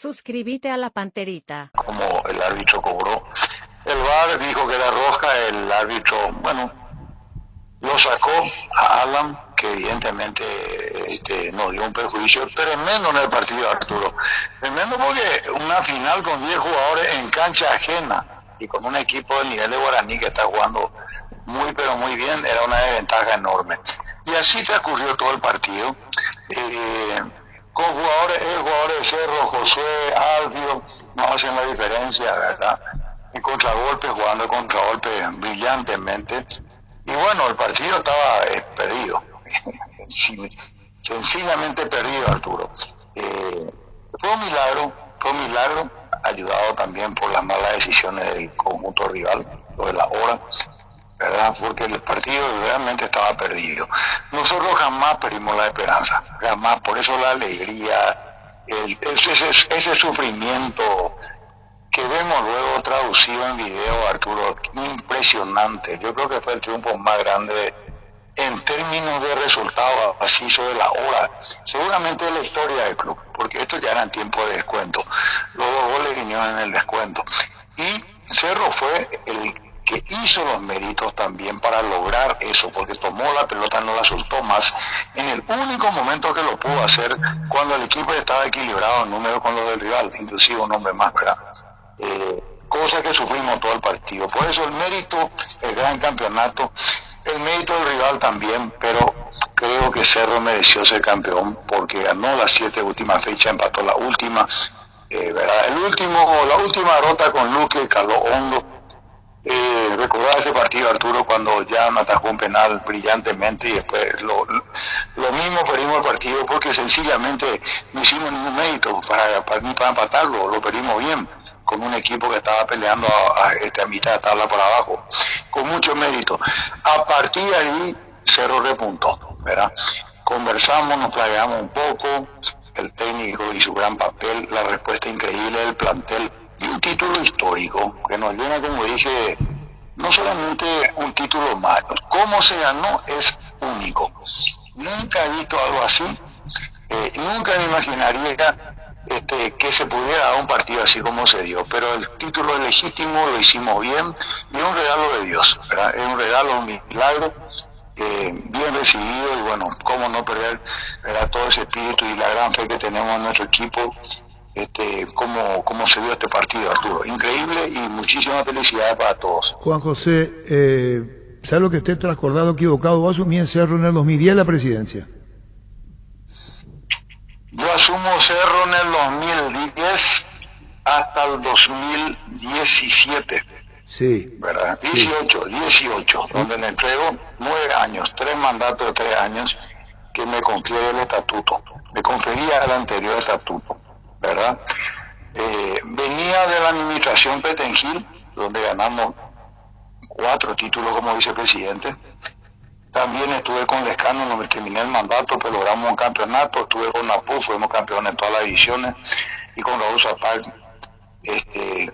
Suscríbete a la Panterita. Como el árbitro cobró. El VAR dijo que era roja, el árbitro, bueno, lo sacó a Alan, que evidentemente nos dio un perjuicio tremendo en el partido, Arturo. Tremendo porque una final con 10 jugadores en cancha ajena y con un equipo del nivel de Guaraní que está jugando muy pero muy bien, era una desventaja enorme. Y así transcurrió todo el partido. Con jugadores de Cerro, Josué, Alfio, no hacen la diferencia, ¿verdad? En contragolpe, jugando el contragolpe brillantemente. Y bueno, el partido estaba perdido, sencillamente perdido, Arturo. Fue un milagro, ayudado también por las malas decisiones del conjunto rival, lo de la hora, ¿verdad? Porque el partido realmente estaba perdido. Nosotros jamás perdimos la esperanza, jamás. Por eso la alegría, ese sufrimiento que vemos luego traducido en video, Arturo, impresionante. Yo creo que fue el triunfo más grande en términos de resultados, así sobre la hora, seguramente de la historia del club, porque esto ya era en tiempo de descuento. Los 2 goles vinieron en el descuento. Y Cerro fue el que hizo los méritos también para lograr eso, porque tomó la pelota, no la soltó más, en el único momento que lo pudo hacer, cuando el equipo estaba equilibrado en número con los del rival, inclusive un hombre más, ¿verdad? Cosa que sufrimos todo el partido. Por eso el mérito, el gran campeonato, el mérito del rival también, pero creo que Cerro mereció ser campeón porque ganó las 7 últimas fechas, empató la última, ¿verdad? La última derrota con Luque caló hondo. Recordaba ese partido, Arturo, cuando ya atajó un penal brillantemente y después lo mismo perdimos el partido porque sencillamente no hicimos ningún mérito para empatarlo, lo perdimos bien con un equipo que estaba peleando a mitad de tabla por abajo, con mucho mérito. A partir de ahí, Cerro repuntó, ¿verdad? Conversamos, nos planeamos un poco, el técnico y su gran papel, la respuesta increíble del plantel, y un título histórico que nos llena, como dije, no solamente un título más, cómo se ganó es único. Nunca he visto algo así, nunca me imaginaría que se pudiera dar un partido así como se dio, pero el título es legítimo, lo hicimos bien, y es un regalo de Dios, ¿verdad? Es un regalo, un milagro, bien recibido, y bueno, cómo no perder, ¿verdad?, todo ese espíritu y la gran fe que tenemos en nuestro equipo, cómo se dio este partido, Arturo. Increíble y muchísimas felicidades para todos. Juan José, ¿sabe lo que esté transcordado, equivocado? Vos asumí en Cerro en el 2010 la presidencia. Yo asumo Cerro en el 2010 hasta el 2017. Sí. ¿Verdad? 18, donde le entrego 9 años, 3 mandatos de 3 años que me confiere el estatuto. Me confería el anterior estatuto, ¿verdad? Venía de la administración Petengil, donde ganamos 4 títulos como vicepresidente. También estuve con Lescano, no me terminé el mandato, pero logramos un campeonato. Estuve con Napú, fuimos campeones en todas las divisiones, y con Raúl Zapag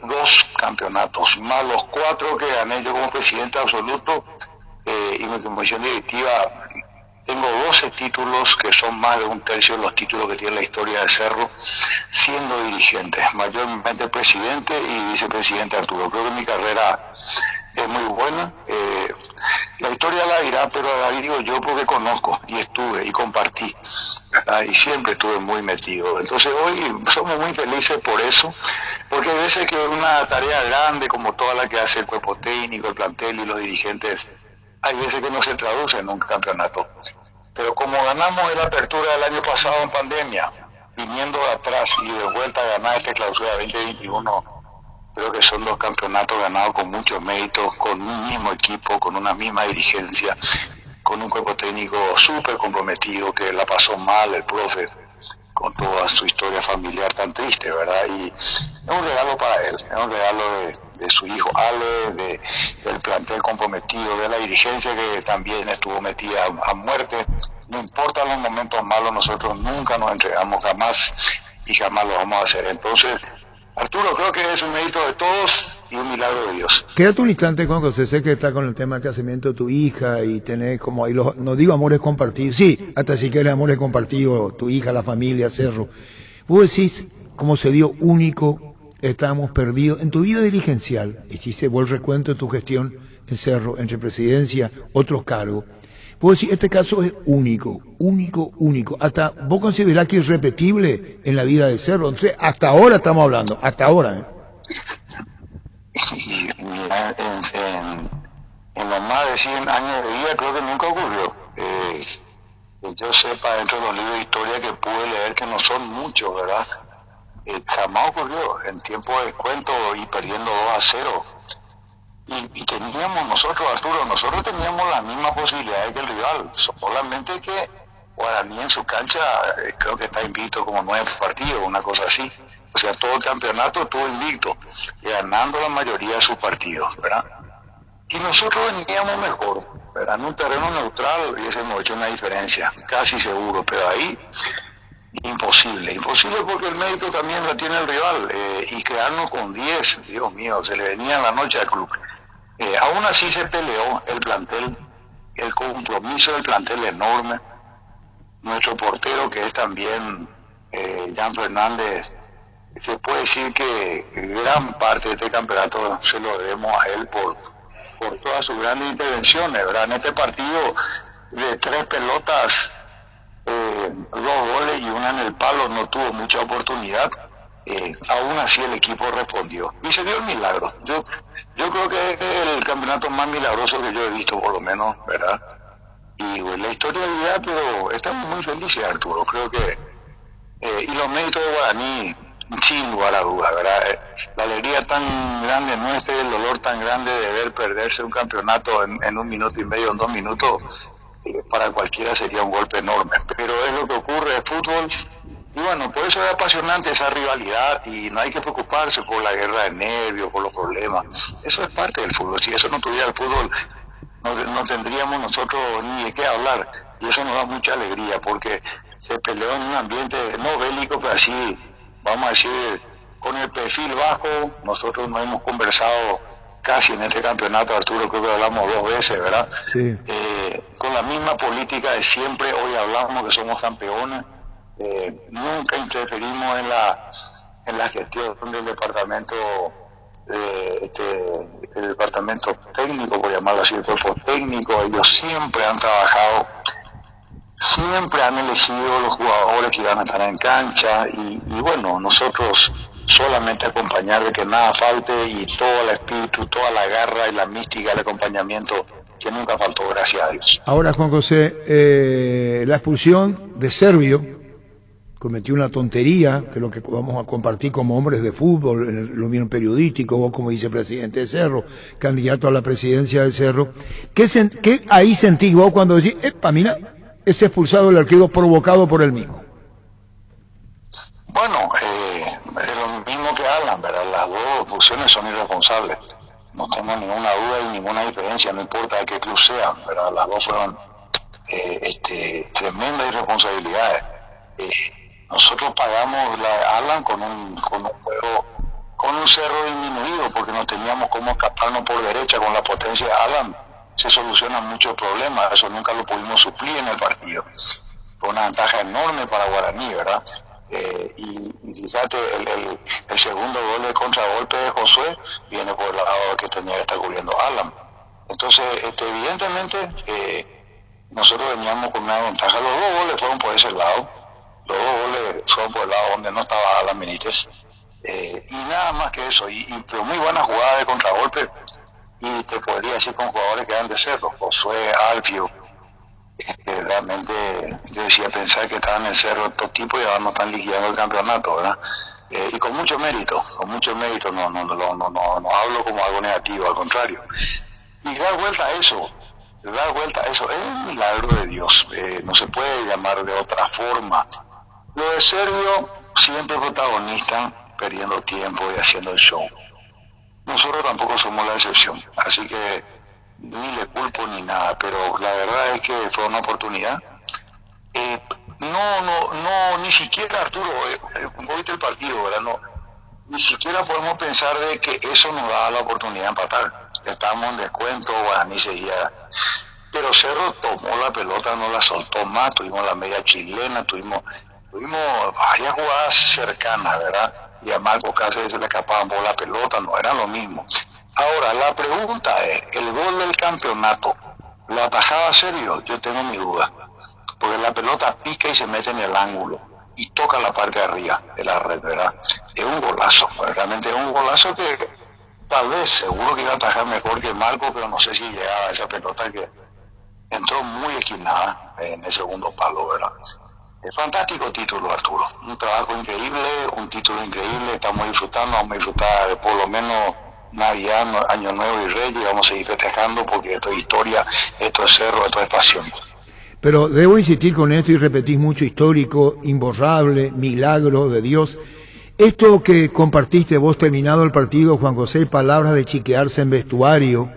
2 campeonatos, más los 4 que gané yo como presidente absoluto, y mi comisión directiva. Tengo 12 títulos, que son más de un tercio de los títulos que tiene la historia de Cerro, siendo dirigente, mayormente presidente y vicepresidente, Arturo. Creo que mi carrera es muy buena. La historia la dirá, pero la digo yo porque conozco y estuve y compartí, ¿verdad? Y siempre estuve muy metido. Entonces hoy somos muy felices por eso, porque hay veces que una tarea grande como toda la que hace el cuerpo técnico, el plantel y los dirigentes, hay veces que no se traduce en un campeonato. Pero como ganamos en la apertura del año pasado en pandemia, viniendo de atrás y de vuelta a ganar esta clausura 2021, creo que son 2 campeonatos ganados con muchos méritos, con un mismo equipo, con una misma dirigencia, con un cuerpo técnico súper comprometido, que la pasó mal el profe, con toda su historia familiar tan triste, ¿verdad? Y es un regalo para él, es un regalo de su hijo Ale, del plantel comprometido, de la dirigencia que también estuvo metida a muerte. No importa los momentos malos, nosotros nunca nos entregamos, jamás, y jamás lo vamos a hacer. Entonces, Arturo, creo que es un mérito de todos y un milagro de Dios. Quédate un instante, Juan José, sé que está con el tema del casamiento de tu hija y tenés como ahí no digo amores compartidos, sí, hasta si quieres amores compartidos, tu hija, la familia, Cerro. Vos decís, como se dio único, estábamos perdidos. En tu vida dirigencial, hiciste vos el recuento de tu gestión en Cerro, entre presidencia, otros cargos. Vos decís, este caso es único, único, único. Hasta vos considerás que es irrepetible en la vida de Cerro. Entonces, hasta ahora estamos hablando, hasta ahora. Y mira, en los más de 100 años de vida creo que nunca ocurrió. Que yo sepa dentro de los libros de historia que pude leer, que no son muchos, ¿verdad? Jamás ocurrió en tiempo de descuento y perdiendo 2-0. Y teníamos nosotros, Arturo, nosotros teníamos la misma posibilidad que el rival, solamente que Guaraní en su cancha creo que está invicto como 9 partidos, una cosa así. O sea, todo el campeonato estuvo invicto, ganando la mayoría de sus partidos, ¿verdad? Y nosotros veníamos mejor, ¿verdad? En un terreno neutral hubiésemos hecho una diferencia, casi seguro, pero ahí imposible porque el mérito también lo tiene el rival, y quedarnos con 10, Dios mío, se le venía en la noche al club. Aún así se peleó el plantel, el compromiso del plantel enorme. Nuestro portero, que es también Jan Fernández, se puede decir que gran parte de este campeonato se lo debemos a él por todas sus grandes intervenciones, ¿verdad? En este partido, de 3 pelotas, 2 goles y una en el palo, no tuvo mucha oportunidad. Aún así el equipo respondió y se dio el milagro. Yo creo que es el campeonato más milagroso que yo he visto, por lo menos, ¿verdad? Y la historia de vida, pero estamos muy felices, Arturo. Creo que y los méritos de Guaraní, sin lugar a dudas, ¿verdad? La alegría tan grande nuestra y el dolor tan grande de ver perderse un campeonato en 1 minuto y medio, en 2 minutos, para cualquiera sería un golpe enorme. Pero es lo que ocurre, el fútbol. Y bueno, por eso es apasionante esa rivalidad y no hay que preocuparse por la guerra de nervios, por los problemas. Eso es parte del fútbol. Si eso no tuviera el fútbol, no tendríamos nosotros ni de qué hablar. Y eso nos da mucha alegría porque se peleó en un ambiente no bélico, pero así, vamos a decir, con el perfil bajo. Nosotros no hemos conversado casi en este campeonato, Arturo, creo que hablamos 2 veces, ¿verdad? Sí. Con la misma política de siempre. Hoy hablamos que somos campeones. Nunca interferimos en la gestión del departamento, el departamento técnico, por llamarlo así, el cuerpo técnico. Ellos siempre han trabajado, siempre han elegido los jugadores que iban a estar en cancha y bueno, nosotros solamente acompañar de que nada falte y todo el espíritu, toda la garra y la mística del acompañamiento que nunca faltó, gracias a Dios. Ahora, Juan José, la expulsión de Servio cometió una tontería, que es lo que vamos a compartir como hombres de fútbol, en el dominio periodístico, vos como vicepresidente de Cerro, candidato a la presidencia de Cerro. ¿Qué ahí sentís vos cuando decís, mira, es expulsado el arquero provocado por él mismo? Bueno, es lo mismo que hablan, ¿verdad? Las 2 expulsiones son irresponsables. No tengo ninguna duda y ninguna diferencia, no importa de qué club sea, ¿verdad? Las 2 fueron tremendas irresponsabilidades. Nosotros pagamos la Alan con un juego, con un Cerro disminuido, porque no teníamos cómo escaparnos por derecha. Con la potencia de Alan se solucionan muchos problemas, eso nunca lo pudimos suplir en el partido. Fue una ventaja enorme para Guaraní, ¿verdad? Y fíjate, el segundo gol de contragolpe de Josué viene por el lado que tenía que estar cubriendo Alan. Entonces, evidentemente, nosotros veníamos con una ventaja. Los 2 goles fueron por ese lado. Los 2 goles fueron por el lado donde no estaba Alan Benítez. Y nada más que eso. Pero muy buena jugada de contragolpe. Y te podría decir con jugadores que eran de Cerro. Josué, Alfio. Realmente yo decía pensar que estaban en el Cerro estos tipos y ahora no están liquidando el campeonato, ¿verdad? Y con mucho mérito. No hablo como algo negativo, al contrario. Y dar vuelta a eso es un milagro de Dios. No se puede llamar de otra forma. Lo de Servio, siempre protagonista, perdiendo tiempo y haciendo el show. Nosotros tampoco somos la excepción, así que ni le culpo ni nada, pero la verdad es que fue una oportunidad. Ni siquiera, Arturo, oíste el partido, ¿verdad? Ni siquiera podemos pensar de que eso nos da la oportunidad de empatar. Estábamos en descuento, Guaraní seguía. Pero Cerro tomó la pelota, no la soltó más, tuvimos la media chilena, tuvimos tuvimos varias jugadas cercanas, ¿verdad? Y a Marco Cáceres se le escapaban por la pelota, no era lo mismo. Ahora, la pregunta es, ¿el gol del campeonato lo atajaba Sergio? Yo tengo mi duda, porque la pelota pica y se mete en el ángulo y toca la parte de arriba de la red, ¿verdad? Es un golazo, realmente es un golazo que tal vez, seguro que iba a atajar mejor que Marco, pero no sé si llegaba a esa pelota que entró muy esquinada en el segundo palo, ¿verdad? Es fantástico título, Arturo. Un trabajo increíble, un título increíble. Estamos disfrutando, vamos a disfrutar de por lo menos Navidad, Año Nuevo y Reyes, y vamos a seguir festejando porque esto es historia, esto es cerro, esto es pasión. Pero debo insistir con esto y repetís mucho: histórico, imborrable, milagro de Dios. Esto que compartiste vos terminado el partido, Juan José, palabras de chiquearse en vestuario,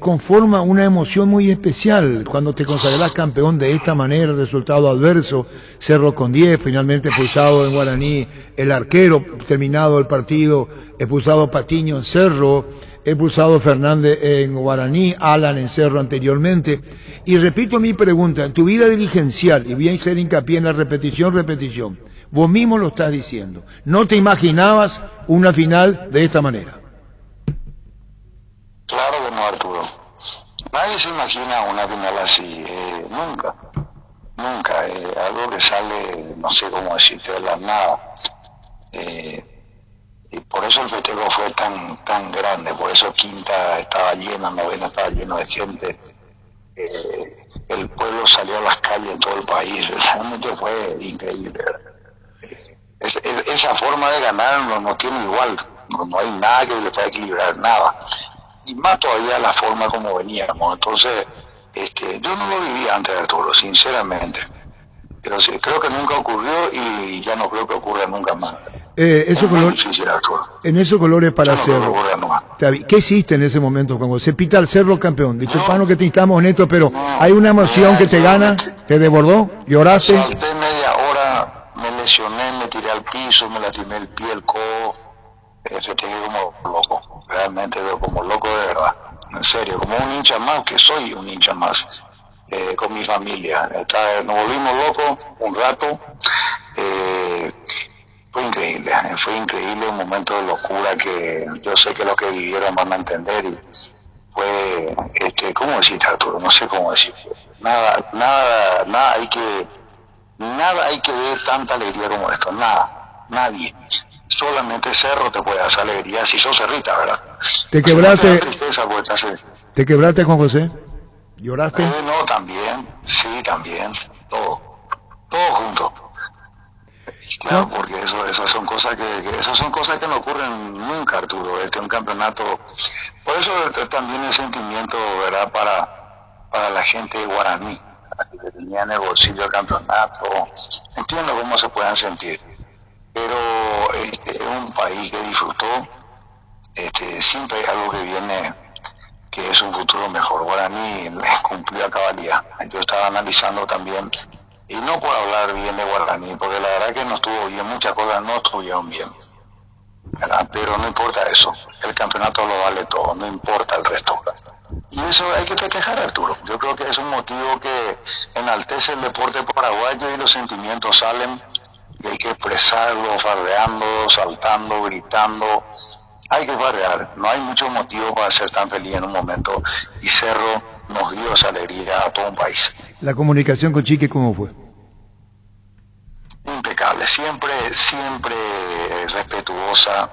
conforma una emoción muy especial cuando te consagrás campeón de esta manera, resultado adverso, Cerro con 10, finalmente expulsado en Guaraní el arquero, terminado el partido, expulsado Patiño en Cerro, expulsado Fernández en Guaraní, Alan en Cerro anteriormente. Y repito mi pregunta, en tu vida dirigencial, y voy a hacer hincapié en la repetición, vos mismo lo estás diciendo, ¿no te imaginabas una final de esta manera? Claro que no, Arturo. Nadie se imagina una final así, nunca, algo que sale, no sé cómo decirte, de la nada. Y por eso el festejo fue tan grande, por eso Quinta estaba llena, Novena estaba lleno de gente. El pueblo salió a las calles en todo el país, realmente fue increíble. Esa forma de ganar no tiene igual, no hay nada que le pueda equilibrar, nada. Y más todavía la forma como veníamos. Entonces, yo no lo vivía antes, Arturo, sinceramente. Pero sí, creo que nunca ocurrió y ya no creo que ocurra nunca más. Difícil, en esos colores para Cerro. ¿Qué hiciste en ese momento, cuando se pita el Cerro campeón? Disculpanos que te instamos en esto, pero hay una emoción que te gana, te desbordó, lloraste. Salté media hora, me lesioné, me tiré al piso, me lastimé el pie, el codo. Festejé como loco, realmente veo como loco de verdad, en serio, como un hincha más, que soy un hincha más, con mi familia. Nos volvimos locos un rato. Fue increíble, un momento de locura que yo sé que los que vivieron van a entender. Y fue, ¿cómo decirte, Arturo? No sé cómo decir. Nada hay que ver tanta alegría como esto, nadie. Solamente Cerro te puede dar esa alegría si sos cerrita, ¿verdad? ¿Te quebraste, Juan José? ¿Lloraste? No, también, sí, también, todo junto. Claro, porque esas son cosas que no ocurren nunca, Arturo. Este es un campeonato, por eso también el sentimiento, ¿verdad? Para la gente de Guaraní, que tenía en el bolsillo el campeonato. Entiendo cómo se puedan sentir, pero es un país que disfrutó. Siempre hay algo que viene, que es un futuro mejor. Guaraní les cumplió a cabalidad. Yo estaba analizando también, y no puedo hablar bien de Guaraní, porque la verdad que no estuvo bien, muchas cosas no estuvieron bien, ¿verdad? Pero no importa eso, el campeonato lo vale todo, no importa el resto. Y eso hay que festejar, Arturo. Yo creo que es un motivo que enaltece el deporte paraguayo y los sentimientos salen, y hay que expresarlo, farreando, saltando, gritando. Hay que farrear, no hay mucho motivo para ser tan feliz en un momento, y Cerro nos dio esa alegría a todo un país. ¿La comunicación con Chiqui cómo fue? Impecable, siempre respetuosa.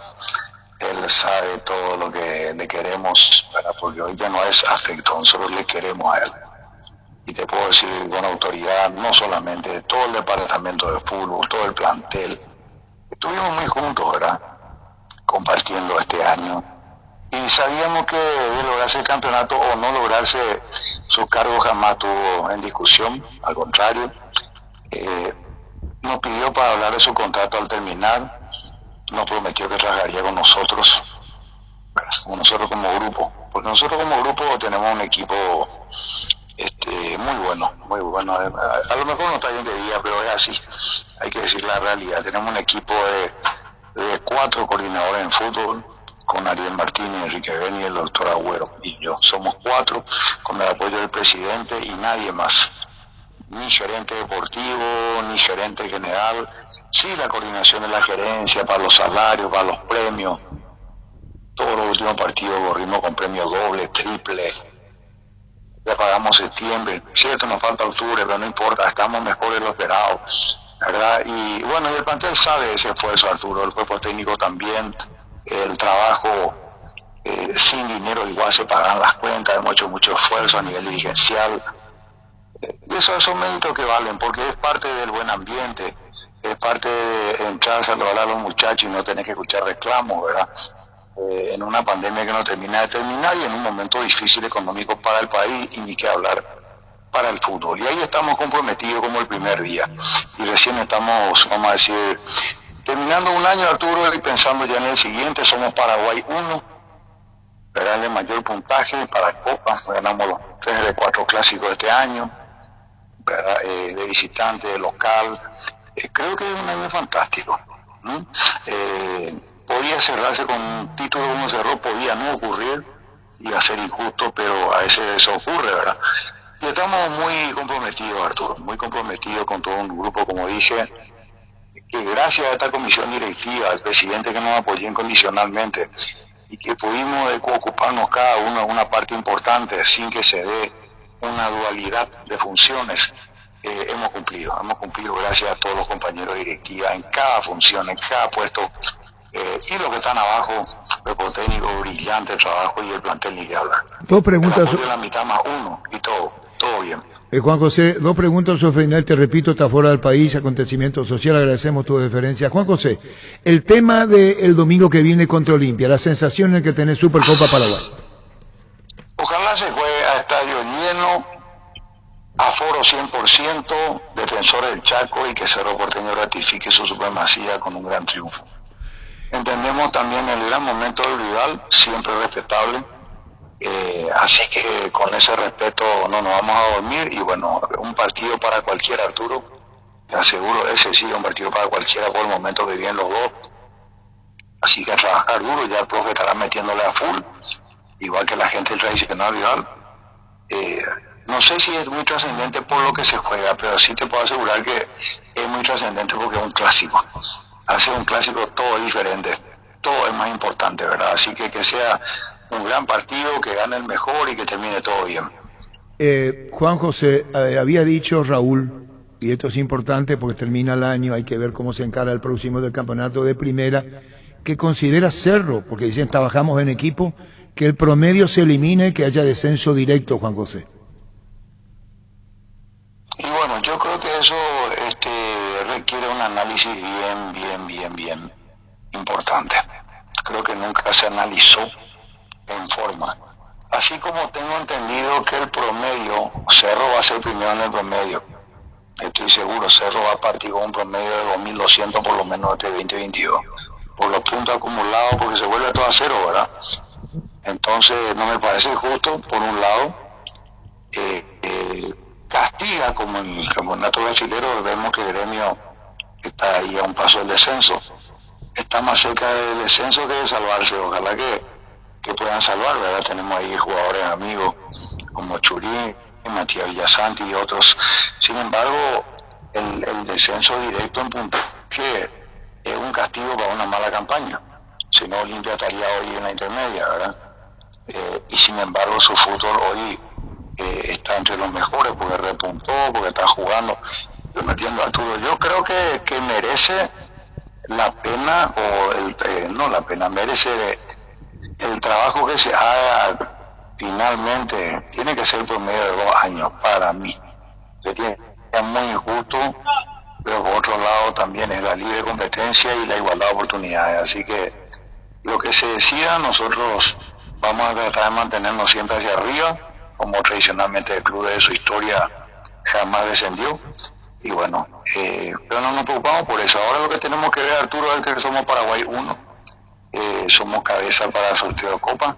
Él sabe todo lo que le queremos, ¿verdad? Porque hoy ya no es afecto, nosotros le queremos a él. Y te puedo decir con autoridad, no solamente todo el departamento de fútbol, todo el plantel. Estuvimos muy juntos, ¿verdad? Compartiendo este año. Y sabíamos que de lograrse el campeonato o no lograrse, su cargo jamás estuvo en discusión, al contrario. Nos pidió para hablar de su contrato al terminar, nos prometió que trabajaría con nosotros como grupo, porque nosotros como grupo tenemos un equipo muy bueno. A lo mejor no está bien que diga, pero es así, hay que decir la realidad. Tenemos un equipo de 4 coordinadores en fútbol, con Ariel Martínez, Enrique Beni y el doctor Agüero y yo. Somos 4 con el apoyo del presidente y nadie más. ni gerente deportivo, ni gerente general. Sí, la coordinación de la gerencia para los salarios, para los premios. Todos los últimos partidos corrimos con premios doble, triple. Ya pagamos septiembre. Cierto, nos falta octubre, pero no importa, estamos mejor de lo esperado, ¿verdad? Y bueno, y el plantel sabe ese esfuerzo, Arturo, el cuerpo técnico también, el trabajo sin dinero igual se pagan las cuentas, hemos hecho mucho esfuerzo a nivel dirigencial. Y esos son méritos que valen, porque es parte del buen ambiente, es parte de entrar a saludar a los muchachos y no tener que escuchar reclamos, ¿verdad? En una pandemia que no termina de terminar y en un momento difícil económico para el país y ni que hablar para el fútbol. Y ahí estamos comprometidos como el primer día. Y recién estamos, vamos a decir, terminando un año, Arturo, y pensando ya en el siguiente. Somos Paraguay 1, ¿verdad? El mayor puntaje para Copa. Ganamos los 3 de 4 clásicos de este año, ¿verdad? De visitante, de local. Creo que es un año fantástico. Podía cerrarse con un título como cerró, podía no ocurrir, iba a ser injusto, pero a veces eso ocurre, ¿verdad? Y estamos muy comprometidos, Arturo, muy comprometidos con todo un grupo, como dije, que gracias a esta comisión directiva, al presidente que nos apoyó incondicionalmente y que pudimos ocuparnos cada uno de una parte importante sin que se dé una dualidad de funciones, hemos cumplido gracias a todos los compañeros de directiva en cada función, en cada puesto. Y los que están abajo, el técnico, brillante trabajo y el plantel ni que hablar. Dos preguntas. De la mitad más uno y todo bien. Juan José, dos preguntas sobre final, te repito, está fuera del país, acontecimiento social, agradecemos tu deferencia. Juan José, el tema del domingo que viene contra Olimpia, las sensaciones que tenés Supercopa Paraguay. Ojalá se juegue a estadio lleno, aforo 100%, defensores del Chaco y que Cerro Porteño ratifique su supremacía con un gran triunfo. Entendemos también el gran momento del rival, siempre respetable, así que con ese respeto no nos vamos a dormir y bueno, un partido para cualquiera, Arturo, te aseguro, ese sí es un partido para cualquiera por el momento que vienen los dos, así que a trabajar duro, ya el profe estará metiéndole a full, igual que la gente del tradicional rival. No sé si es muy trascendente por lo que se juega, pero sí te puedo asegurar que es muy trascendente porque es un clásico. Hacer un clásico todo es diferente, todo es más importante, ¿verdad? Así que sea un gran partido, que gane el mejor y que termine todo bien. Juan José, había dicho Raúl, y esto es importante porque termina el año, hay que ver cómo se encara el próximo del campeonato de primera, que considera Cerro, porque dicen trabajamos en equipo, que el promedio se elimine, que haya descenso directo, Juan José. Y bueno, yo creo que eso requiere un análisis bien importante. Creo que nunca se analizó en forma. Así como tengo entendido que el promedio, Cerro va a ser primero en el promedio. Estoy seguro, Cerro va a partir con un promedio de 2.200 por lo menos este 2022. Por los puntos acumulados, porque se vuelve todo a cero, ¿verdad? Entonces, no me parece justo, por un lado. Castiga, como en el campeonato brasilero, vemos que el Gremio está ahí a un paso del descenso. Está más cerca del descenso que de salvarse. Ojalá que puedan salvar, ¿verdad? Tenemos ahí jugadores amigos como Churín, Matías Villasanti y otros. Sin embargo, el descenso directo en puntaje es un castigo para una mala campaña. Si no, Olimpia estaría hoy en la intermedia, ¿verdad? Y sin embargo, su fútbol hoy está entre los mejores porque repuntó, porque está jugando. Yo me entiendo, Arturo. Yo creo que merece la pena, no la pena, merece el trabajo que se haga finalmente. Tiene que ser por medio de 2 años para mí. Es muy injusto, pero por otro lado también es la libre competencia y la igualdad de oportunidades. Así que lo que se decida, nosotros vamos a tratar de mantenernos siempre hacia arriba, como tradicionalmente el club de su historia jamás descendió. Y bueno, pero no nos preocupamos por eso. Ahora lo que tenemos que ver, Arturo, es que somos Paraguay 1. Somos cabeza para el sorteo de Copa,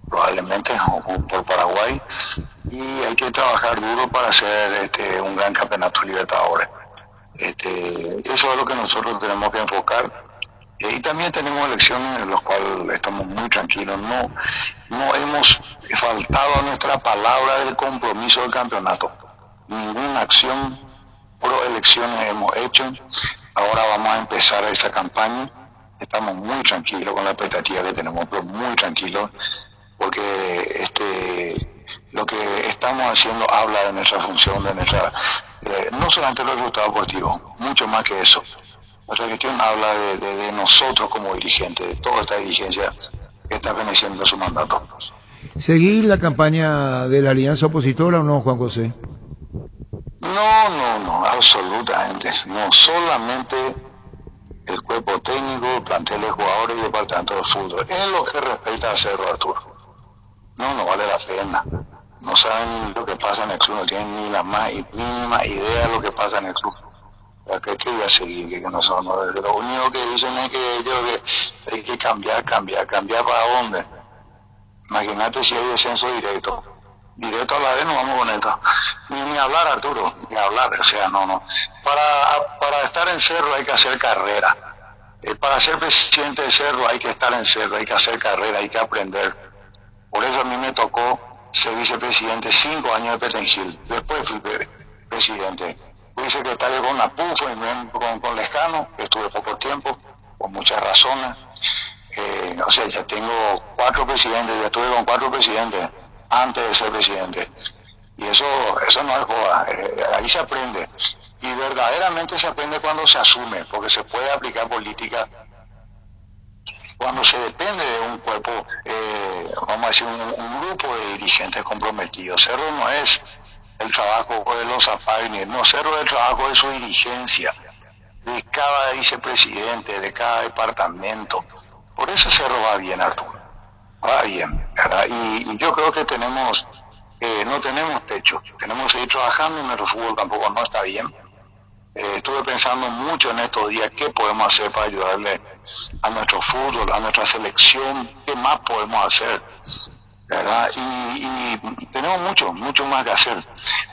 probablemente por Paraguay. Y hay que trabajar duro para hacer un gran campeonato Libertadores. Eso es lo que nosotros tenemos que enfocar. Y también tenemos elecciones en las cuales estamos muy tranquilos. No hemos faltado a nuestra palabra del compromiso del campeonato. ninguna acción pro elecciones hemos hecho. Ahora vamos a empezar esta campaña. Estamos muy tranquilos con la expectativa que tenemos, pero muy tranquilos, porque lo que estamos haciendo habla de nuestra función, de nuestra no solamente los resultados deportivos, mucho más que eso. Nuestra gestión habla de nosotros como dirigentes, de toda esta dirigencia que está venciendo su mandato. ¿Seguir la campaña de la alianza opositora o no, Juan José? No, absolutamente. No solamente el cuerpo técnico, plantel de jugadores y departamento de fútbol. En lo que respecta a Cerro, Arturo, no vale la pena. No saben lo que pasa en el club, no tienen ni la más mínima idea de lo que pasa en el club. ¿Qué quería seguir? Que no son, lo único que dicen es que ellos que hay que cambiar ¿para dónde? Imagínate si hay descenso directo a la vez, no vamos con esto. Ni hablar, Arturo, ni hablar, o sea, no. Para estar en Cerro hay que hacer carrera. Para ser presidente de Cerro hay que estar en Cerro, hay que hacer carrera, hay que aprender. Por eso a mí me tocó ser vicepresidente 5 años de Petengil. Después fui presidente. Fui secretario con la PUF, con Lescano, que estuve poco tiempo, por muchas razones. O sea, ya tengo 4 presidentes, ya estuve con 4 presidentes antes de ser presidente. Y eso no es joda, ahí se aprende. Y verdaderamente se aprende cuando se asume, porque se puede aplicar política cuando se depende de un cuerpo, vamos a decir, un grupo de dirigentes comprometidos. Cerro no es el trabajo de los APAINES, no, Cerro es el trabajo de su dirigencia, de cada vicepresidente, de cada departamento. Por eso Cerro va bien, Arturo, va bien, ¿verdad? Y yo creo que no tenemos techo, tenemos que seguir trabajando, y nuestro fútbol tampoco no está bien. Estuve pensando mucho en estos días qué podemos hacer para ayudarle a nuestro fútbol, a nuestra selección, qué más podemos hacer, ¿verdad? Y tenemos mucho más que hacer.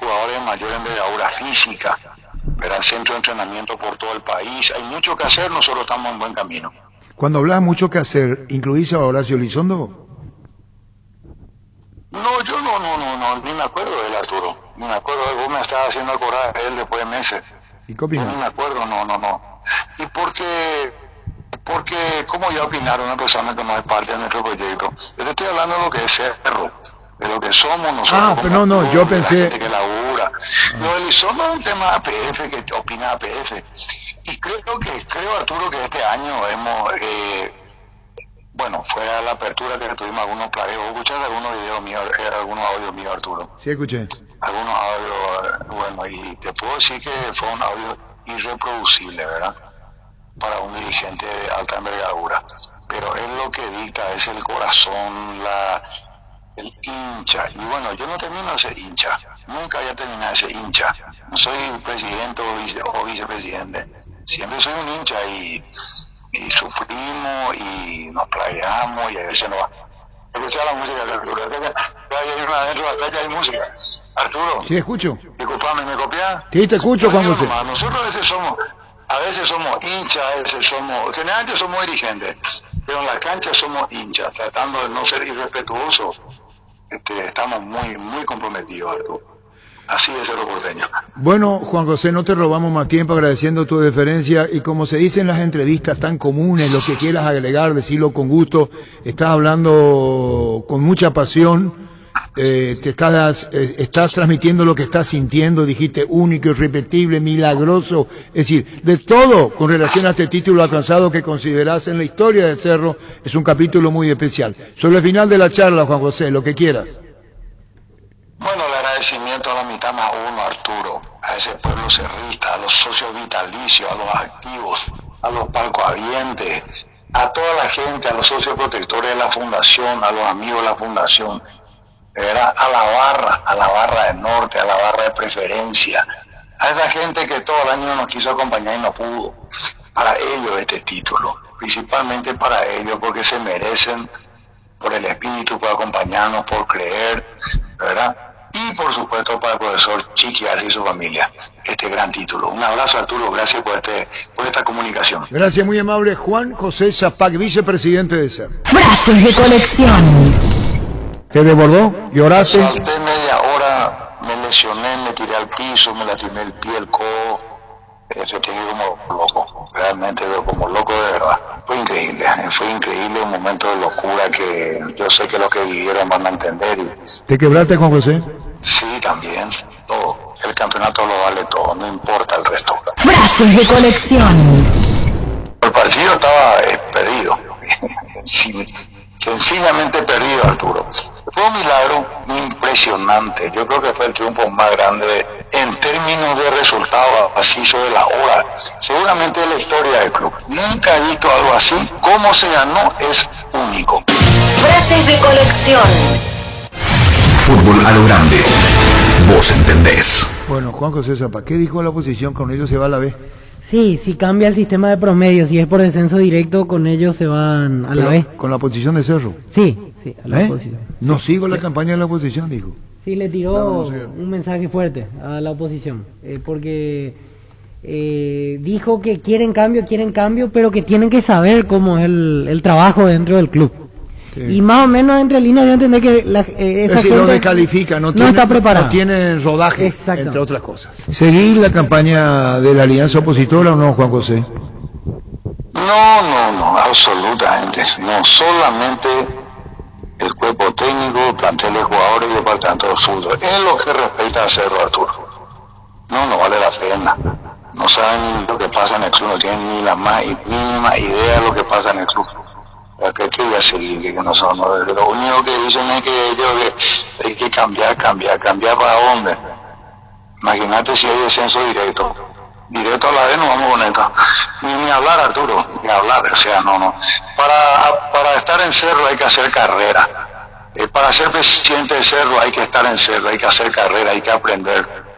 Jugadores de mayor envergadura física, ¿verdad? Centro de entrenamiento por todo el país, hay mucho que hacer, nosotros estamos en buen camino. Cuando hablas mucho que hacer, ¿incluís a Horacio Elizondo? No, yo no, ni me acuerdo de él, Arturo, ni me acuerdo de él. Vos me estabas haciendo acordar de él después de meses. ¿Y qué opinas? No me acuerdo, no. Y porque ¿cómo voy a opinar una persona que no es parte de nuestro proyecto? Yo te estoy hablando de lo que es Cerro, de lo que somos nosotros. Pero no, yo pensé... La gente que labura. Lo de Elizondo es un tema APF, que opina APF. Y creo, Arturo, que este año hemos... fue a la apertura que tuvimos algunos plagueos. ¿Escuchaste algunos videos míos, algunos audios míos, Arturo? Sí, escuché. Algunos audios, y te puedo decir que fue un audio irreproducible, ¿verdad? Para un dirigente de alta envergadura. Pero es lo que dicta, es el corazón, el hincha. Y bueno, yo no termino de ser hincha. Nunca voy a terminar de ser hincha. No soy presidente o vicepresidente. Siempre soy un hincha y sufrimos y nos plagueamos y a veces no va. Escuchar la música de Arturo. Acá hay una adentro, acá hay música. Arturo. Sí, escucho. Disculpame, ¿me copias? Sí, te escucho, Juan José. Nosotros a veces somos hinchas, generalmente somos dirigentes, pero en la cancha somos hinchas, tratando de no ser irrespetuosos. Estamos muy comprometidos, Arturo. Así es Cerro Porteño. Bueno, Juan José, no te robamos más tiempo, agradeciendo tu deferencia, y como se dice en las entrevistas tan comunes, lo que quieras agregar, decirlo con gusto. Estás hablando con mucha pasión, estás transmitiendo lo que estás sintiendo, dijiste único, irrepetible, milagroso, es decir, de todo con relación a este título alcanzado que considerás en la historia del Cerro. Es un capítulo muy especial. Sobre el final de la charla, Juan José, lo que quieras. Bueno, el agradecimiento a la mitad más uno, Arturo, a ese pueblo cerrista, a los socios vitalicios, a los activos, a los palcohabientes, a toda la gente, a los socios protectores de la fundación, a los amigos de la fundación, ¿verdad? A la barra del norte, a la barra de preferencia, a esa gente que todo el año no nos quiso acompañar y no pudo. Para ellos este título, principalmente para ellos, porque se merecen, por el espíritu, por acompañarnos, por creer, ¿verdad? Y por supuesto para el profesor Chiqui Arce y su familia, este gran título. Un abrazo, Arturo, gracias por esta comunicación. Gracias, muy amable. Juan José Zapac, vicepresidente de Cerro. Frases de colección. ¿Te desbordó? ¿Lloraste? Salté media hora, me lesioné, me tiré al piso, me lastimé el pie, el codo, se tiene como loco, realmente como loco de verdad. Fue increíble, un momento de locura que yo sé que los que vivieron van a entender. ¿Te quebraste, Juan José? Sí, también, todo. El campeonato lo vale todo, no importa el resto. Frases de colección. El partido estaba perdido, sencillamente perdido, Arturo. Fue un milagro impresionante. Yo creo que fue el triunfo más grande en términos de resultado, así sobre la hora, seguramente de la historia del club. Nunca he visto algo así. Cómo se ganó es único. Frases de colección. Fútbol a lo grande. Vos entendés. Bueno, Juan José Zapa, ¿qué dijo la oposición? ¿Con ellos se va a la B? Sí, si cambia el sistema de promedio, si es por descenso directo, con ellos se van a la B. ¿Con la oposición de Cerro? Sí, a la oposición. No sigo la campaña de la oposición, dijo. Sí, le tiró un mensaje fuerte a la oposición, porque dijo que quieren cambio, pero que tienen que saber cómo es el trabajo dentro del club. Sí. Y más o menos entre líneas de entender que esa gente no descalifica, no está preparada. No tiene rodaje, entre otras cosas. ¿Seguir la campaña de la alianza opositora o no, Juan José? No, absolutamente. No solamente el cuerpo técnico, plantel de jugadores y departamento de fútbol. En lo que respecta a Cerro, Arturo. No vale la pena. No saben lo que pasa en el club, no tienen ni la más mínima idea de lo que pasa en el club. ¿Qué voy a seguir? Que no son, lo único que dicen es que ellos hay que cambiar para dónde. Imagínate si hay descenso directo a la vez, no vamos con esto. Ni hablar, Arturo, ni hablar, o sea, no. Para estar en Cerro hay que hacer carrera. Para ser presidente de Cerro hay que estar en Cerro, hay que hacer carrera, hay que aprender.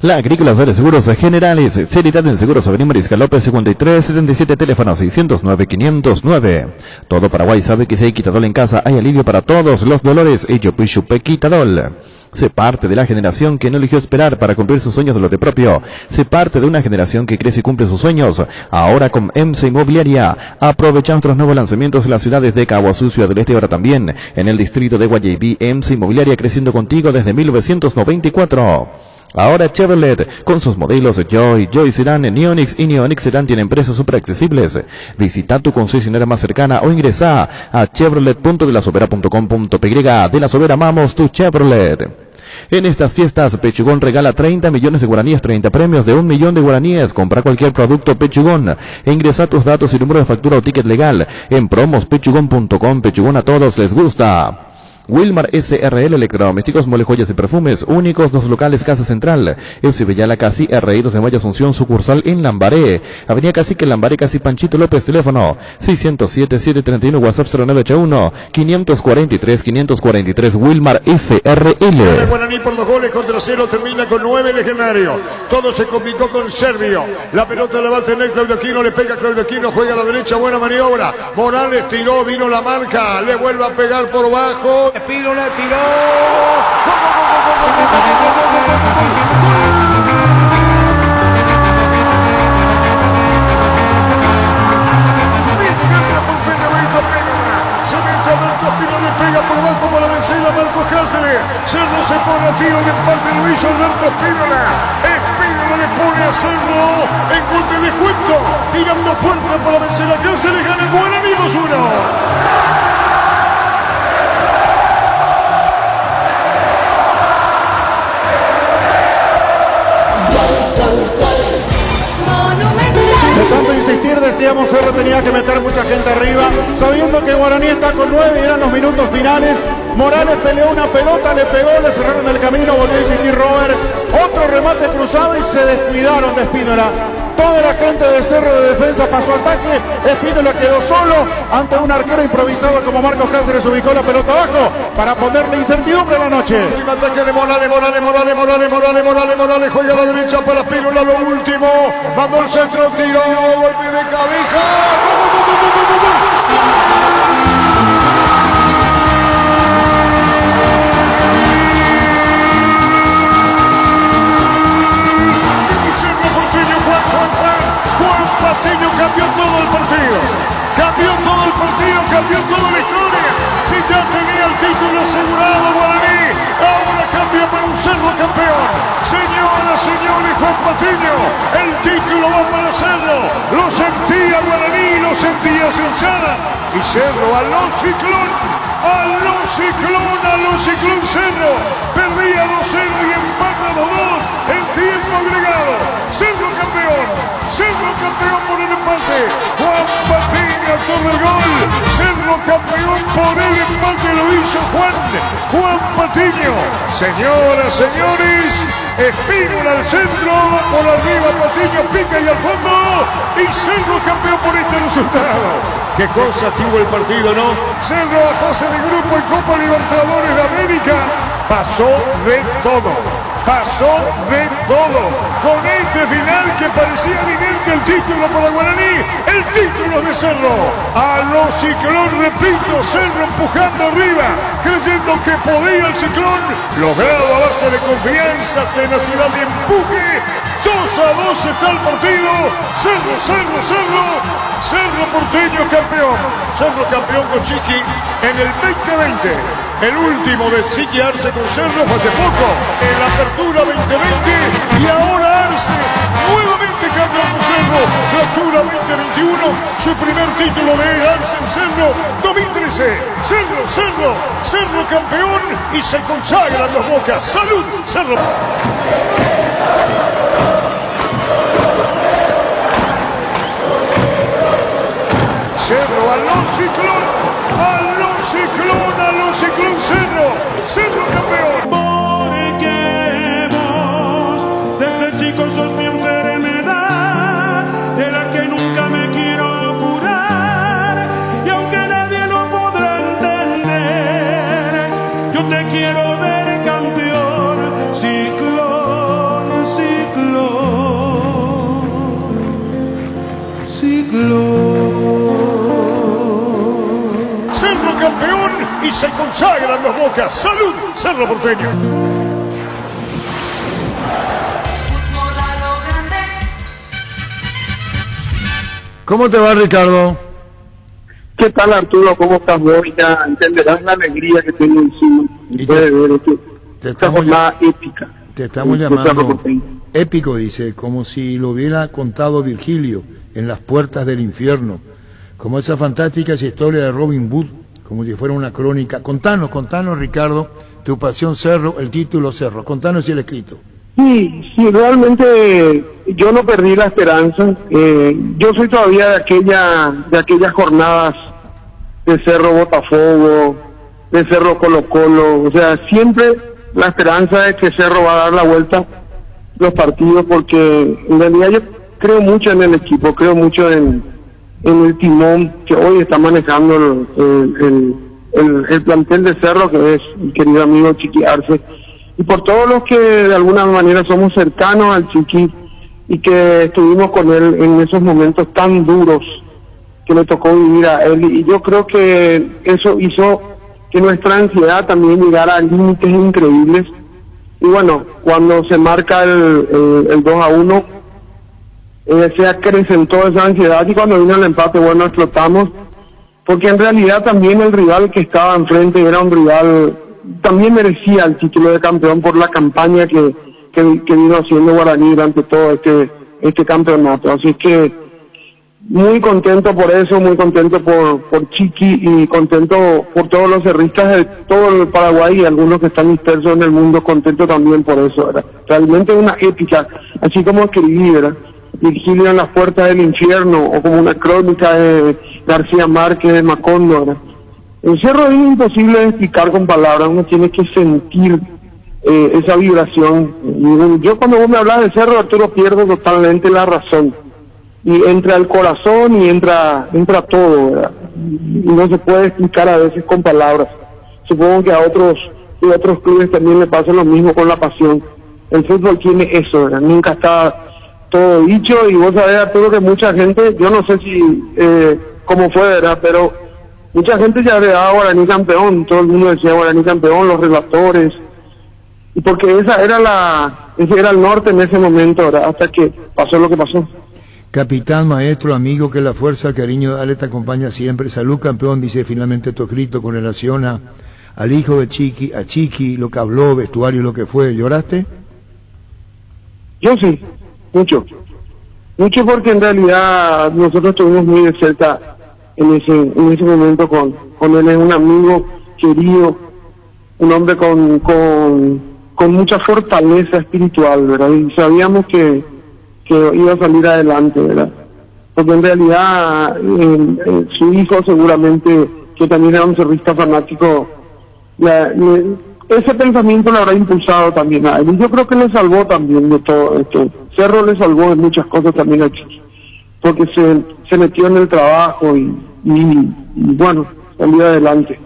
La Agrícola de Seguros Generales, Seriedad en Seguros, Avenida Mariscal López, 5377, teléfono 609-509. Todo Paraguay sabe que si hay Quitadol en casa, hay alivio para todos los dolores. Eyopishupe Quitadol. Sé parte de la generación que no eligió esperar para cumplir sus sueños de lo de propio. Sé parte de una generación que crece y cumple sus sueños. Ahora con EMSA Inmobiliaria. Aprovecha nuestros nuevos lanzamientos en las ciudades de Caguazú, Ciudad del Este y ahora también en el distrito de Guayaquil. EMSA Inmobiliaria creciendo contigo desde 1994. Ahora Chevrolet, con sus modelos Joy Sedan, Neonix y Neonix Sedan tienen precios súper accesibles. Visita tu concesionaria más cercana o ingresa a chevrolet.delasovera.com.py. De La Sobera amamos tu Chevrolet. En estas fiestas, Pechugón regala 30 millones de guaraníes, 30 premios de 1 millón de guaraníes. Compra cualquier producto Pechugón e ingresa tus datos y número de factura o ticket legal en promospechugón.com. Pechugón a todos les gusta. Wilmar SRL Electrodomésticos, Mole, Joyas y Perfumes, únicos, 2 locales, Casa Central, FC Bellala Casi, RI 2 de Mayo Asunción, sucursal en Lambaré, Avenida Cacique, Lambaré, Casi Panchito López, teléfono 607-731, WhatsApp 0981-543-543, Wilmar SRL. Guaraní por 2 goles contra 0, termina con 9 legendarios, todo se complicó con Servio, la pelota la va a tener Claudio Aquino, le pega Claudio Aquino, juega a la derecha, buena maniobra, Morales tiró, vino la marca, le vuelve a pegar por bajo, Espino la tiró. Se mete Alberto Espino, le pega por bajo para vencer a Marcos Cáceres. Cerro se pone a tiro, el empate lo hizo Alberto Espínola. Espínola le pone a Cerro en gol de descuento, tirando fuerte para vencer a Cáceres, gana el Guaraní 2-1. De tanto insistir, decíamos, Cerro tenía que meter mucha gente arriba, sabiendo que Guaraní está con 9 y eran los minutos finales. Morales peleó una pelota, le pegó, le cerraron el camino, volvió a insistir Robert, otro remate cruzado y se descuidaron de Espínola. Toda la gente de Cerro de defensa pasó a ataque, Espínola quedó solo ante un arquero improvisado como Marcos Cáceres, ubicó la pelota abajo para ponerle incertidumbre a la noche. El ataque de Morales, juega a la derecha para Espínola, lo último, mandó el centro, tiró, golpe de cabeza. Juan Patiño cambió todo el partido, cambió toda la historia. Si ya tenía el título asegurado Guaraní, ahora cambia para un Cerro campeón. las hinchadas. Y Cerro a los Ciclón. A los Ciclón Cerro. Perdía 2-0 y empata 2-2 en tiempo agregado. Cerro campeón por el empate. Juan Patiño, autor del gol. Cerro campeón por el empate, lo hizo Juan Patiño. Señoras, señores, Espínola al centro, por arriba Patiño pica y al fondo. Y Cerro campeón por este resultado. Qué cosa tuvo el partido, ¿no? Cerro a fase de grupo en Copa Libertadores de América. Pasó de todo. Con este final que parecía evidente el título para Guaraní, el título de Cerro. A los Ciclón, repito, Cerro empujando arriba, creyendo que podía el Ciclón, logrado a base de confianza, tenacidad y empuje. 2-2 está el partido. Cerro porteño campeón. Cerro campeón con Chiqui en el 2020. El último de Chiqui Arce con Cerro fue hace poco, en la apertura 2020, y ahora Arce nuevamente campeón con Cerro, clausura 2021, su primer título de Arce en Cerro 2013. Cerro campeón y se consagran los Bocas. ¡Salud, Cerro! Cerro a los Ciclón Cerro campeón. Porque vos desde chico sos mi enfermedad, de la que nunca me quiero curar, y aunque nadie lo podrá entender, yo te quiero ver campeón. Ciclón. Cerro campeón y se consagran los Bocas. ¡Salud, Cerro porteño! ¿Cómo te va, Ricardo? ¿Qué tal, Arturo? ¿Cómo estás vos? Ya entenderás la alegría que tengo encima. Puedes ver esta jornada épica. Te estamos llamando épico, dice, como si lo hubiera contado Virgilio en Las Puertas del Infierno, como esa fantástica historia de Robin Hood, como si fuera una crónica. Contanos, Ricardo, tu pasión Cerro, el título Cerro. Contanos el escrito. Sí, realmente yo no perdí la esperanza. Yo soy todavía de aquellas jornadas de Cerro Botafogo, de Cerro Colo Colo. O sea, siempre la esperanza de que Cerro va a dar la vuelta los partidos, porque en realidad yo creo mucho en el equipo, creo mucho en el timón que hoy está manejando el plantel de Cerro, que es mi querido amigo Chiqui Arce, y por todos los que de alguna manera somos cercanos al Chiqui y que estuvimos con él en esos momentos tan duros que le tocó vivir a él. Y yo creo que eso hizo que nuestra ansiedad también llegara a límites increíbles. Y bueno, cuando se marca el 2-1, se acrecentó esa ansiedad, y cuando vino el empate, bueno, explotamos, porque en realidad también el rival que estaba enfrente era un rival, también merecía el título de campeón por la campaña que vino haciendo Guaraní durante todo este campeonato. Así que muy contento por eso, muy contento por Chiqui, y contento por todos los cerristas de todo el Paraguay y algunos que están dispersos en el mundo, contento también por eso, ¿verdad? Realmente una épica, así como escribí, ¿verdad? Virgilio en Las Puertas del Infierno, o como una crónica de García Márquez, de Macondo, ¿verdad? El Cerro es imposible de explicar con palabras, uno tiene que sentir esa vibración. Y yo, cuando vos me hablas de Cerro, Arturo, pierdo totalmente la razón. Y entra el corazón y entra todo, ¿verdad? Y no se puede explicar a veces con palabras. Supongo que a otros clubes también le pasa lo mismo con la pasión. El fútbol tiene eso, ¿verdad? Nunca está todo dicho, y vos sabés, Arturo, que mucha gente, yo no sé si cómo fue, ¿verdad? Pero mucha gente ya le daba Guaraní campeón, todo el mundo decía Guaraní campeón, los relatores, y porque ese era el norte en ese momento, ¿verdad? Hasta que pasó lo que pasó. Capitán, maestro, amigo, que la fuerza, el cariño de Ale te acompaña siempre. Salud, campeón, dice finalmente tu escrito con relación al hijo de Chiqui, a Chiqui, lo que habló, vestuario, lo que fue. ¿Lloraste? Yo sí, mucho porque en realidad nosotros estuvimos muy de cerca en ese momento con él. Es un amigo querido, un hombre con mucha fortaleza espiritual, ¿verdad? Y sabíamos que iba a salir adelante, ¿verdad? Porque en realidad su hijo seguramente, que también era un cerrista fanático, ese pensamiento lo habrá impulsado también a él. Y yo creo que le salvó también de todo esto. Cerro le salvó de muchas cosas también a Chiqui, porque se metió en el trabajo y bueno, salió adelante.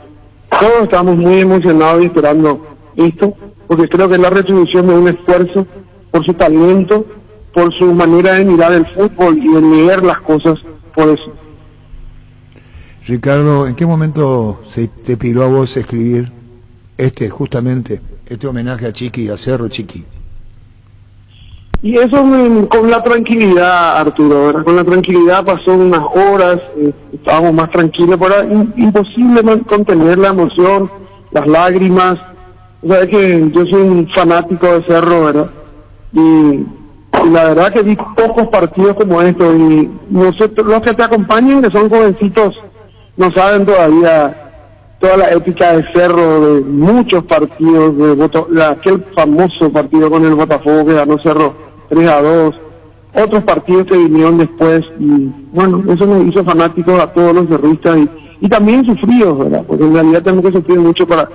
Todos estamos muy emocionados y esperando esto, porque creo que es la retribución de un esfuerzo por su talento, por su manera de mirar el fútbol y de leer las cosas, por eso. Ricardo, ¿en qué momento se te pidió a vos escribir justamente este homenaje a Chiqui, a Cerro Chiqui? Y eso con la tranquilidad, Arturo, ¿verdad? Con la tranquilidad pasó unas horas, estábamos más tranquilos, pero era imposible contener la emoción, las lágrimas. O sea, es que yo soy un fanático de Cerro, ¿verdad? Y la verdad que vi pocos partidos como estos, y no sé, los que te acompañan, que son jovencitos, no saben todavía toda la épica de Cerro, de muchos partidos, de aquel famoso partido con el Botafogo que ganó Cerro 3-2, otros partidos que vinieron después, y bueno, eso nos hizo fanáticos a todos los cerristas y también sufridos, ¿verdad? Porque en realidad tenemos que sufrir mucho para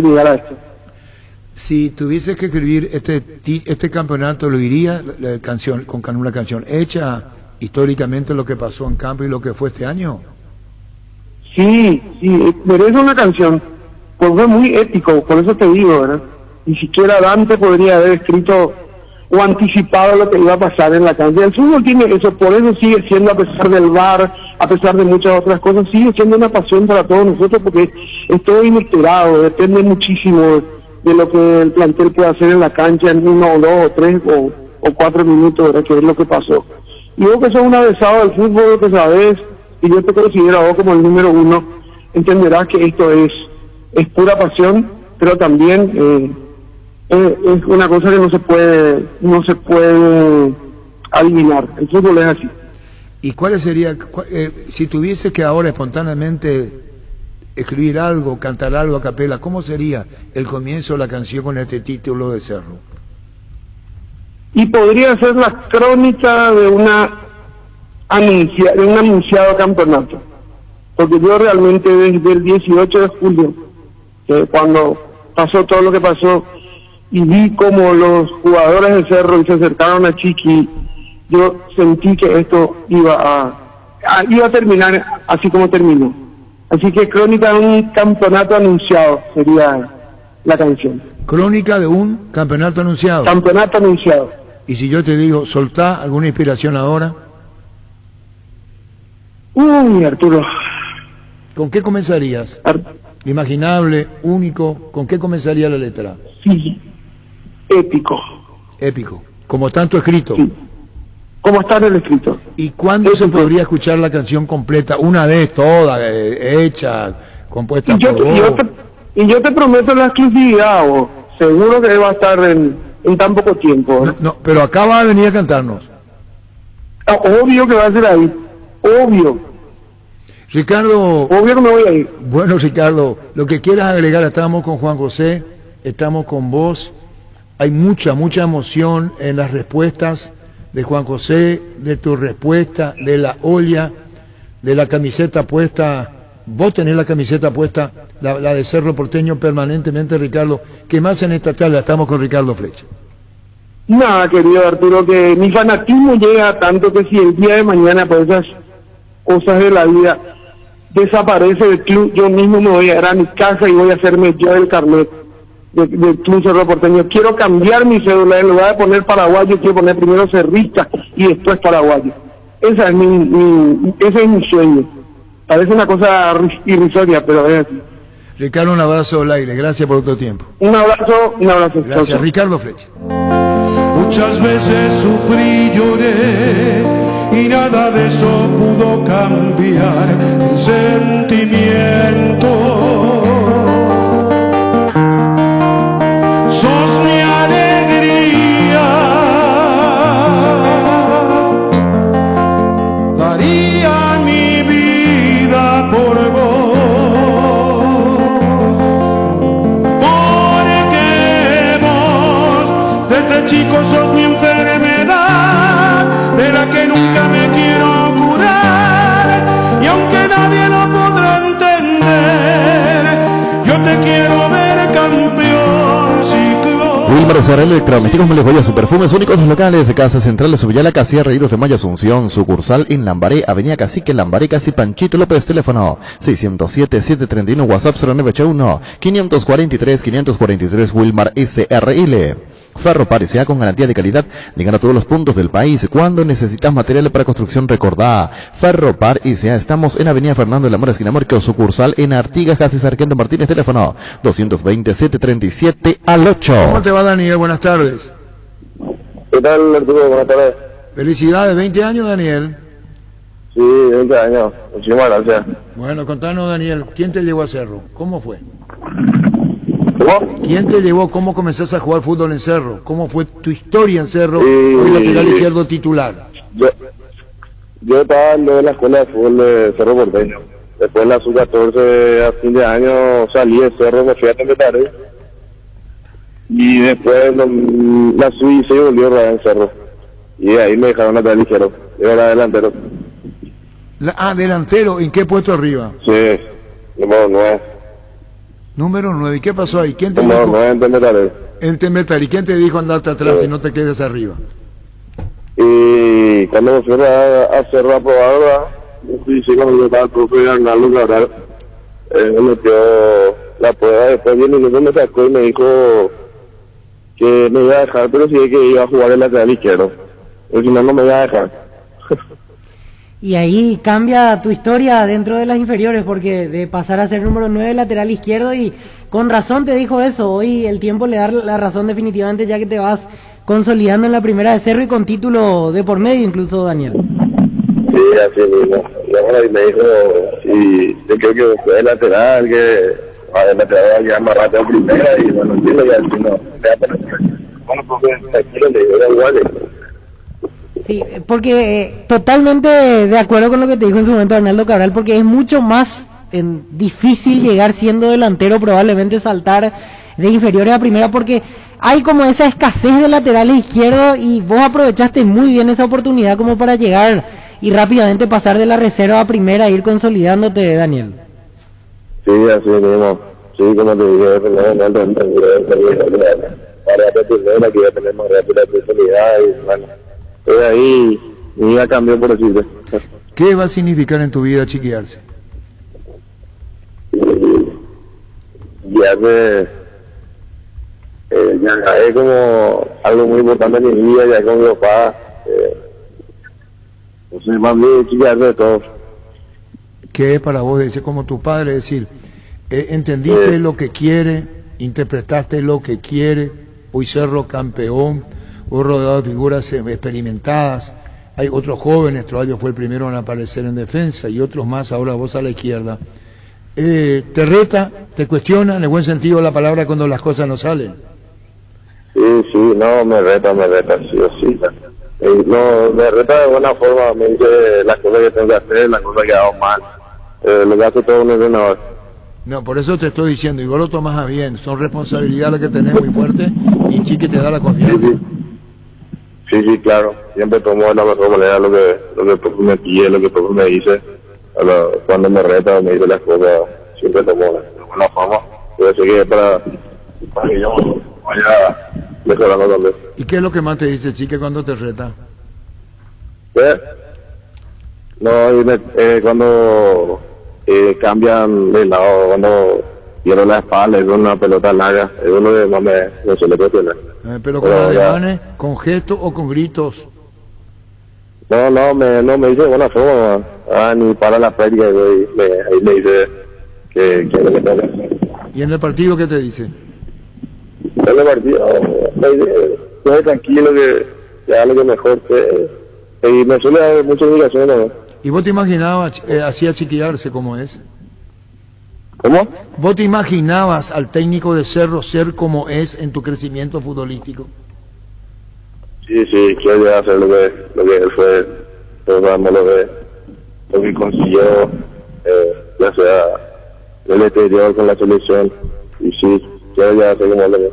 llegar a esto. Si tuvieses que escribir este campeonato, ¿lo iría con una canción hecha históricamente lo que pasó en campo y lo que fue este año? Sí, merece una canción, pues fue muy épico, por eso te digo, ¿verdad? Ni siquiera Dante podría haber escrito o anticipado lo que iba a pasar en la cancha. El fútbol tiene eso, por eso sigue siendo, a pesar del VAR, a pesar de muchas otras cosas, sigue siendo una pasión para todos nosotros, porque es todo inesperado, depende muchísimo de lo que el plantel puede hacer en la cancha en 1 o 2 o 3 o 4 minutos, ¿verdad? Que es lo que pasó. Y vos que sos un avesado del fútbol, que sabés, y yo te considero a vos como el número 1, entenderás que esto es pura pasión, pero también es una cosa que no se puede adivinar. El fútbol es así. ¿Y cuáles sería, si tuviese que ahora espontáneamente escribir algo, cantar algo a capela, cómo sería el comienzo de la canción con este título de Cerro? Y podría ser la crónica de un anunciado campeonato, porque yo realmente desde el 18 de julio, cuando pasó todo lo que pasó, y vi como los jugadores de Cerro se acercaron a Chiqui, yo sentí que esto iba a terminar así como terminó. Así que crónica de un campeonato anunciado sería la canción. Crónica de un campeonato anunciado. Campeonato anunciado. Y si yo te digo, soltá alguna inspiración ahora. Uy, Arturo. ¿Con qué comenzarías? Imaginable, único, ¿con qué comenzaría la letra? Sí, épico. Épico, como tanto escrito. Sí. Como está en el escrito. ¿Y cuándo se podría escuchar la canción completa? Una vez, toda, hecha, compuesta por vos. Y yo te prometo la exclusividad, vos. Seguro que va a estar en tan poco tiempo. No, pero acá va a venir a cantarnos. Obvio que va a ser ahí, obvio. Ricardo. Obvio que me voy a ir. Bueno, Ricardo, lo que quieras agregar, estamos con Juan José, estamos con vos. Hay mucha emoción en las respuestas de Juan José, de tu respuesta, de la olla, de la camiseta puesta. Vos tenés la camiseta puesta, la de Cerro Porteño permanentemente, Ricardo. ¿Qué más en esta charla? Estamos con Ricardo Flecha. Nada, querido Arturo, que mi fanatismo llega tanto que si el día de mañana por esas cosas de la vida desaparece del club, yo mismo me voy a ir a mi casa y voy a hacerme yo el carnet del Club Cerro Porteño. Quiero cambiar mi cédula, en lugar de poner paraguayo, quiero poner primero cerrista y después paraguayo. Ese es mi sueño. Parece una cosa irrisoria, pero es así. Ricardo, un abrazo al aire, gracias por tu tiempo. Un abrazo. Gracias, chau. Ricardo Flecha. Muchas veces sufrí, lloré, y nada de eso pudo cambiar el sentimiento. Sos mi alegría, daría mi vida nombre es R Electrodomésticos Melejoya, su perfumes únicos locales de Casa Central de Subillala, Casi Reídos de Maya Asunción, sucursal en Lambaré, Avenida Cacique, Lambaré, Casi Panchito López, teléfono 607-731, WhatsApp 0981-543-543, Wilmar SRL. Ferro Par S.A. con garantía de calidad, llegan a todos los puntos del país. Cuando necesitas materiales para construcción, recordá Ferro Par S.A. Estamos en Avenida Fernando de la Mora, esquina Morquio, sucursal en Artigas, casi Sargento Martínez, teléfono 220-737 al 8. ¿Cómo te va, Daniel? Buenas tardes. ¿Qué tal, Arturo? Buenas tardes. Felicidades, 20 años, Daniel. Sí, 20 años. Muchísimas gracias. Bueno, contanos, Daniel, ¿quién te llevó a Cerro? ¿Cómo fue? ¿Cómo? ¿Quién te llevó? ¿Cómo comenzaste a jugar fútbol en Cerro? ¿Cómo fue tu historia en Cerro? Hoy lateral izquierdo titular. Yo estaba en la escuela de fútbol de Cerro Porteño. Después de la sub-14 a fin de año salí de Cerro, me fui a Temetare. Y después la sub-16 volvió a jugar en Cerro. Y de ahí me dejaron lateral izquierdo. Yo era delantero. Delantero, ¿en qué puesto arriba? Sí, número 9. Número 9, ¿y qué pasó ahí? ¿Quién te Número dijo? 9 en Temetare. En Temetare, ¿y quién te dijo andarte atrás y no te quedes arriba? Y cuando me fui a Cerro a probar, ¿verdad? Sí, cuando yo estaba el profe Arnaldo Cabral, me metió la prueba, después viene y me sacó y me dijo que me iba a dejar, pero sí que iba a jugar el lateral izquierdo. Al final no me iba a dejar. Y ahí cambia tu historia dentro de las inferiores, porque de pasar a ser número 9 lateral izquierdo, y con razón te dijo eso, hoy el tiempo le da la razón definitivamente, ya que te vas consolidando en la primera de Cerro y con título de por medio incluso, Daniel. Sí, así mismo. Y ahora me dijo, sí, yo creo que fue el lateral, que el lateral va a llegar más rápido a primera, y bueno, entiendo ya, si no, bueno, porque tranquilo, le digo, era igual. Sí, porque totalmente de acuerdo con lo que te dijo en su momento Arnaldo Cabral, porque es mucho más difícil llegar siendo delantero, probablemente saltar de inferiores a primera, porque hay como esa escasez de laterales izquierdos y vos aprovechaste muy bien esa oportunidad como para llegar y rápidamente pasar de la reserva a primera e ir consolidándote, Daniel. Sí, así mismo. Sí, como te dije, para la primera que ya tenemos rápida oportunidad y bueno. Entonces ahí mi vida cambió, por decirte. ¿Qué va a significar en tu vida chiquearse? Ya es como algo muy importante en mi vida, ya con mi papá. No sé, más bien chiquearse de todo. ¿Qué es para vos, decir, como tu padre, decir, entendiste lo que quiere, interpretaste lo que quiere, hoy Cerro campeón, hoy rodeado de figuras experimentadas, hay otros jóvenes, Trovallo fue el primero en aparecer en defensa y otros más, ahora vos a la izquierda, te reta, te cuestiona, en el buen sentido de la palabra, cuando las cosas no salen. Sí, no, me reta, sí o sí. No, me reta de buena forma, me dice las cosas que tengo que hacer, las cosas que hago mal, lo que hace todo un entrenador. No, por eso te estoy diciendo, y vos lo tomás a bien, son responsabilidades las que tenés muy fuertes, y Chiqui te da la confianza. Sí, claro, siempre tomo de la mejor manera lo que me pide, lo que me dice, cuando me reta, me dice las cosas, siempre tomo de buena forma, pero sé que para que yo vaya mejorando también. ¿Y qué es lo que más te dice Chiqui cuando te reta? ¿Qué? No, cuando cambian de lado, cuando quiero la espalda y con una pelota larga, es uno de más me suele cuestionar. ¿Pero con ademanes, con gestos o con gritos? No, me dice de buena forma, ni para la práctica, ahí me dice que es lo que tengo que hacer. ¿Y en el partido qué te dice? En el partido me dice, estoy tranquilo, que haga lo que mejor, y me suele dar muchas indicaciones, ¿no? ¿Y vos te imaginabas así a chiquearse como es? ¿Cómo? ¿Vos te imaginabas al técnico de Cerro ser como es en tu crecimiento futbolístico? Sí, quiero llegar a hacer lo que él fue, todos sabemos lo que consiguió, ya sea el exterior con la selección, y sí, quiero llegar a hacer como él.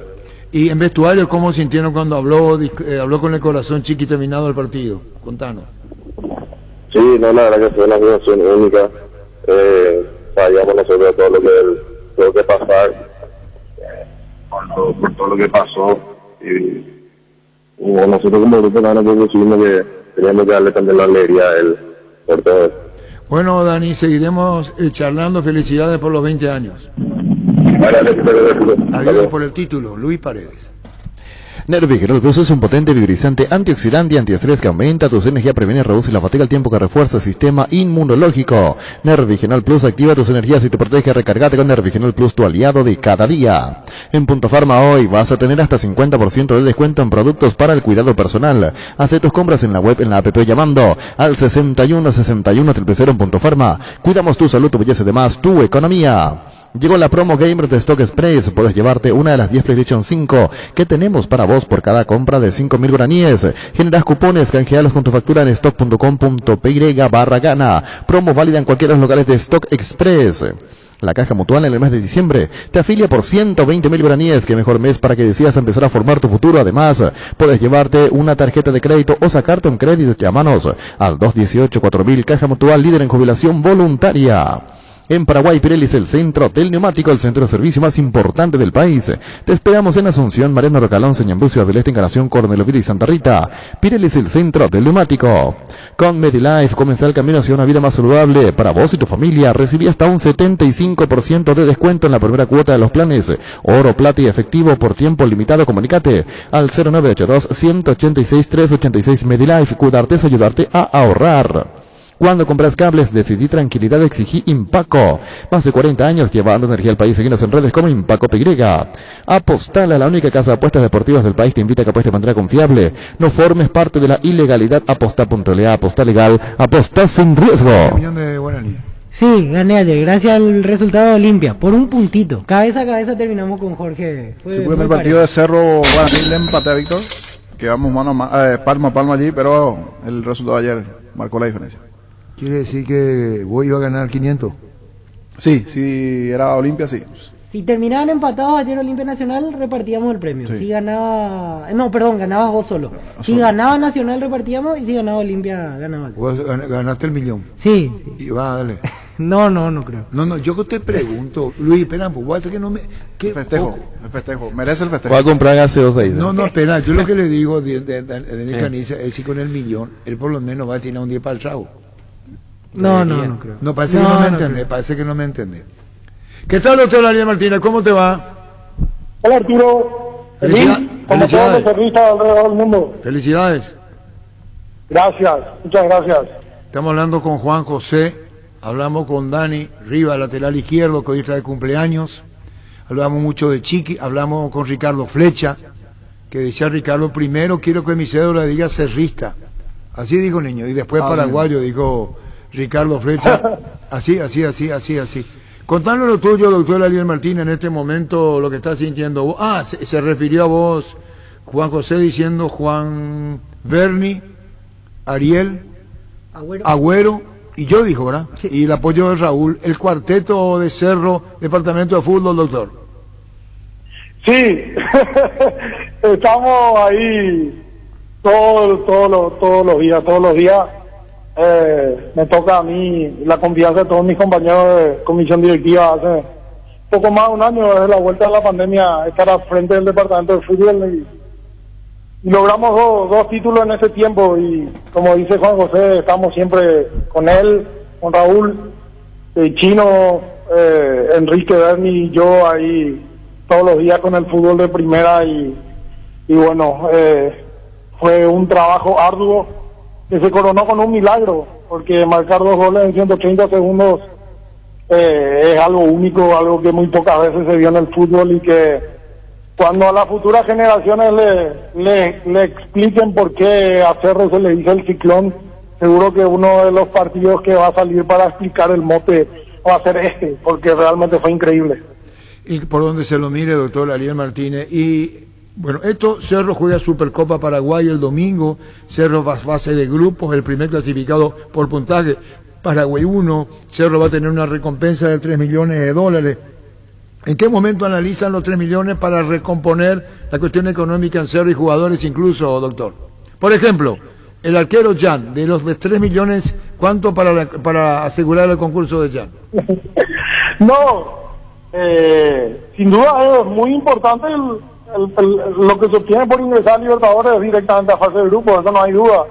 ¿Y en vestuario cómo sintieron cuando habló con el corazón Chiqui terminado el partido? Contanos. Sí, no, la verdad que fue una situación única, fallamos nosotros todo lo que pasar, por todo lo que pasó, y nosotros como grupo también decidimos que teníamos que darle también la alegría a él por todo eso. Bueno, Dani, seguiremos charlando. Felicidades por los 20 años. Adiós por el título, Luis Paredes. Nervigenol Plus es un potente vigorizante antioxidante y antiestrés que aumenta tu energía, previene y reduce la fatiga al tiempo que refuerza el sistema inmunológico. Nervigenol Plus activa tus energías y te protege. Recargate con Nervigenol Plus, tu aliado de cada día. En Punto Farma hoy vas a tener hasta 50% de descuento en productos para el cuidado personal. Haz tus compras en la web, en la app llamando al 6161 000 en Punto Farma. Cuidamos tu salud, tu belleza y demás, tu economía. Llegó la promo Gamer de Stock Express. Puedes llevarte una de las 10 PlayStation 5 que tenemos para vos por cada compra de 5.000 guaraníes. Generás cupones, canjealos con tu factura en stock.com.py/gana. Promo válida en cualquiera de los locales de Stock Express. La Caja Mutual en el mes de diciembre te afilia por 120.000 guaraníes. Qué mejor mes para que decidas empezar a formar tu futuro. Además, puedes llevarte una tarjeta de crédito o sacarte un crédito. Llámanos al 218-4000. Caja Mutual, líder en jubilación voluntaria. En Paraguay, Pirelli es el centro del neumático, el centro de servicio más importante del país. Te esperamos en Asunción, Mariano Rocalón, Ñembucio del Este, Encarnación, Cornelovida y Santa Rita. Pirelli es el centro del neumático. Con MediLife comienza el camino hacia una vida más saludable. Para vos y tu familia, recibí hasta un 75% de descuento en la primera cuota de los planes. Oro, plata y efectivo por tiempo limitado. Comunicate al 0982-186-386 MediLife. Cuidarte es ayudarte a ahorrar. Cuando compras cables, decidí tranquilidad, exigí Impaco. Más de 40 años llevando energía al país. Seguinos en redes como Impaco PY. Apostala, a la única casa de apuestas deportivas del país. Te invita a que apuestes de manera confiable. No formes parte de la ilegalidad. Aposta.la, aposta legal, aposta sin riesgo. Sí, gané ayer, gracias al resultado de Olimpia, por un puntito. Cabeza a cabeza terminamos con Jorge. Fue el partido de Cerro Guaraní, le empate a Víctor. Quedamos palma a palma allí, pero el resultado de ayer marcó la diferencia. ¿Quiere decir que vos iba a ganar 500? Sí, si era Olimpia, sí. Si terminaban empatados ayer Olimpia Nacional, repartíamos el premio. Sí. Si ganaba... No, perdón, ganabas vos solo. Si ganaba Nacional, repartíamos, y si ganaba Olimpia, ganaba. Vos ganaste el millón. Sí. Y va, dale. No creo. No, yo te pregunto, Luis, espera, pues voy a hacer que no me... ¿Qué? El festejo, merece el festejo. Voy a comprar gaseosa ahí. No, espera, yo lo que le digo de mi caniza es si con el millón, él por lo menos va a tener un día para el trago. No creo. No, parece que no me entiende, parece que no me entiende. ¿Qué tal, doctor Ariel Martínez? ¿Cómo te va? Hola, Arturo. Felicidades. Todos los periodistas alrededor del mundo. Felicidades. Gracias, muchas gracias. Estamos hablando con Juan José, hablamos con Dani Rivas, lateral izquierdo, que hoy está de cumpleaños. Hablamos mucho de Chiqui, hablamos con Ricardo Flecha, que decía Ricardo, primero quiero que mi cédula diga cerrista. Así dijo niño, y después paraguayo, dijo Ricardo Flecha, así. Contanos lo tuyo, doctor Ariel Martínez, en este momento, lo que estás sintiendo vos. Se refirió a vos, Juan José, diciendo Juan Berni, Ariel, Agüero, y yo dijo, ¿verdad? Sí. Y el apoyo de Raúl, el cuarteto de Cerro, departamento de fútbol, doctor. Sí, estamos ahí todos los días. Me toca a mí la confianza de todos mis compañeros de comisión directiva. Hace poco más de un año, desde la vuelta de la pandemia, estar al frente del departamento de fútbol y logramos dos títulos en ese tiempo. Y como dice Juan José, estamos siempre con él, con Raúl, el Chino, Enrique Berni y yo ahí todos los días con el fútbol de primera. Y bueno, fue un trabajo arduo que se coronó con un milagro, porque marcar 2 goles en 130 segundos es algo único, algo que muy pocas veces se vio en el fútbol, y que cuando a las futuras generaciones le expliquen por qué a Cerro se le dice el ciclón, seguro que uno de los partidos que va a salir para explicar el mote va a ser porque realmente fue increíble. Y por donde se lo mire, doctor Ariel Martínez, y bueno, Cerro juega Supercopa Paraguay el domingo. Cerro va a fase de grupos, el primer clasificado por puntaje, Paraguay 1. Cerro va a tener una recompensa de $3 millones. ¿En qué momento analizan los 3 millones para recomponer la cuestión económica en Cerro y jugadores incluso, doctor? Por ejemplo, el arquero Jan, de los 3 millones, ¿cuánto para asegurar el concurso de Jan? No, sin duda es muy importante lo que se obtiene por ingresar a Libertadores es directamente a fase de grupo, eso no hay duda.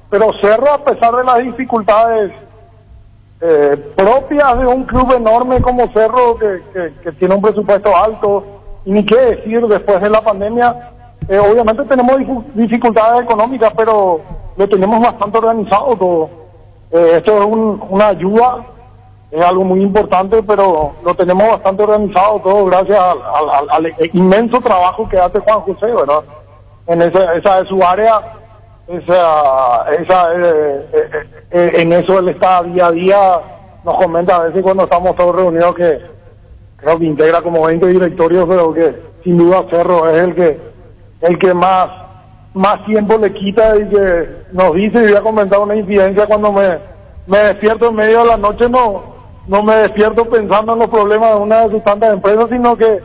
Pero Cerro, a pesar de las dificultades propias de un club enorme como Cerro, que tiene un presupuesto alto, y ni qué decir después de la pandemia, obviamente tenemos dificultades económicas, pero lo tenemos bastante organizado todo. Esto es una ayuda, es algo muy importante, pero lo tenemos bastante organizado todo gracias al inmenso trabajo que hace Juan José, ¿verdad? En esa es su área, en eso él está día a día, nos comenta a veces cuando estamos todos reunidos que creo que integra como 20 directorios, pero que sin duda Cerro es el que más tiempo le quita, y que nos dice, y voy a comentar una incidencia: cuando me despierto en medio de la noche, no me despierto pensando en los problemas de una de sus tantas empresas, sino que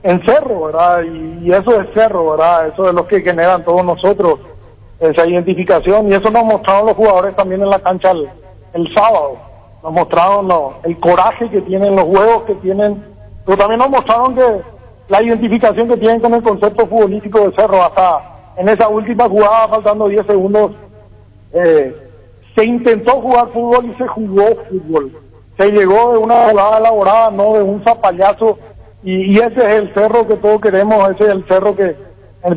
en Cerro, ¿verdad? Y eso es Cerro, ¿verdad? Eso es lo que generan todos nosotros, esa identificación, y eso nos mostraron los jugadores también en la cancha el sábado. Nos mostraron el coraje que tienen, los huevos que tienen, pero también nos mostraron que la identificación que tienen con el concepto futbolístico de Cerro. Hasta en esa última jugada, faltando 10 segundos, se intentó jugar fútbol y se jugó fútbol. Se llegó de una jugada elaborada, no de un zapallazo, y ese es el Cerro que todos queremos, ese es el Cerro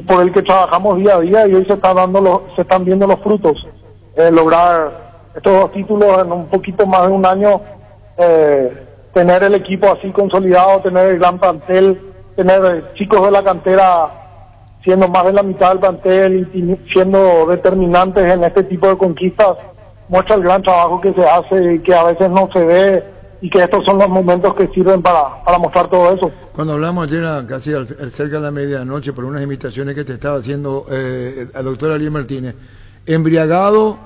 por el que trabajamos día a día, y hoy se están viendo los frutos. Lograr estos 2 títulos en un poquito más de un año, tener el equipo así consolidado, tener el gran plantel, tener chicos de la cantera siendo más de la mitad del plantel y siendo determinantes en este tipo de conquistas, muestra el gran trabajo que se hace y que a veces no se ve, y que estos son los momentos que sirven para mostrar todo eso. Cuando hablamos ayer casi cerca de la medianoche por unas invitaciones que te estaba haciendo al doctor Ariel Martínez, embriagado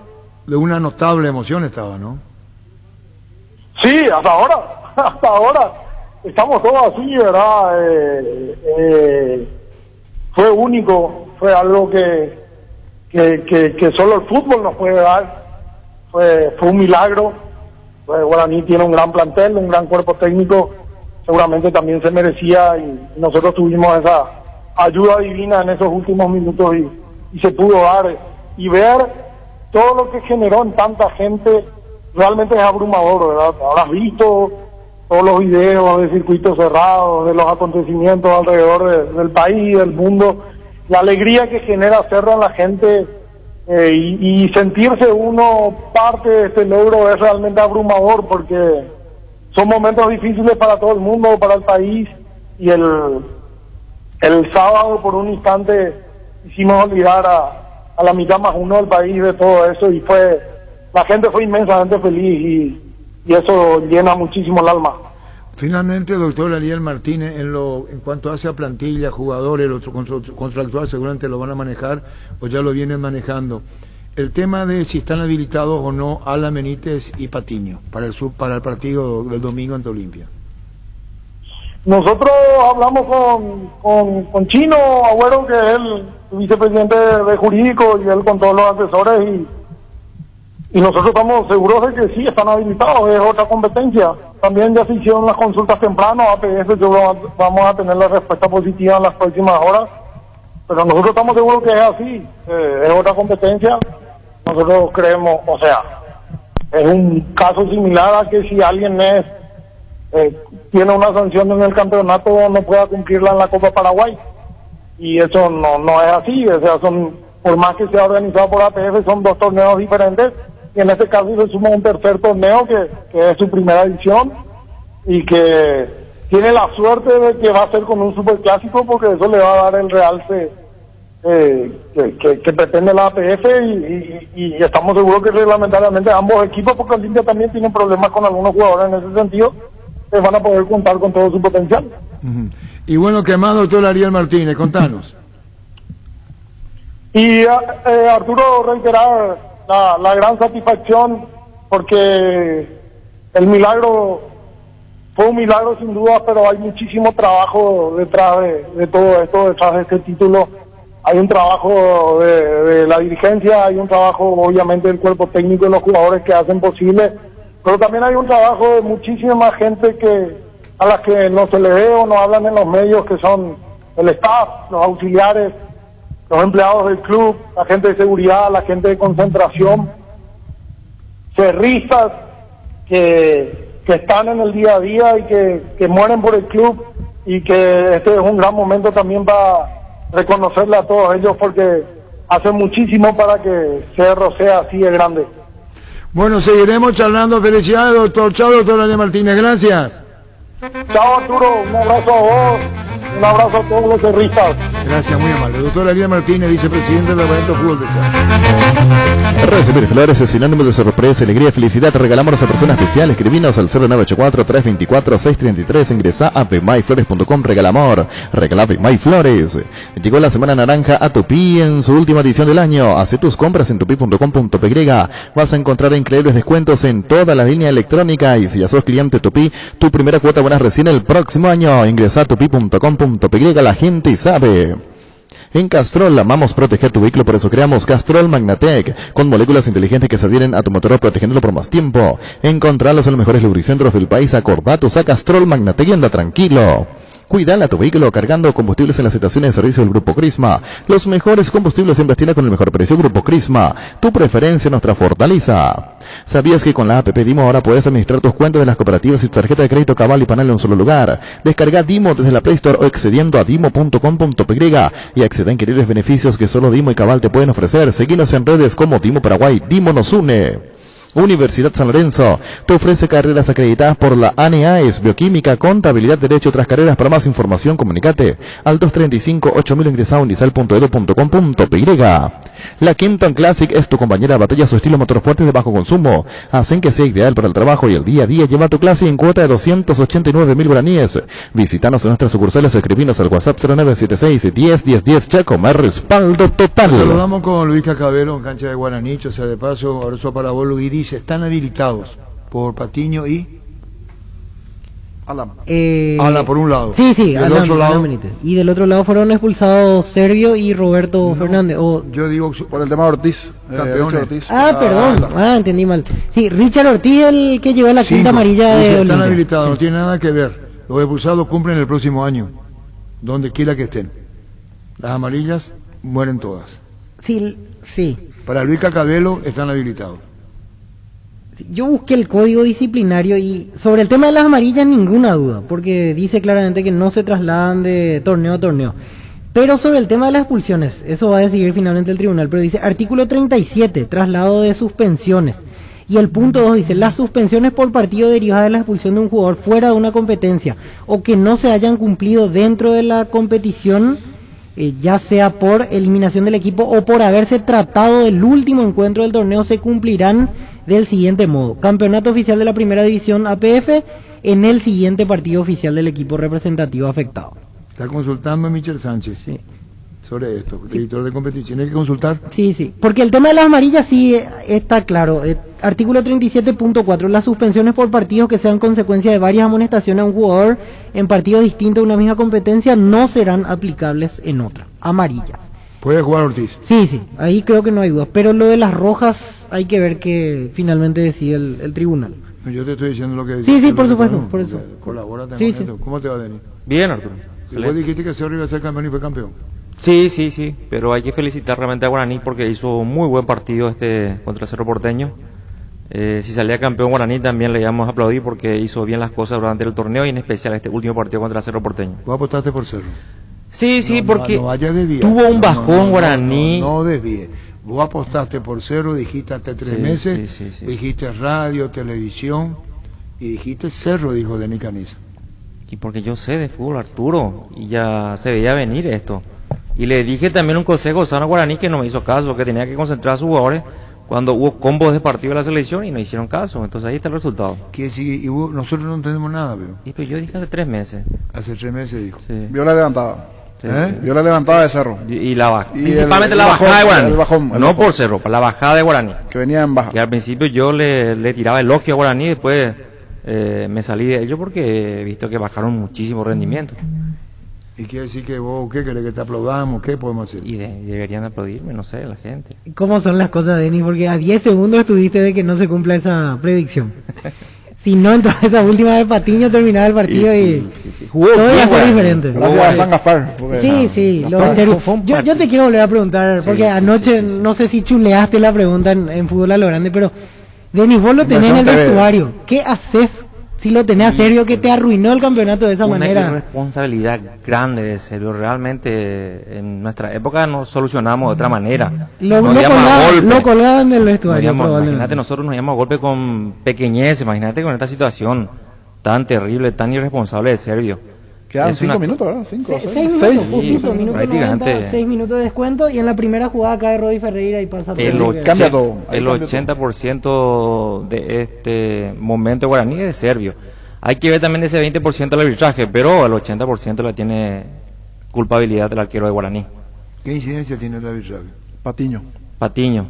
de una notable emoción estaba, ¿no? Sí, hasta ahora estamos todos así, ¿verdad? Fue único, fue algo que solo el fútbol nos puede dar, fue un milagro. Guaraní tiene un gran plantel, un gran cuerpo técnico, seguramente también se merecía, y nosotros tuvimos esa ayuda divina en esos últimos minutos, y se pudo dar, y ver todo lo que generó en tanta gente realmente es abrumador, ¿verdad? Habrás visto todos los videos de circuitos cerrados, de los acontecimientos alrededor del país, del mundo, la alegría que genera Cerro en la gente, y sentirse uno parte de este logro es realmente abrumador, porque son momentos difíciles para todo el mundo, para el país, y el sábado por un instante hicimos olvidar a la mitad más uno del país de todo eso, y la gente fue inmensamente feliz, y eso llena muchísimo el alma. Finalmente, doctor Ariel Martínez, en cuanto hace a plantilla, jugadores, el otro contractual seguramente lo van a manejar o ya lo vienen manejando. El tema de si están habilitados o no Alan Benítez y Patiño para el partido del domingo ante Olimpia. Nosotros hablamos con Chino Agüero, que es el vicepresidente de jurídico, y él con todos los asesores, y nosotros estamos seguros de que sí están habilitados, es otra competencia. También ya se hicieron las consultas temprano, APF, vamos a tener la respuesta positiva en las próximas horas, pero nosotros estamos seguros que es así, es otra competencia. Nosotros creemos, o sea, es un caso similar a que si alguien tiene una sanción en el campeonato, no pueda cumplirla en la Copa Paraguay, y eso no es así. O sea, por más que sea organizado por APF, son 2 torneos diferentes, y en este caso se suma un tercer torneo que es su primera edición, y que tiene la suerte de que va a ser con un superclásico, porque eso le va a dar el realce que pretende la APF, y estamos seguros que reglamentariamente ambos equipos, porque Olimpia también tiene problemas con algunos jugadores en ese sentido, van a poder contar con todo su potencial. Y bueno, ¿qué más, doctor Ariel Martínez? Contanos. Y Arturo, reiterar la gran satisfacción, porque el milagro fue un milagro sin duda, pero hay muchísimo trabajo detrás de todo esto, detrás de este título. Hay un trabajo de la dirigencia, hay un trabajo obviamente del cuerpo técnico y los jugadores que hacen posible, pero también hay un trabajo de muchísima gente a las que no se le ve o no hablan en los medios, que son el staff, los auxiliares, los empleados del club, la gente de seguridad, la gente de concentración, cerristas que están en el día a día y que mueren por el club, y que este es un gran momento también para reconocerle a todos ellos, porque hacen muchísimo para que Cerro sea así de grande. Bueno, seguiremos charlando. Felicidades, doctor. Chao, doctor Daniel Martínez. Gracias. Chao, Arturo. Un abrazo a vos. Un abrazo a todos los cerristas. Gracias, muy amable. Doctor Ariel Martínez, vicepresidente del Departamento de Fútbol de Cerro. Recibir flores es sinónimo de sorpresa, alegría, felicidad. Regalamos a personas especiales. Escribinos al 0984-324-633. Ingresa a vemyflores.com. Regala amor. Regala Vemay Flores. Llegó la Semana Naranja a Tupi en su última edición del año. Hace tus compras en tupi.com.py. Vas a encontrar increíbles descuentos en toda la línea electrónica. Y si ya sos cliente Tupi, tu primera cuota buena recién el próximo año. Ingresa a tupi.com.py. La gente sabe. En Castrol amamos proteger tu vehículo, por eso creamos Castrol Magnatec, con moléculas inteligentes que se adhieren a tu motor protegiéndolo por más tiempo. Encontralos en los mejores lubricentros del país. Acordatos a Castrol Magnatec y anda tranquilo. Cuidala tu vehículo cargando combustibles en las estaciones de servicio del Grupo Crisma. Los mejores combustibles en Vestina con el mejor precio. Grupo Crisma, tu preferencia, nuestra fortaleza. ¿Sabías que con la app Dimo ahora puedes administrar tus cuentas de las cooperativas y tu tarjeta de crédito Cabal y Panal en un solo lugar? Descarga Dimo desde la Play Store o accediendo a dimo.com.py y acceda a increíbles beneficios que solo Dimo y Cabal te pueden ofrecer. Seguinos en redes como Dimo Paraguay. Dimo nos une. Universidad San Lorenzo te ofrece carreras acreditadas por la ANEAES, Bioquímica, Contabilidad, Derecho, otras carreras. Para más información, comunicate al 235-8000 ingresado en unicel.edu.com.py. La Kenton Classic es tu compañera de batalla, su estilo motor fuerte de bajo consumo. Hacen que sea ideal para el trabajo y el día a día. Lleva tu Classic en cuota de 289.000 guaraníes. Visítanos en nuestras sucursales o escribinos al WhatsApp 0976-10-10-10. Chacomer, respaldo total. Saludamos con Luis Cacabero en cancha de Guaranicho. O sea, de paso, abrazo para vos, Luis. Dice, están habilitados por Patiño y Alan. Por un lado. Sí, del otro lado. Y del otro lado fueron expulsados Servio y Roberto Fernández. Yo digo por el tema de Ortiz. Ortiz. Perdón. Entendí mal. Sí, Richard Ortiz, el que llevó la quinta amarilla de Están Olimpia. habilitados, no tiene nada que ver. Los expulsados cumplen el próximo año, donde quiera que estén. Las amarillas mueren todas. Sí. Para Luis Cacabelo están habilitados. Yo busqué el código disciplinario y sobre el tema de las amarillas ninguna duda, porque dice claramente que no se trasladan de torneo a torneo. Pero sobre el tema de las expulsiones, eso va a decidir finalmente el tribunal, pero dice artículo 37, traslado de suspensiones. Y el punto 2 dice, las suspensiones por partido derivadas de la expulsión de un jugador fuera de una competencia o que no se hayan cumplido dentro de la competición, ya sea por eliminación del equipo o por haberse tratado del último encuentro del torneo, se cumplirán del siguiente modo: campeonato oficial de la primera división APF en el siguiente partido oficial del equipo representativo afectado. Está consultando Michel Sánchez sobre esto, editor de competición. ¿Hay que consultar? Sí, porque el tema de las amarillas sí está claro. Artículo 37.4, las suspensiones por partidos que sean consecuencia de varias amonestaciones a un jugador en partidos distintos de una misma competencia no serán aplicables en otra. Amarillas. ¿Puede jugar Ortiz? Sí, ahí creo que no hay duda. Pero lo de las rojas hay que ver que finalmente decide el tribunal. Yo te estoy diciendo lo que... Sí, por supuesto, por eso. Colabora con sí. esto. ¿Cómo te va, Denis? Bien, Arturo. ¿Vos dijiste que Cerro iba a ser campeón y fue campeón? Sí, pero hay que felicitar realmente a Guaraní porque hizo muy buen partido contra Cerro Porteño. Si salía campeón Guaraní también le íbamos a aplaudir porque hizo bien las cosas durante el torneo y en especial este último partido contra Cerro Porteño. ¿Vos apostaste por Cerro? Sí, porque no vaya a desviar. Tuvo un bajón Guaraní. No desvíe. Vos apostaste por Cerro, dijiste hasta 3 meses, sí. Dijiste radio, televisión y dijiste Cerro, dijo Denis Caniza. Y porque yo sé de fútbol, Arturo, y ya se veía venir esto. Y le dije también un consejo a Guaraní que no me hizo caso, que tenía que concentrar a sus jugadores cuando hubo combos de partido de la selección y no hicieron caso. Entonces ahí está el resultado. ¿Qué sigue? Y nosotros no entendemos nada, veo. Y pues yo dije hace 3 meses. Hace 3 meses dijo. Sí. Vio la levantada. Sí. Vio la levantada de Cerro. Y la baja. Y principalmente la bajada de Guaraní. El bajón. Por Cerro, la bajada de Guaraní. Que venía en baja. Que al principio yo le tiraba elogio a Guaraní y después me salí de ello porque he visto que bajaron muchísimo rendimiento. ¿Y quiere decir que vos qué querés que te aplaudamos? ¿Qué podemos hacer? Y deberían aplaudirme, no sé, la gente. ¿Cómo son las cosas, Denis? Porque a 10 segundos estuviste de que no se cumpla esa predicción. Si no entró esa última de Patiño, terminaba el partido y Jugó todo iba a bien, ser güey. diferente. Gracias a San Gaspar. porque- Sí, lo de serio. Yo te quiero volver a preguntar, porque anoche no sé si chuleaste la pregunta en Fútbol a lo Grande, pero Denis, vos lo tenés en el Inversión TV. vestuario. ¿Qué haces si lo tenés a Sergio que te arruinó el campeonato de esa Una manera? irresponsabilidad grande de Sergio. Realmente en nuestra época nos solucionamos de otra manera. Lo Nos íbamos a colgaban, golpe. lo colgaban del Nos vestuario, íbamos- probablemente. imagínate, nosotros nos íbamos a golpe con pequeñez. Imagínate con esta situación tan terrible, tan irresponsable de Sergio. Quedan Es 5 una- minutos, ¿verdad? 5, 6 minutos, justito, minuto prácticamente. 90, 6 minutos de descuento, y en la primera jugada cae Rodi Ferreira y pasa El, todo. Cambia todo. Ahí el cambia 80% de este momento guaraní es serbio. Hay que ver también ese 20% del arbitraje, pero el 80% la tiene culpabilidad del arquero de Guaraní. ¿Qué incidencia tiene el arbitraje? Patiño. Patiño.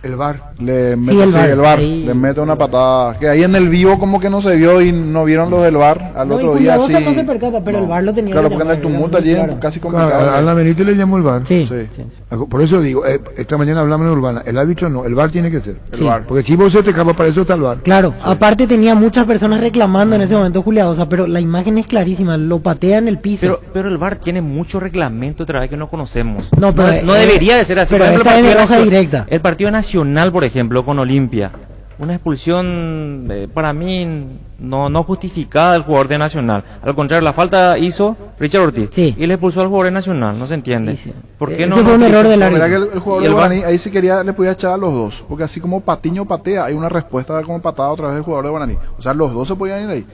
El VAR. Le mete el VAR, ahí. le mete una patada. Que ahí en el vivo como que no se vio y no vieron los del VAR. Al No, y otro día Cuyahoga sí. no se percata, pero el VAR lo tenía Claro, que porque en el llamar, tumulto era allí muy era claro. casi Claro, complicado. a la Benito le llamó el VAR. Sí, Sí. sí. Por eso digo, esta mañana hablamos en Urbana, el árbitro no, el VAR tiene que ser. El VAR. Porque si vos se te escapa, para eso está el VAR. Claro, aparte tenía muchas personas reclamando en ese momento Juliadosa, pero la imagen es clarísima, lo patea en el piso. Pero el VAR tiene mucho reglamento otra vez que no conocemos. No, pero, no debería de ser así. pero Por ejemplo, esta es de hoja Nacional- directa. el partido nacional, por ejemplo, con Olimpia. Una expulsión para mí no justificada del jugador de Nacional. Al contrario, la falta hizo Richard Ortiz. Sí. Y le expulsó al jugador de Nacional. No se entiende. Sí, sí. ¿Por qué Ese no? fue un error del No, mira árbitro. que el jugador Y de el Guaraní VAR. ahí sí quería, le podía echar a los dos. Porque así como Patiño patea, hay una respuesta como patada otra vez del jugador de Guaraní. O sea, los dos se podían ir ahí.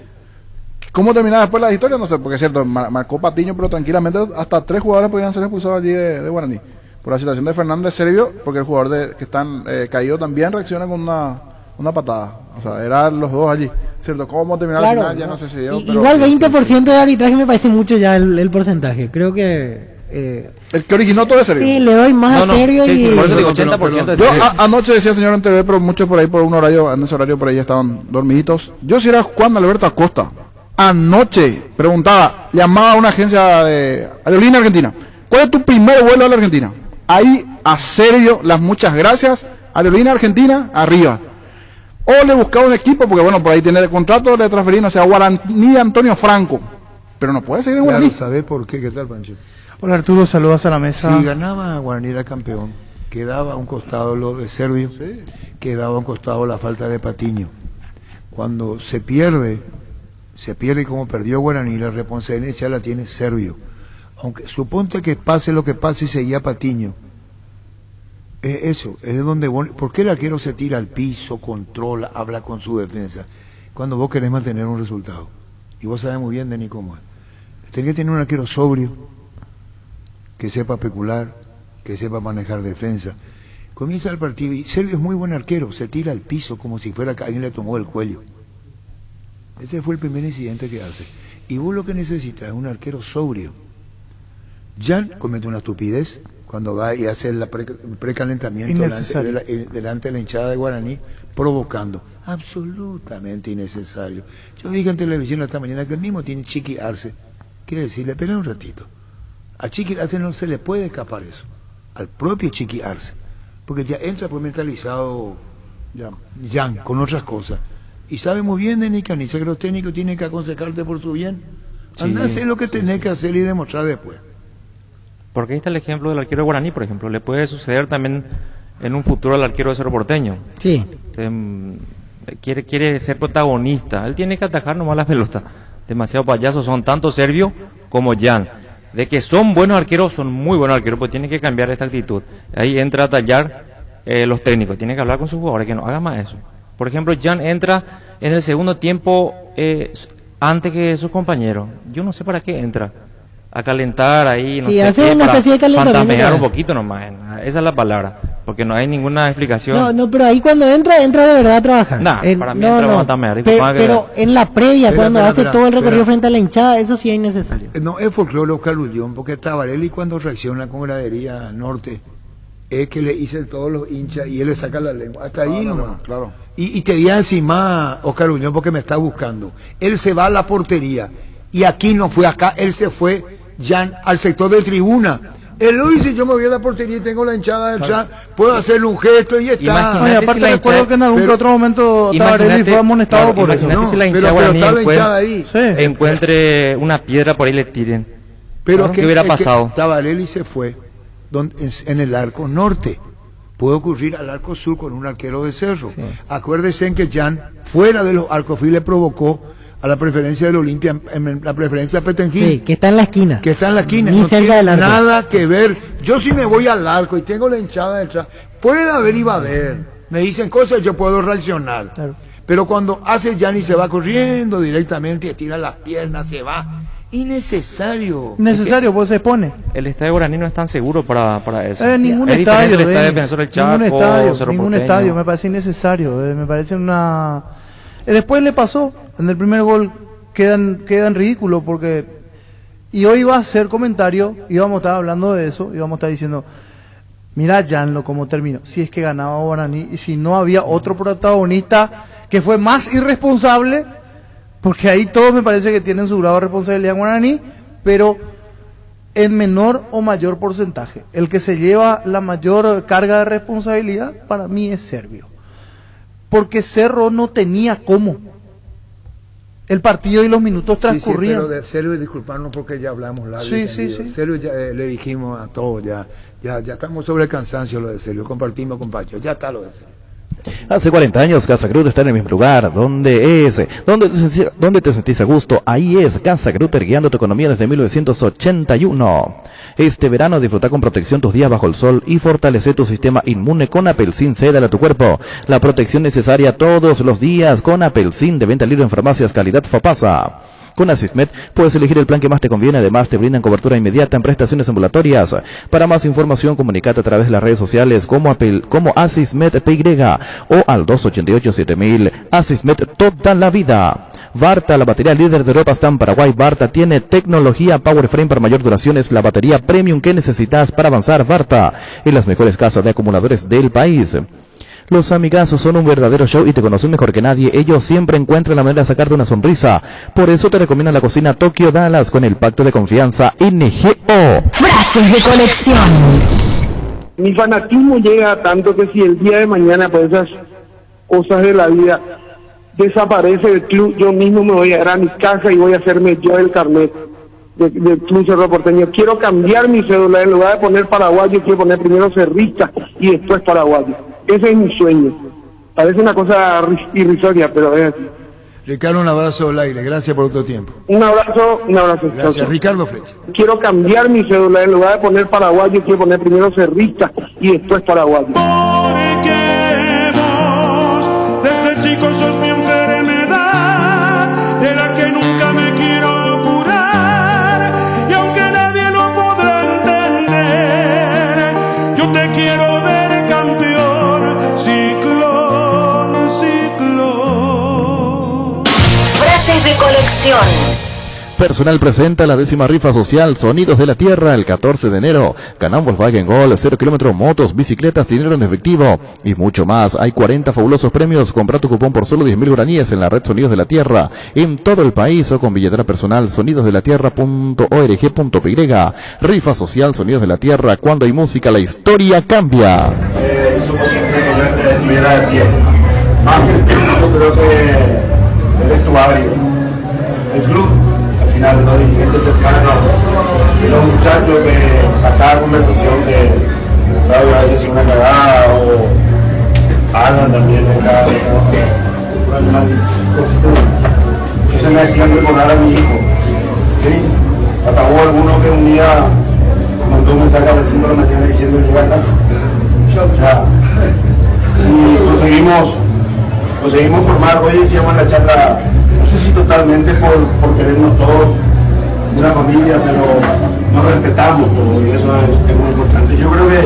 ¿Cómo terminaba después la historia? No sé, porque es cierto, marcó Patiño, pero tranquilamente hasta 3 jugadores podían ser expulsados allí de Guaraní. Por la situación de Fernández Servio, porque el jugador que están caído también reacciona con una patada. O sea, eran los dos allí. ¿Cierto? ¿Cómo terminar Claro, al final? Ya no sé si yo. pero- igual 20% de arbitraje me parece mucho ya el porcentaje. Creo que El que originó todo es Servio. sí, le doy más a Sergio sí, y por eso digo 80% de Yo Sergio. anoche decía señor en TV, pero muchos por ahí por un horario, en ese horario por ahí ya estaban dormiditos. Yo si era Juan Alberto Acosta, anoche preguntaba, llamaba a una agencia de aerolínea argentina, ¿cuál es tu primer vuelo a la Argentina? Ahí a Sergio, las muchas gracias, aerolínea argentina, arriba. O le buscaba un equipo, porque bueno, por ahí tiene el contrato, le transferí, no sé, a Guaraní Antonio Franco. Pero no puede seguir en Guaraní. Claro, ¿sabés por qué? ¿Qué tal, Pancho? Hola Arturo, saludos a la mesa. Si ganaba Guaraní era campeón, quedaba a un costado lo de Servio, quedaba a un costado la falta de Patiño. Cuando se pierde como perdió Guaraní, la responsabilidad ya la tiene Servio. Aunque suponte que pase lo que pase y seguía Patiño. Eso, es donde vos, ¿por qué el arquero se tira al piso, controla, habla con su defensa? Cuando vos querés mantener un resultado. Y vos sabés muy bien, Denis, cómo es. Tenés que tener un arquero sobrio, que sepa especular, que sepa manejar defensa. Comienza el partido y Sergio es muy buen arquero, se tira al piso como si fuera que alguien le tomó el cuello. Ese fue el primer incidente que hace. Y vos lo que necesitas es un arquero sobrio. Jan comete una estupidez cuando va y hace el precalentamiento delante de la hinchada de Guaraní, provocando. Absolutamente innecesario. Yo dije en televisión esta mañana que el mismo tiene Chiqui Arce. Quiere decirle, espera un ratito. A Chiqui Arce no se le puede escapar eso. Al propio Chiqui Arce. Porque ya entra pues mentalizado Jan con otras cosas. Y sabe muy bien, Denis Caniza, que los técnicos tienen que aconsejarte por su bien. Andá a hacer lo que tenés que hacer y demostrar después. Porque ahí está el ejemplo del arquero de Guaraní, por ejemplo. Le puede suceder también en un futuro al arquero de Cerro Porteño. Sí. Quiere ser protagonista. Él tiene que atajar nomás las pelotas. Demasiado payasos son tanto Servio como Jan. De que son buenos arqueros, son muy buenos arqueros, pues tiene que cambiar esta actitud. Ahí entra a tallar los técnicos. Tiene que hablar con sus jugadores que no hagan más eso. Por ejemplo, Jan entra en el segundo tiempo antes que sus compañeros. Yo no sé para qué entra. A calentar ahí, no sí, sé hace qué, una para especie de calentamiento, fantamear un ¿verdad? poquito nomás. Esa es la palabra. Porque no hay ninguna explicación. No, pero ahí cuando entra de verdad a trabajar. Nah, para mí entra a fantamear. Pero en la previa, cuando hace todo el recorrido frente a la hinchada, eso sí es innecesario. No, es folclore Oscar Ullón, porque Tabarelli cuando reacciona con Gradería Norte, es que le hice todos los hinchas y él le saca la lengua. Hasta ahí nomás. Claro. Y te di encima Oscar Ullón porque me está buscando. Él se va a la portería. Y aquí no fue acá, él se fue ya al sector de tribuna. Él lo dice, yo me voy a la portería y tengo la hinchada detrás, puedo hacerle un gesto y está. No, y aparte recuerdo que en algún que otro momento Tabarelli fue amonestado por eso. Imagínate si la hinchada guaraní encuentre una piedra por ahí y le tiren. Pero ¿qué hubiera pasado? Tabarelli se fue en el arco norte. Puede ocurrir al arco sur con un arquero de Cerro. Sí. Acuérdese en que Jan, fuera de los arcos, le provocó a la preferencia del Olimpia, en la preferencia de Petengil. Sí, que está en la esquina. Que está en la esquina. Ni no cerca tiene del arco. Nada que ver. Yo si me voy al arco y tengo la hinchada detrás, puede haber y va a haber. Me dicen cosas, yo puedo reaccionar. Claro. Pero cuando hace Jan y se va corriendo directamente, tira las piernas, se va. Innecesario. Necesario, pues se pone. El estadio guaraní no es tan seguro para eso. Ningún estadio. Defensor del Chaco, ningún estadio, me parece innecesario. Me parece una... después le pasó, en el primer gol quedan ridículos porque... Y hoy iba a hacer comentario, íbamos a estar hablando de eso, íbamos a estar diciendo, mira Janlo cómo terminó, si es que ganaba Guaraní, y si no había otro protagonista que fue más irresponsable, porque ahí todos me parece que tienen su grado de responsabilidad en Guaraní, pero en menor o mayor porcentaje. El que se lleva la mayor carga de responsabilidad para mí es Servio, porque Cerro no tenía cómo. El partido y los minutos transcurrían. Sí, pero de Servio, disculparnos porque ya hablamos largo. Sí. Servio ya le dijimos a todos, ya estamos sobre el cansancio lo de Servio, compartimos con Pacho, ya está lo de Servio. Hace 40 años Casa Cruz está en el mismo lugar, donde te sentís a gusto, ahí es Casa Cruz, guiando tu economía desde 1981. Este verano disfruta con protección tus días bajo el sol y fortalece tu sistema inmune con Apelsin C. Dale a tu cuerpo la protección necesaria todos los días con Apelsin, de venta libre en farmacias calidad Fopasa. Con Asismed puedes elegir el plan que más te conviene, además te brindan cobertura inmediata en prestaciones ambulatorias. Para más información, comunicate a través de las redes sociales como Asismed PY o al 288-7000. Asismed toda la vida. Varta, la batería líder de Europa está en Paraguay. Varta tiene tecnología PowerFrame para mayor duración, es la batería premium que necesitas para avanzar. Varta, en las mejores casas de acumuladores del país. Los amigazos son un verdadero show y te conocen mejor que nadie. Ellos siempre encuentran la manera de sacarte una sonrisa. Por eso te recomiendan la cocina Tokyo Dallas con el pacto de confianza NGO. Frases de colección. Mi fanatismo llega a tanto que si el día de mañana por esas cosas de la vida desaparece el club, yo mismo me voy a ir a mi casa y voy a hacerme yo el carnet del Club Cerro Porteño. Quiero cambiar mi cédula, en lugar de poner paraguayo, quiero poner primero cerrista y después paraguayo. Ese es mi sueño. Parece una cosa irrisoria, pero es así. Ricardo, un abrazo al aire. Gracias por tu tiempo. Un abrazo. Gracias, chau. Ricardo Flecha. Quiero cambiar mi cédula, en lugar de poner paraguayo, quiero poner primero cerrista y después paraguayo. Porque vos, desde chico sos mi enfermedad, de la que nunca me quiero curar, y aunque nadie lo podrá entender, yo te quiero ver campeón. Frases de colección. Personal presenta la 10ª rifa social Sonidos de la Tierra el 14 de enero. Ganan Volkswagen Gol, 0 kilómetros, motos, bicicletas, dinero en efectivo y mucho más. Hay 40 fabulosos premios. Compra tu cupón por solo 10.000 guaraníes en la red Sonidos de la Tierra en todo el país o con billetera personal sonidosdelatierra.org.py. Rifa social Sonidos de la Tierra. Cuando hay música, la historia cambia. Eso posible ponerte de primera de pie. Más que el club, yo creo que el vestuario, el club, al final los dirigentes cercanos y los muchachos que a cada conversación que a veces sin una cagada o hagan también en cada yo se me decían recordar a mi hijo, ¿sí? Hasta hubo alguno que un día mandó un mensaje a las 5 de la mañana diciendo llega a casa. Y conseguimos formar, hoy decíamos en la charla, no sé si totalmente por querernos todos una familia, pero nos respetamos todos y eso es muy importante. Yo creo que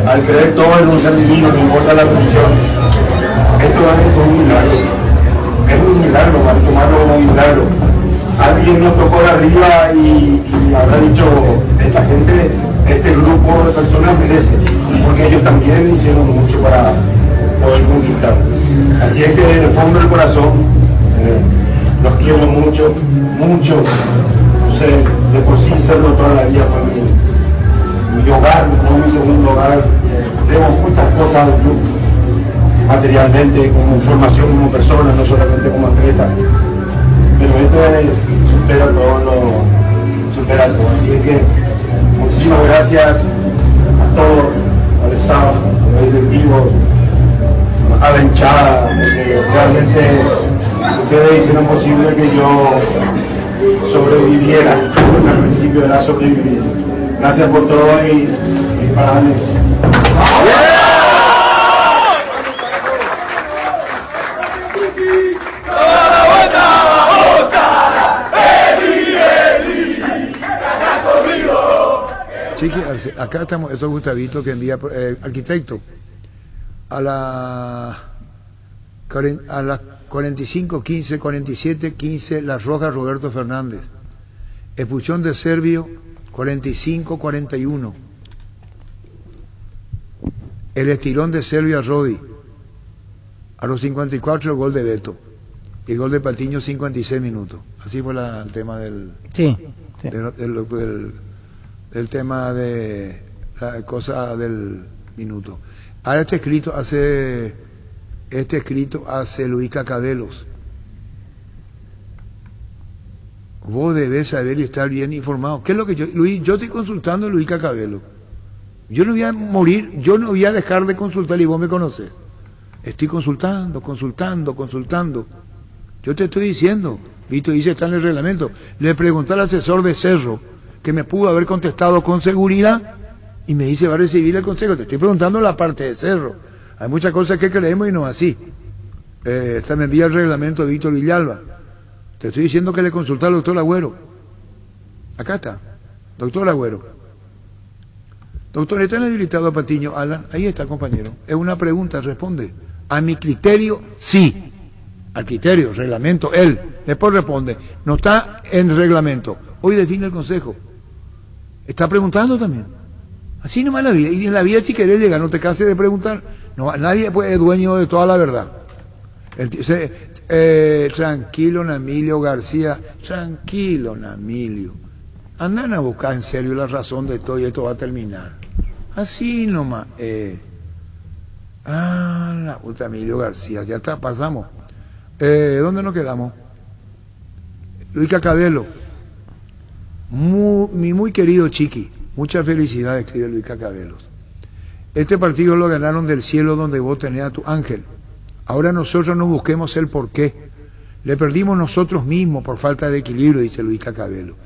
al creer todo en un ser divino, no importa la religión, esto es un milagro, van a tomarlo como un milagro. Alguien nos tocó de arriba y habrá dicho, esta gente, este grupo de personas merece, porque ellos también hicieron mucho para poder conquistar. Así es que en el fondo del corazón los quiero mucho, no sé, de por sí serlo toda la vida fue mi hogar, no mi segundo hogar. Debo muchas cosas al club, materialmente, como formación como persona, no solamente como atleta. Pero esto supera todo. Así es que muchísimas gracias a todos, al staff, a los directivos, a la hinchada, porque realmente ustedes hicieron posible que yo sobreviviera, porque al principio era sobrevivir. Gracias por todo y para Alex. Chiqui, acá estamos, eso es Gustavito que envía, arquitecto, a la 45, 15, 47, 15, Las Rojas, Roberto Fernández. Expulsión de Servio, 45, 41. El estirón de Servio a Rodi. A los 54 el gol de Beto. Y el gol de Patiño 56 minutos. Así fue el tema del... Sí. del tema de la cosa del minuto. Ahora este escrito hace Luis Cacabelos. Vos debés saber y estar bien informado. ¿Qué es lo que yo estoy consultando a Luis Cacabelos? Yo no voy a morir, yo no voy a dejar de consultar y vos me conocés. Estoy consultando. Yo te estoy diciendo, Vito dice está en el reglamento. Le pregunté al asesor de Cerro, que me pudo haber contestado con seguridad, y me dice va a recibir el consejo. Te estoy preguntando la parte de Cerro. Hay muchas cosas que creemos y no así. Esta me envía el reglamento de Víctor Villalba. Te estoy diciendo que le consulté al doctor Agüero. Acá está, doctor Agüero. Doctor, ¿está inhabilitado a Patiño? Alan, ahí está, compañero. Es una pregunta, responde. A mi criterio, sí. Al criterio, reglamento, él. Después responde. No está en reglamento. Hoy define el consejo. Está preguntando también. Así nomás la vida. Y en la vida, si querés llegar, no te canses de preguntar. No, nadie es dueño de toda la verdad. Tranquilo, Namilio García. Tranquilo, Namilio. Andan a buscar en serio la razón de todo y esto va a terminar. Así nomás. La puta Emilio García. Ya está, pasamos. ¿Dónde nos quedamos? Luis Cacabelo. Mi muy querido Chiqui. Muchas felicidades, escribe Luis Cacabelos. Este partido lo ganaron del cielo donde vos tenés a tu ángel. Ahora nosotros no busquemos el porqué. Le perdimos nosotros mismos por falta de equilibrio, dice Luis Cacabelo.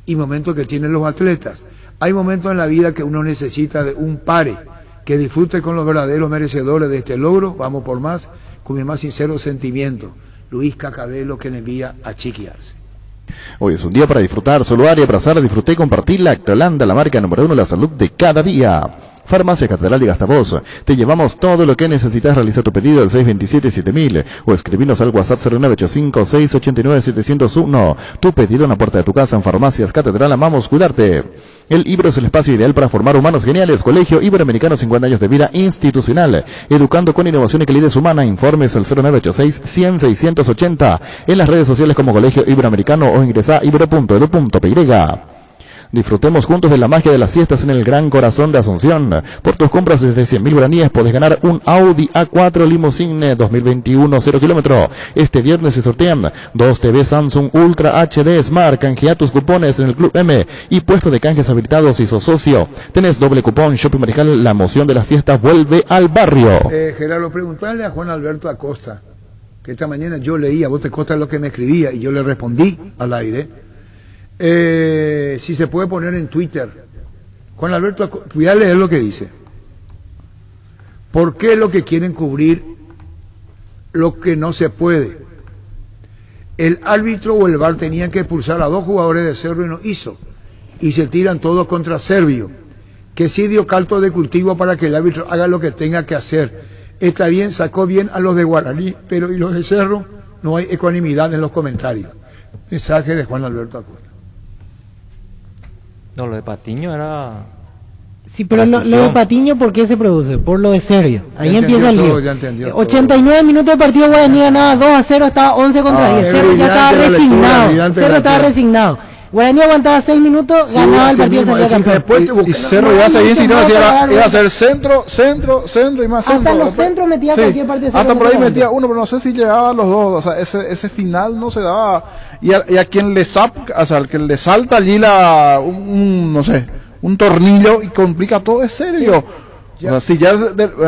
Y momentos que tienen los atletas. Hay momentos en la vida que uno necesita de un pare, que disfrute con los verdaderos merecedores de este logro. Vamos por más, con mi más sincero sentimiento. Luis Cacabelo, que le envía a Chiqui Arce. Hoy es un día para disfrutar, saludar y abrazar, disfrutar y compartir Lactolanda, la marca número 1 de la salud de cada día. Farmacia Catedral y Gastavos. Te llevamos todo lo que necesitas. Realizar tu pedido al 627-7000 o escribirnos al WhatsApp 0985-689-701. Tu pedido en la puerta de tu casa en Farmacias Catedral. Amamos cuidarte. El Ibero es el espacio ideal para formar humanos geniales. Colegio Iberoamericano, 50 años de vida institucional. Educando con innovación y calidez humana. Informes al 0986-100-680. En las redes sociales como Colegio Iberoamericano o ingresa a ibero.edu.py. Disfrutemos juntos de la magia de las fiestas en el Gran Corazón de Asunción. Por tus compras desde 100.000 guaraníes podés ganar un Audi A4 Limousine 2021 0 kilómetro. Este viernes se sortean 2 TV Samsung Ultra HD Smart. Canjea tus cupones en el Club M y puesto de canjes habilitados si sos socio. Tenés doble cupón. Shopping Mariscal, la emoción de las fiestas vuelve al barrio. Gerardo, preguntarle a Juan Alberto Acosta, que esta mañana yo leía, vos te consta lo que me escribía y yo le respondí al aire. Si se puede poner en Twitter. Juan Alberto, voy a leer lo que dice. ¿Por qué lo que quieren cubrir lo que no se puede? El árbitro o el VAR tenían que expulsar a 2 jugadores de Cerro y no hizo. Y se tiran todos contra Servio, que sí dio caldo de cultivo para que el árbitro haga lo que tenga que hacer. Está bien, sacó bien a los de Guaraní, pero y los de Cerro, no hay ecuanimidad en los comentarios. Mensaje de Juan Alberto Acosta. No, lo de Patiño era... Sí, pero lo de Patiño, ¿por qué se produce? Por lo de Servio. Ahí empieza el lío. 89 minutos de partido, Guaraní ganaba 2-0, estaba 11 contra 10. Cerro ya estaba resignado. Cerro estaba resignado. Guaraní aguantaba 6 minutos, Sí, ganaba el así partido, mismo, salía así campeón. después te Y Cerro iba a seguir insistiendo, iba a ser centro y más centro. Hasta los centros metía cualquier partido. Hasta por ahí metía uno, pero no sé si llegaba a los dos. O sea, ese final no se daba. Y a quien le al que le salta allí no sé, un tornillo y complica todo, es serio. O sea, si ya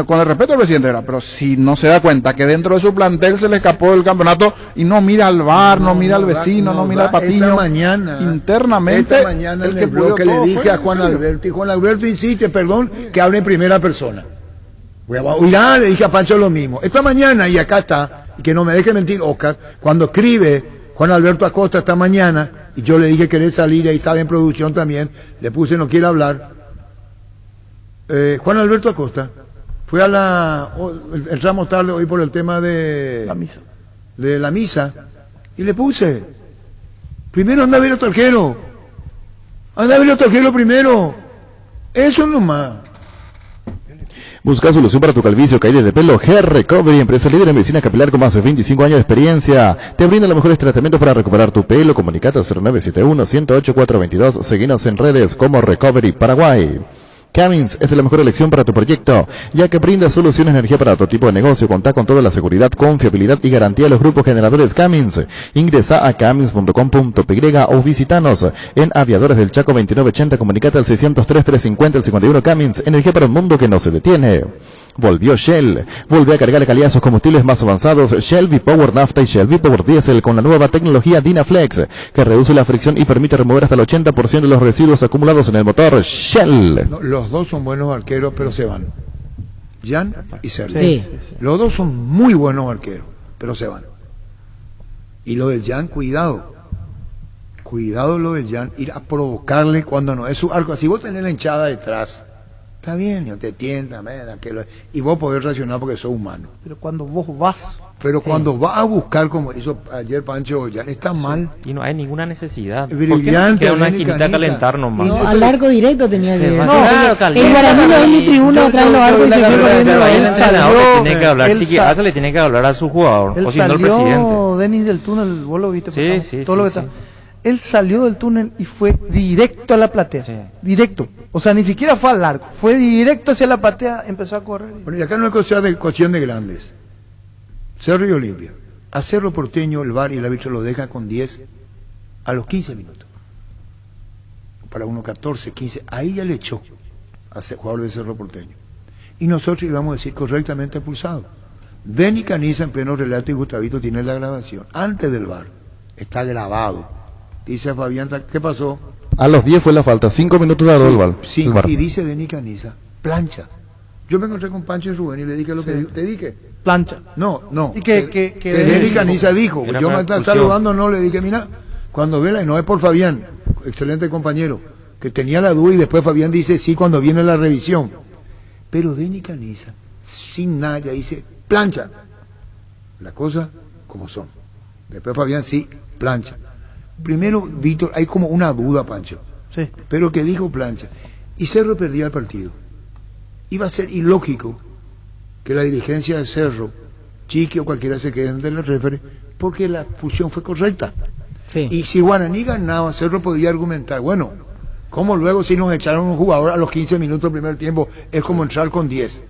con el respeto al presidente era, pero si no se da cuenta que dentro de su plantel se le escapó el campeonato y no mira al VAR, no mira al vecino, no mira al Patiño, esta mañana internamente en el bloque le dije a Juan Alberto, y Juan Alberto insiste, perdón, que hable en primera persona. Oirá, le dije a Pancho lo mismo. Esta mañana, y acá está, y que no me deje mentir Oscar, cuando escribe Juan Alberto Acosta esta mañana, y yo le dije querer salir, y ahí sabe en producción también, le puse no quiere hablar. Juan Alberto Acosta fue a entramos tarde hoy por el tema de la misa y le puse primero anda a ver a tu arquero primero, eso nomás. Busca solución para tu calvicie o caída de pelo. Hair Recovery, empresa líder en medicina capilar con más de 25 años de experiencia. Te brinda los mejores tratamientos para recuperar tu pelo. Comunicate al 0971-108-422. Seguinos en redes como Recovery Paraguay. Cummins es la mejor elección para tu proyecto, ya que brinda soluciones de energía para tu tipo de negocio. Contá con toda la seguridad, confiabilidad y garantía de los grupos generadores Cummins. Ingresa a cummins.com.py o visitanos en Aviadores del Chaco 2980. Comunicate al 603-350-51 Cummins. Energía para un mundo que no se detiene. Volvió Shell. Vuelve a cargar calidad sus combustibles más avanzados, Shell V-Power Nafta y Shell V-Power Diesel, con la nueva tecnología Dynaflex, que reduce la fricción y permite remover hasta el 80% de los residuos acumulados en el motor. Shell. No, los dos son buenos arqueros, pero se van. Jan y Sergio. Sí. Los dos son muy buenos arqueros, pero se van. Y lo del Jan, cuidado lo del Jan, ir a provocarle cuando no es su arco. Si vos tenés la hinchada detrás, está bien, no te tientas, y vos podés reaccionar porque sos humano. Pero cuando vos vas... Cuando vas a buscar, como hizo ayer Pancho, ya está mal. Y no hay ninguna necesidad. Brillante, queda una esquinita a calentar nomás. No, al arco directo tenía que ir. No, en Guaraní no hay ni tribuna atrás de los arcos y se fue corriendo. El entrenador le tiene que hablar, Chiquiaza le tiene que hablar a su jugador, o si no el presidente. Denis del túnel, vos lo viste. Sí, todo lo que está. Él salió del túnel y fue directo a la platea. Directo. O sea, ni siquiera fue al arco. Fue directo hacia la platea, empezó a correr. Bueno, y acá no es cuestión de grandes. Cerro y Olimpia. A Cerro Porteño el VAR y el árbitro lo dejan con 10 a los 15 minutos. Para uno 14, 15. Ahí ya le echó a jugador de Cerro Porteño. Y nosotros íbamos a decir correctamente expulsado. Denny Caniza en pleno relato, y Gustavito tiene la grabación. Antes del VAR. Está grabado. Dice Fabián, ¿qué pasó? A los 10 fue la falta, 5 minutos de el VAR. Sí, y dice Denny Caniza, plancha. Yo me encontré con Pancho y Rubén y le dije lo que te dije. Plancha. No. Y que Denny Caniza dijo, yo me estaba saludando, no, le dije, mira, cuando vela, y no es por Fabián, excelente compañero, que tenía la duda y después Fabián dice, sí, cuando viene la revisión. Pero Denny Caniza, sin nada, dice, plancha. Las cosas como son. Después Fabián, sí, plancha. Primero, Víctor, hay como una duda, Pancho. Sí. Pero que dijo plancha. Y Cerro perdía el partido. Iba a ser ilógico que la dirigencia de Cerro, Chiqui o cualquiera, se queden de la referee, porque la fusión fue correcta. Sí. Y si Guaraní ganaba, Cerro podría argumentar, bueno, ¿cómo luego si nos echaron un jugador a los 15 minutos del primer tiempo? Es como entrar con 10.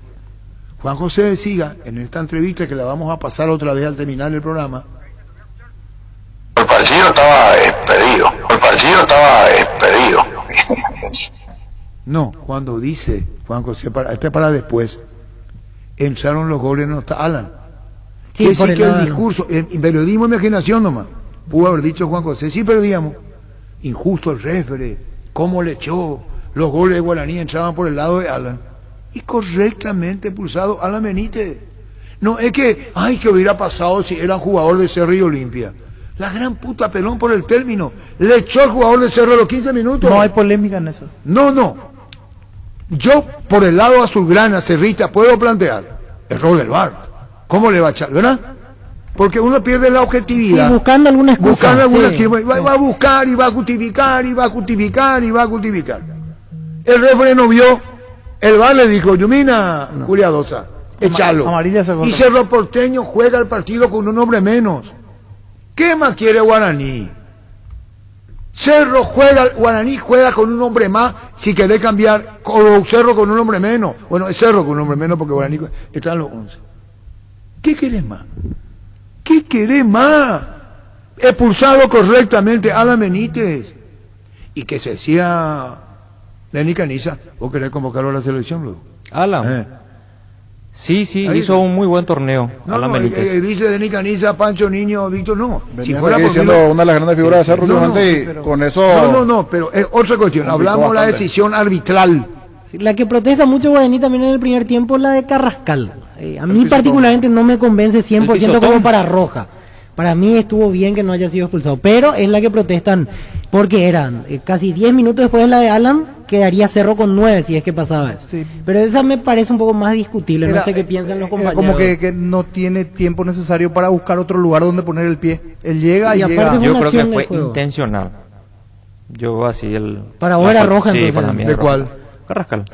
Juan José de Siga, en esta entrevista que la vamos a pasar otra vez al terminar el programa, el partido estaba expedido. No, cuando dice Juan José, para después, entraron los goles, no está Alan. Sí, que sí que el discurso, en periodismo imaginación nomás, pudo haber dicho Juan José, sí perdíamos, injusto el referee, cómo le echó, los goles de Guaraní entraban por el lado de Alan, y correctamente pulsado Alan Benítez. No es que, que hubiera pasado si era jugador de Cerro y Olimpia. La gran puta pelón por el término. Le echó al jugador de Cerro a los 15 minutos. No hay polémica en eso. No. Yo, por el lado azulgrana, cerrista, puedo plantear el rol del VAR. ¿Cómo le va a echar, verdad? Porque uno pierde la objetividad. Sí, buscando alguna excusa. Va a buscar y va a justificar y va a justificar y va a justificar. El referee no vio. El VAR le dijo, Yumina, Juliadosa, échalo. Y Cerro Porteño juega el partido con un hombre menos. ¿Qué más quiere Guaraní? Cerro juega, Guaraní juega con un hombre más, si querés cambiar, o Cerro con un hombre menos. Bueno, es Cerro con un hombre menos porque Guaraní está en los 11. ¿Qué querés más? ¿Qué querés más? Expulsado correctamente Alan Benítez. Y que se decía Denis Caniza, ¿vos querés convocarlo a la selección luego? Alan. Sí, Ahí hizo un muy buen torneo. Alan Benítez. Dice Denis Caniza, Pancho Niño, Víctor, no. Si fuera por siendo una de las grandes figuras de Cerro, con eso... No, pero es otra cuestión. Hablamos de la decisión arbitral. Sí, la que protesta mucho Guaraní también en el primer tiempo, la de Carrascal. A mí particularmente no me convence 100% como para Roja. Para mí estuvo bien que no haya sido expulsado, pero es la que protestan, porque eran casi 10 minutos después de la de Alan, quedaría Cerro con 9 si es que pasaba eso. Sí. Pero esa me parece un poco más discutible, no sé qué piensan los compañeros. Como que no tiene tiempo necesario para buscar otro lugar donde poner el pie. Él llega y llega. Yo creo que fue intencional. Yo así Para vos era Roja, sí, entonces. Para mí ¿De cuál? Carrascal.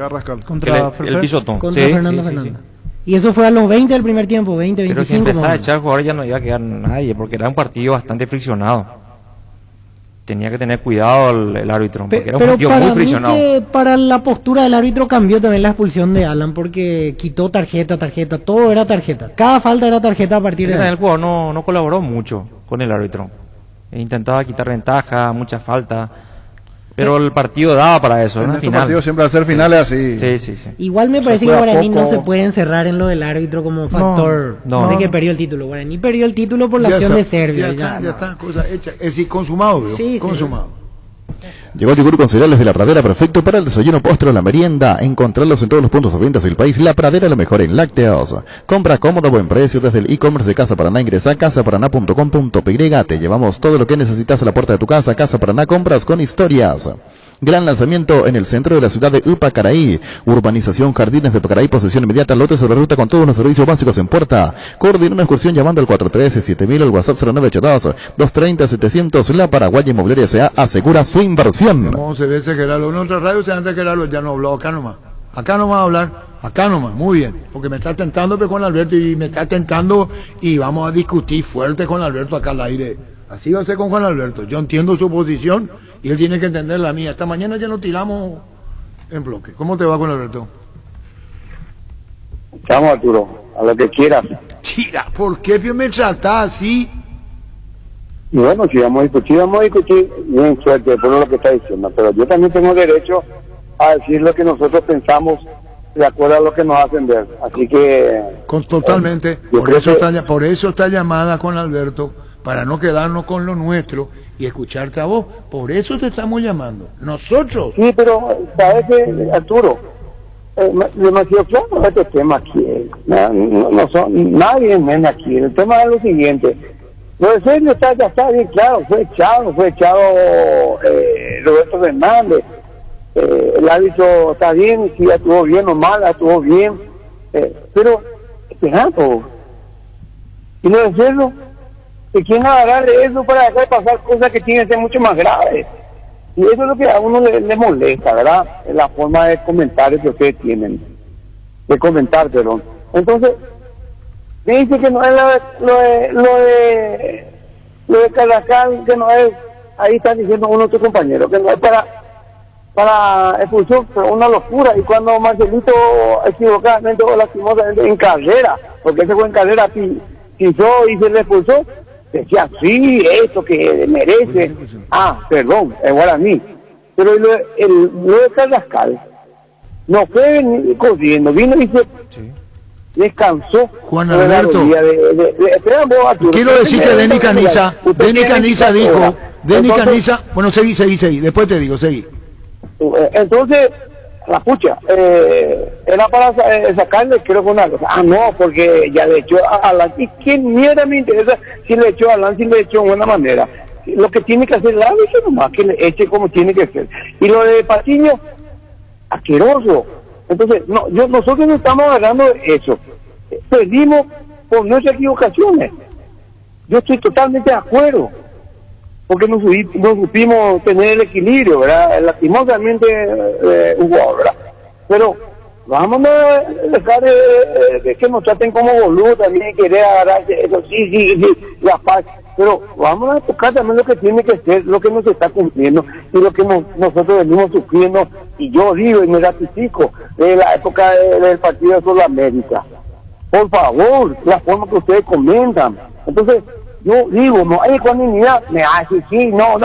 Contra el pisotón. Contra Fernando Fernández. Sí. Y eso fue a los 20 del primer tiempo, 20, 25. Pero si empezaba a echar jugadores ya no iba a quedar nadie, porque era un partido bastante friccionado. Tenía que tener cuidado el árbitro, porque era un partido muy friccionado. Para la postura del árbitro cambió también la expulsión de Alan, porque quitó tarjeta, todo era tarjeta. Cada falta era tarjeta a partir de ahí. El jugador no colaboró mucho con el árbitro. Intentaba quitar ventaja, muchas faltas. Pero el partido daba para eso, en este partido siempre al ser finales así. Sí. Igual me parece que Guaraní no se puede encerrar en lo del árbitro como factor de que perdió el título. Guaraní perdió el título por la acción de Serbia. Ya está, cosa hecha. Es decir, consumado, bro. Sí. Consumado. Llegó el yogur con cereales de La Pradera, perfecto para el desayuno, postre o la merienda. Encontrarlos en todos los puntos de ventas del país. La Pradera, lo mejor en lácteos. Compra cómodo, buen precio desde el e-commerce de Casa Paraná. Ingresa a casaparaná.com.py. Te llevamos todo lo que necesitas a la puerta de tu casa. Casa Paraná, compras con historias. Gran lanzamiento en el centro de la ciudad de Upacaraí. Urbanización Jardines de Pacaraí, posesión inmediata, lote sobre ruta con todos los servicios básicos en puerta. Coordina una excursión llamando al 413-7000 al WhatsApp 0982-230-700. La Paraguaya Inmobiliaria S.A. asegura su inversión. 11 veces Gerardo. En otra radio se antes Gerardo ya no habló acá nomás. Acá nomás a hablar. Acá nomás, muy bien. Porque me está tentando con Alberto y me está tentando y vamos a discutir fuerte con Alberto acá al aire. Así va a ser con Juan Alberto. Yo entiendo su posición y él tiene que entender la mía. Esta mañana ya nos tiramos en bloque. ¿Cómo te va con Alberto? Estamos, Arturo, a lo que quieras. Tira, ¿por qué me tratás así? Y bueno, si vamos a discutir bien fuerte por lo que está diciendo. Pero yo también tengo derecho a decir lo que nosotros pensamos de acuerdo a lo que nos hacen ver. Así que... Totalmente. Por eso está llamada con Alberto, para no quedarnos con lo nuestro y escucharte a vos. Por eso te estamos llamando. Nosotros. Sí, pero sabes que, Arturo, demasiado claro este tema aquí. No son nadie en aquí. El tema es lo siguiente. Lo de Sergio ya está bien claro. Fue echado Roberto Fernández. El árbitro está bien, si estuvo bien o mal, estuvo bien. Pero, fíjate, y lo de Sergio, que quieren agarrar eso para dejar pasar cosas que tienen que ser mucho más graves. Y eso es lo que a uno le molesta, ¿verdad? La forma de comentario que ustedes tienen. De comentar, perdón. Entonces, me dice que no es lo de Carrascal, que no es, ahí están diciendo uno de tus compañeros, que no es para expulsión, pero una locura. Y cuando Marcelito equivocadamente o lastimosamente en carrera, porque ese fue en carrera, pisó y se le expulsó, decía, sí, esto que merece. Perdón, es Guaraní. Pero lo de Carrascal no fue corriendo, vino y se descansó. Juan Alberto, quiero decir que Denis Caniza dijo, bueno, seguí, después te digo, seguí. Entonces, la pucha, era para sacarle, creo que una cosa. No, porque ya le echó a Alan. ¿Y quién mierda me interesa si le echó a Alan, si le echó de buena manera? Lo que tiene que hacer el árbitro nomás, que le eche como tiene que ser. Y lo de Patiño, asqueroso. Entonces, nosotros no estamos hablando de eso. Perdimos por nuestras equivocaciones. Yo estoy totalmente de acuerdo. Porque no supimos tener el equilibrio, ¿verdad? Lastimosamente hubo, ¿verdad? Pero vamos a dejar de que nos traten como boludos también, querer agarrarse eso, sí, la paz. pero vamos a tocar también lo que tiene que ser, lo que nos está cumpliendo y lo que nosotros venimos sufriendo, y yo digo y me ratifico de la época del partido de Sudamérica. Por favor, la forma que ustedes comentan. Entonces, yo digo, no hay ecuanimidad, me hace sí, no,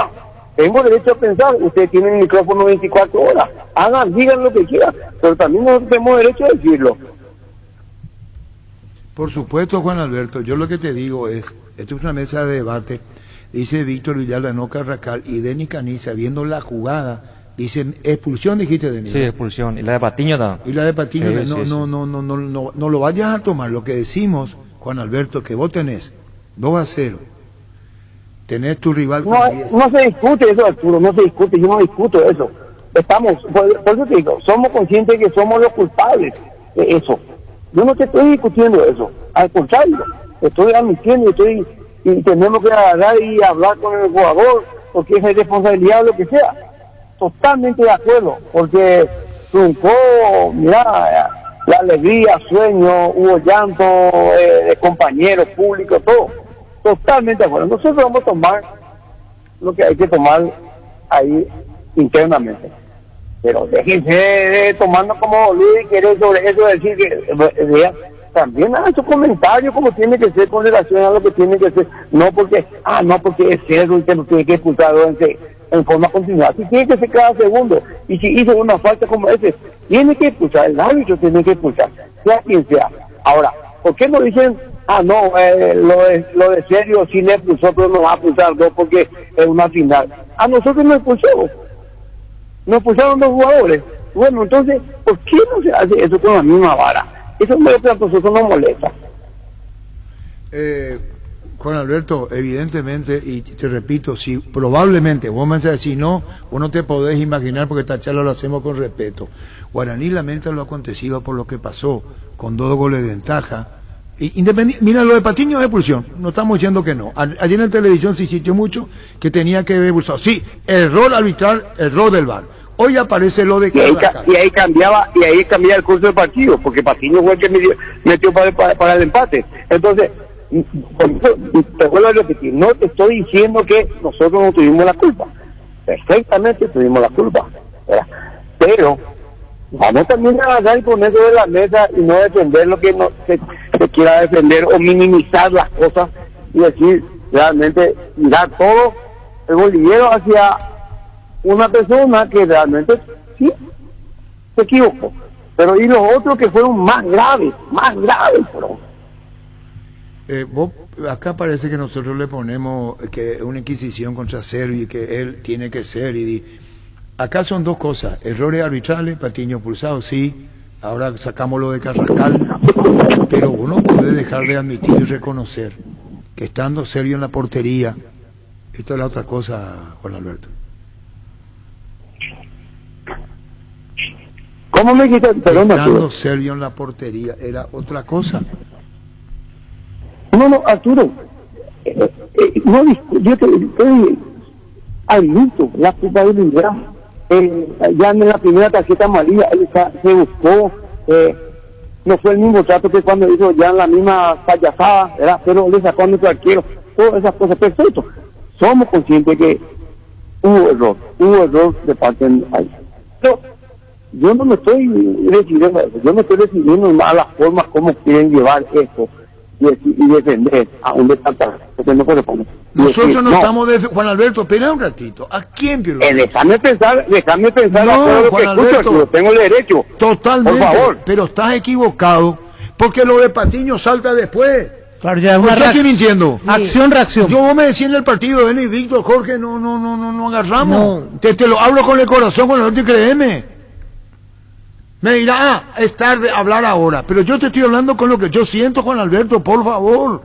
tengo derecho a pensar, ustedes tienen el micrófono 24 horas, hagan, digan lo que quieran, pero también nosotros tenemos derecho a decirlo. Por supuesto, Juan Alberto, yo lo que te digo es, esto es una mesa de debate, dice Víctor Villalba, no Carracal, y Denis Caniza, viendo la jugada, dice, expulsión dijiste, Denis. Sí, expulsión, y la de Patiño también. Y la de Patiño, Sí, sí, no lo vayas a tomar, lo que decimos, Juan Alberto, que vos tenés 2-0, tenés tu rival con 10. No se discute eso, Arturo, no se discute, yo no discuto eso. Estamos, por eso te digo, somos conscientes de que somos los culpables de eso. Yo no te estoy discutiendo eso, al contrario, estoy admitiendo y tenemos que agarrar y hablar con el jugador, porque es responsabilidad o lo que sea. Totalmente de acuerdo, porque truncó, mira, la alegría, sueño, hubo llanto de compañeros públicos, todo. Totalmente de acuerdo. Nosotros vamos a tomar lo que hay que tomar ahí internamente. Pero déjense de tomarnos como boludo y querer sobre eso decir que también hagan su comentario como tiene que ser con relación a lo que tiene que ser. No porque es Cerro y que no tiene que expulsar en forma continuada. Si tiene que ser cada segundo, y si hizo una falta como ese, tiene que expulsar, el árbitro tiene que expulsar, sea quien sea. Ahora, ¿por qué no dicen, lo de Serio sí le expulsó, pero no va a expulsar dos porque es una final? A nosotros nos expulsó. Nos expulsaron dos jugadores. Bueno, entonces, ¿por qué no se hace eso con la misma vara? Eso es lo que a nosotros nos molesta. Juan Alberto, evidentemente, y te repito, si probablemente, vos me vas a decir no, vos no te podés imaginar porque esta charla lo hacemos con respeto. Guaraní lamenta lo acontecido por lo que pasó, con 2 goles de ventaja. Mira, lo de Patiño es expulsión, no estamos diciendo que no. Ayer en televisión se insistió mucho que tenía que haber expulsado. Sí, error arbitral, error del VAR. Hoy aparece lo de y ahí cambiaba el curso del partido, porque Patiño fue el que metió para el empate. Entonces, te vuelvo a repetir, no te estoy diciendo que nosotros no tuvimos la culpa, perfectamente tuvimos la culpa, ¿verdad? Pero vamos también a agarrar y poner sobre la mesa y no defender lo que no se quiera defender o minimizar las cosas y decir realmente dar todo el bolillero hacia una persona que realmente sí se equivocó, pero y los otros que fueron más graves, pero vos, acá parece que nosotros le ponemos que una inquisición contra Servi y que él tiene que ser acá son dos cosas, errores arbitrales, Patiño expulsado, sí, ahora sacamos lo de Carrascal, pero uno puede dejar de admitir y reconocer que estando Sergio en la portería, esto es la otra cosa, Juan Alberto. ¿Cómo me dijiste? Estando Sergio en la portería era otra cosa. No, Arturo, yo te admito la culpabilidad. Ya en la primera tarjeta amarilla él se buscó, no fue el mismo trato que cuando hizo ya en la misma payasada, ¿verdad? Pero le sacó a nuestro arquero, todas esas cosas, perfecto. Somos conscientes que hubo error de parte de ahí. Pero yo no me estoy decidiendo eso, yo me estoy decidiendo más las formas como quieren llevar esto y defender a un departamento que no corresponde. Nosotros decir, no estamos de Juan Alberto, espera un ratito. ¿A quién violó? Déjame pensar no, Juan Alberto, escucho, tengo el derecho. Totalmente, por favor. Pero estás equivocado, porque lo de Patiño salta después. Claro, ya es una estoy mintiendo. Acción. Yo vos me decís en el partido, Denis, Víctor, Jorge, no agarramos. Te lo hablo con el corazón, con el norte, créeme. Me dirá, es tarde hablar ahora, pero yo te estoy hablando con lo que yo siento, Juan Alberto, por favor.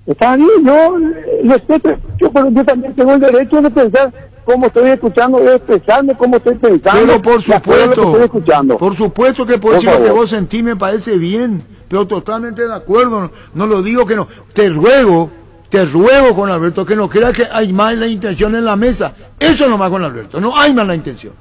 Está bien, yo respeto, yo también tengo el derecho de pensar cómo estoy escuchando, de expresarme cómo estoy pensando. Pero por supuesto, estoy escuchando. Por supuesto que puedo decir lo que vos sentís, me parece bien, pero totalmente de acuerdo, no lo digo que no. Te ruego, Juan Alberto, que no creas que hay mala intención en la mesa. Eso nomás, Juan Alberto, no hay mala intención.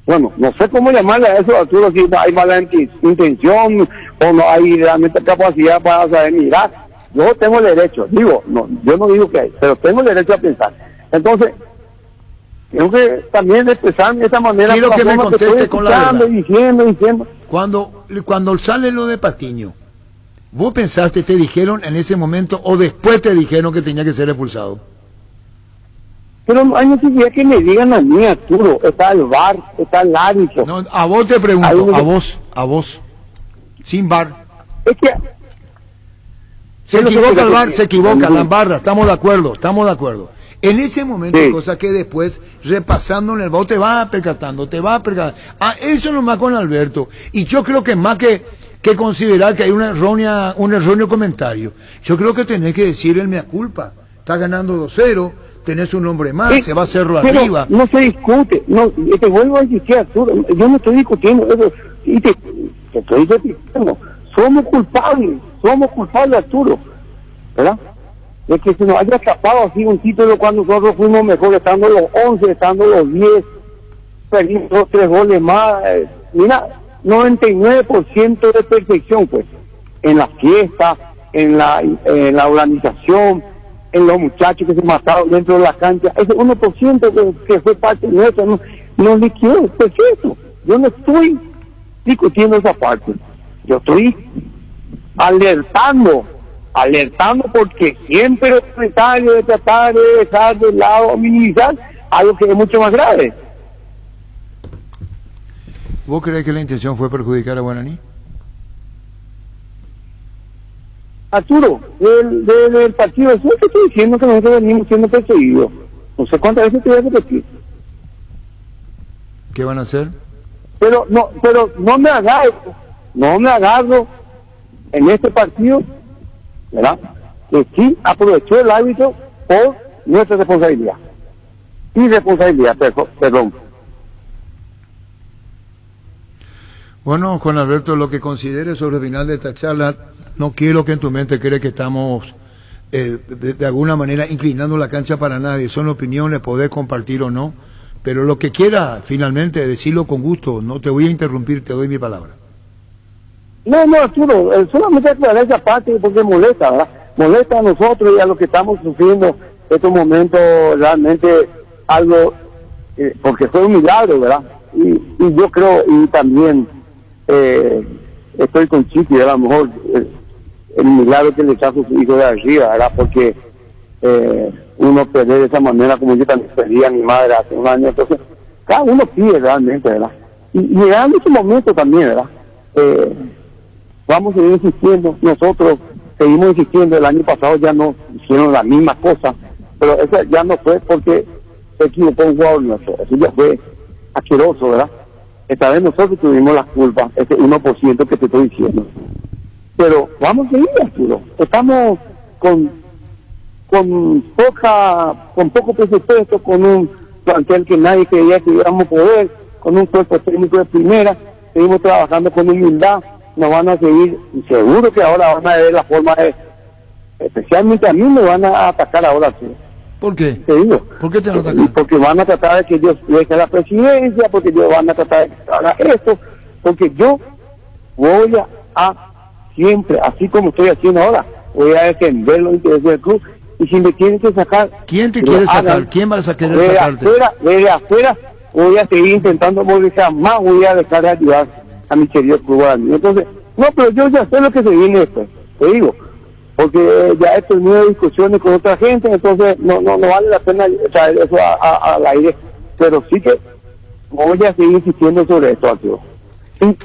Bueno, no sé cómo llamarle a eso, Arturo, si hay mala intención o no hay realmente capacidad para saber mirar. yo tengo el derecho, digo, no, yo no digo que hay, pero tengo el derecho a pensar. Entonces, tengo que también expresarme de esta manera. Quiero que me conteste con la verdad. Diciendo. Cuando sale lo de Patiño, ¿vos pensaste, te dijeron en ese momento o después te dijeron que tenía que ser expulsado? Pero no hay necesidad que me digan a mí, Arturo, está el VAR, está el árbitro. No, a vos te pregunto, a vos, sin VAR. Es que se equivoca el VAR, se equivoca la barra, estamos de acuerdo. En ese momento, sí. Cosa que después, repasando en el VAR, te vas percatando. Eso nomás con Alberto. Y yo creo que más que considerar que hay un erróneo comentario, yo creo que tenés que decir el mea culpa. Está ganando 2-0, tenés un hombre más, sí, se va a hacerlo arriba. No se discute, no, te vuelvo a decir, Arturo, yo no estoy discutiendo eso, y te estoy diciendo, somos culpables, Arturo, ¿verdad? De que se nos haya escapado así un título cuando nosotros fuimos mejor, estando los 11, estando los 10, perdimos 2-3 goles más, mira, 99% de perfección, pues, en la fiesta, en la organización, en los muchachos que se mataron dentro de la cancha, ese 1% que fue parte nuestra, no liquidó, es perfecto. Yo no estoy discutiendo esa parte, yo estoy alertando porque siempre es necesario de tratar de dejar de lado, minimizar algo que es mucho más grave. ¿Vos crees que la intención fue perjudicar a Guaraní? Arturo, del partido, eso te estoy diciendo que nosotros venimos siendo perseguidos. No sé cuántas veces te voy a repetir. ¿Qué van a hacer? Pero no me agarro en este partido, ¿verdad? Que sí aprovechó el árbitro por nuestra responsabilidad. Irresponsabilidad, perdón. Bueno, Juan Alberto, lo que consideres sobre el final de esta charla, no quiero que en tu mente creas que estamos de alguna manera inclinando la cancha para nadie. Son opiniones, podés compartir o no, pero lo que quiera finalmente decirlo con gusto, no te voy a interrumpir, te doy mi palabra. No, Arturo, solamente aclarar esa parte porque molesta, ¿verdad? Molesta a nosotros y a los que estamos sufriendo estos momentos, realmente algo, porque fue un milagro, ¿verdad? Y yo creo, y también estoy con Chiqui, a lo mejor el milagro que le trajo su hijo de arriba, ¿verdad? Porque uno perder de esa manera, como yo también perdí a mi madre hace un año, entonces cada uno pide realmente, ¿verdad? Y en ese momento también, ¿verdad? Vamos a seguir insistiendo, nosotros seguimos insistiendo, el año pasado ya no hicieron la misma cosa, pero eso ya no fue porque se equivocó un jugador nuestro, eso ya fue asqueroso, ¿verdad? Esta vez nosotros tuvimos la culpa, ese 1% que te estoy diciendo. Pero vamos a seguir, Arturo. Estamos con poco presupuesto, con un plantel que nadie creía que íbamos a poder, con un cuerpo técnico de primera, seguimos trabajando con humildad, nos van a seguir, y seguro que ahora van a ver la forma de, especialmente a mí me van a atacar ahora, Arturo. ¿Por qué? Te digo. ¿Por qué te van a atacar? Porque van a tratar de que yo deje la presidencia, porque yo van a tratar de que haga esto, porque yo voy a siempre, así como estoy haciendo ahora, voy a defender los intereses del club, y si me tienen que sacar... ¿Quién te quiere sacar? ¿Quién va a sacar de sacarte? Desde afuera voy a seguir intentando, porque jamás voy a dejar de ayudar a mi querido club Guaraní. Entonces, no, pero yo ya sé lo que se viene esto, te digo, porque ya he tenido discusiones con otra gente, entonces no vale la pena traer eso al aire, pero sí que voy a seguir insistiendo sobre esto, Arturo.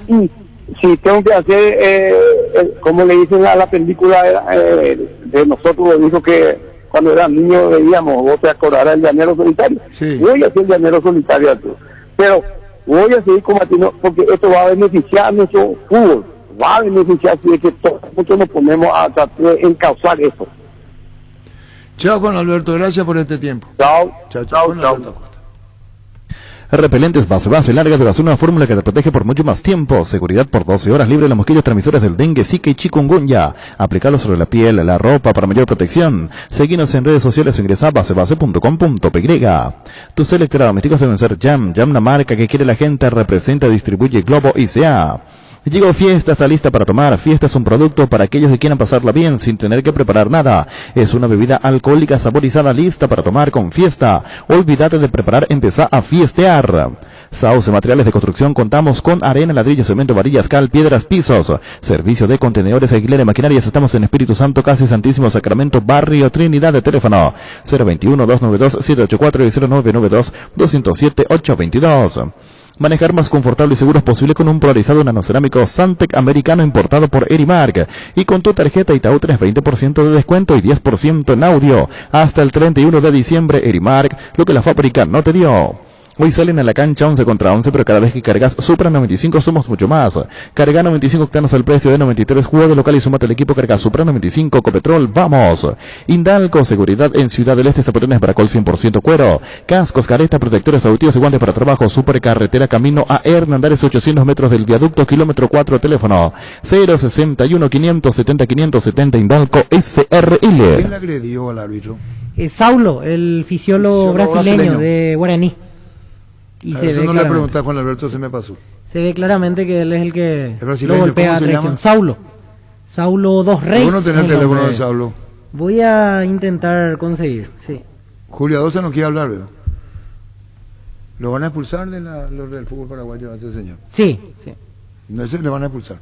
Y si tengo que hacer, como le dicen a la película de nosotros, dijo que cuando era niño veíamos, vos te acordarás, el llanero solitario. Sí. Voy a ser llanero solitario, Arturo, pero voy a seguir combatiendo porque esto va a beneficiar a nuestro fútbol, va a beneficiar si es que todos nos ponemos a tratar de encauzar esto. Chao, Juan Alberto, gracias por este tiempo. Chao. Repelentes base larga duración, una fórmula que te protege por mucho más tiempo. Seguridad por 12 horas, libre de los mosquitos transmisores del dengue, zika y chikungunya. Aplicarlo sobre la piel, la ropa para mayor protección. Seguinos en redes sociales o ingresá a basebase.com.py. Tus electrodomésticos deben ser Jam, la marca que quiere la gente, representa, distribuye Globo ICA. Llegó Fiesta, está lista para tomar. Fiesta es un producto para aquellos que quieran pasarla bien sin tener que preparar nada. Es una bebida alcohólica saborizada lista para tomar con Fiesta. Olvídate de preparar, empezá a fiestear. Sauce Materiales de Construcción, contamos con arena, ladrillo, cemento, varillas, cal, piedras, pisos. Servicio de contenedores, alquiler de maquinarias. Estamos en Espíritu Santo, casi Santísimo Sacramento, Barrio Trinidad. De teléfono 021-292-784 y 0992-207-822. Manejar más confortable y seguro es posible con un polarizado nanocerámico Santec americano importado por Erimark. Y con tu tarjeta Itaú tenés 20% de descuento y 10% en audio. Hasta el 31 de diciembre, Erimark, lo que la fábrica no te dio. Hoy salen a la cancha 11 contra 11, pero cada vez que cargas Supra 95 somos mucho más. Carga 95 octanos al precio de 93, juego de local y sumate al equipo, carga Supra 95, Copetrol, vamos. Indalco, seguridad en Ciudad del Este, zapatones Bracol 100% cuero. Cascos, caretas, protectores auditivos y guantes para trabajo. Supercarretera, camino a Hernandares, 800 metros del viaducto, kilómetro 4, teléfono 061 570 570, Indalco SRL. ¿Quién le agredió al árbitro? Saulo, el fisiólogo brasileño de Guaraní. Y se eso ve no le pregunté a Juan Alberto, se me pasó. Se ve claramente que él es el que brasileño, lo golpea a traición. Saulo Dos Reyes. ¿Cómo no tenés el teléfono de Saulo? Voy a intentar conseguir, sí. Julio Adosa no quiere hablar, ¿verdad? ¿Lo van a expulsar de los del fútbol paraguayo a ese señor? Sí, sí. No, ese le van a expulsar.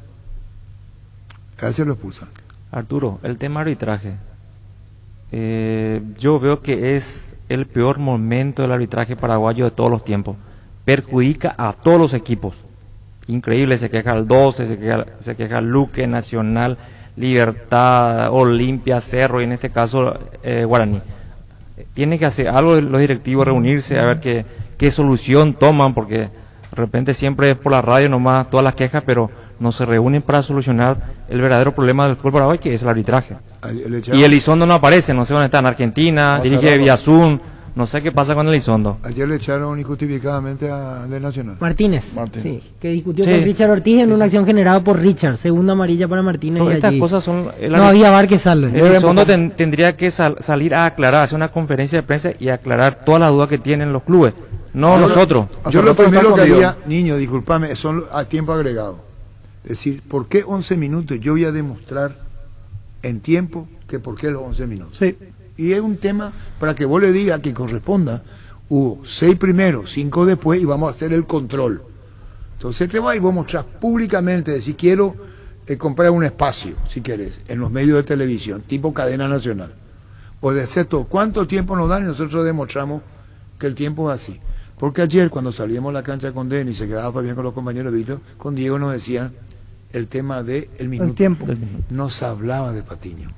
A ese lo expulsan. Arturo, el tema arbitraje. Yo veo que es el peor momento del arbitraje paraguayo de todos los tiempos. Perjudica a todos los equipos. Increíble, se queja el 12, se queja el Luque, Nacional, Libertad, Olimpia, Cerro y en este caso Guaraní. Tiene que hacer algo los directivos, reunirse a ver qué solución toman, porque de repente siempre es por la radio nomás todas las quejas, pero no se reúnen para solucionar el verdadero problema del fútbol paraguayo, que es el arbitraje. Y Elizondo no aparece, no sé dónde está, en Argentina, dirige vía Zoom, no sé qué pasa con Elizondo. Ayer le echaron injustificadamente a de Nacional. Martínez. Sí, que discutió con Richard Ortiz en una acción generada por Richard, segunda amarilla para Martínez. Todas y estas allí cosas son... no había VAR que salve. Elizondo tendría que salir a aclarar, hacer una conferencia de prensa y aclarar todas las dudas que tienen los clubes, no nosotros. Yo lo primero que haría, niño, discúlpame, son a tiempo agregado. Es decir, ¿por qué 11 minutos? Yo voy a demostrar en tiempo que por qué los 11 minutos. Sí. Y es un tema para que vos le digas que corresponda. Hubo 6 primero, 5 después y vamos a hacer el control. Entonces te vas y vos mostrás públicamente, si quiero comprar un espacio, si querés, en los medios de televisión, tipo cadena nacional. O de hacer todo, ¿cuánto tiempo nos dan? Y nosotros demostramos que el tiempo es así. Porque ayer cuando salíamos a la cancha con Denis y se quedaba bien con los compañeros de Víctor, con Diego nos decían el tema de el minuto. El tiempo. No se hablaba de Patiño.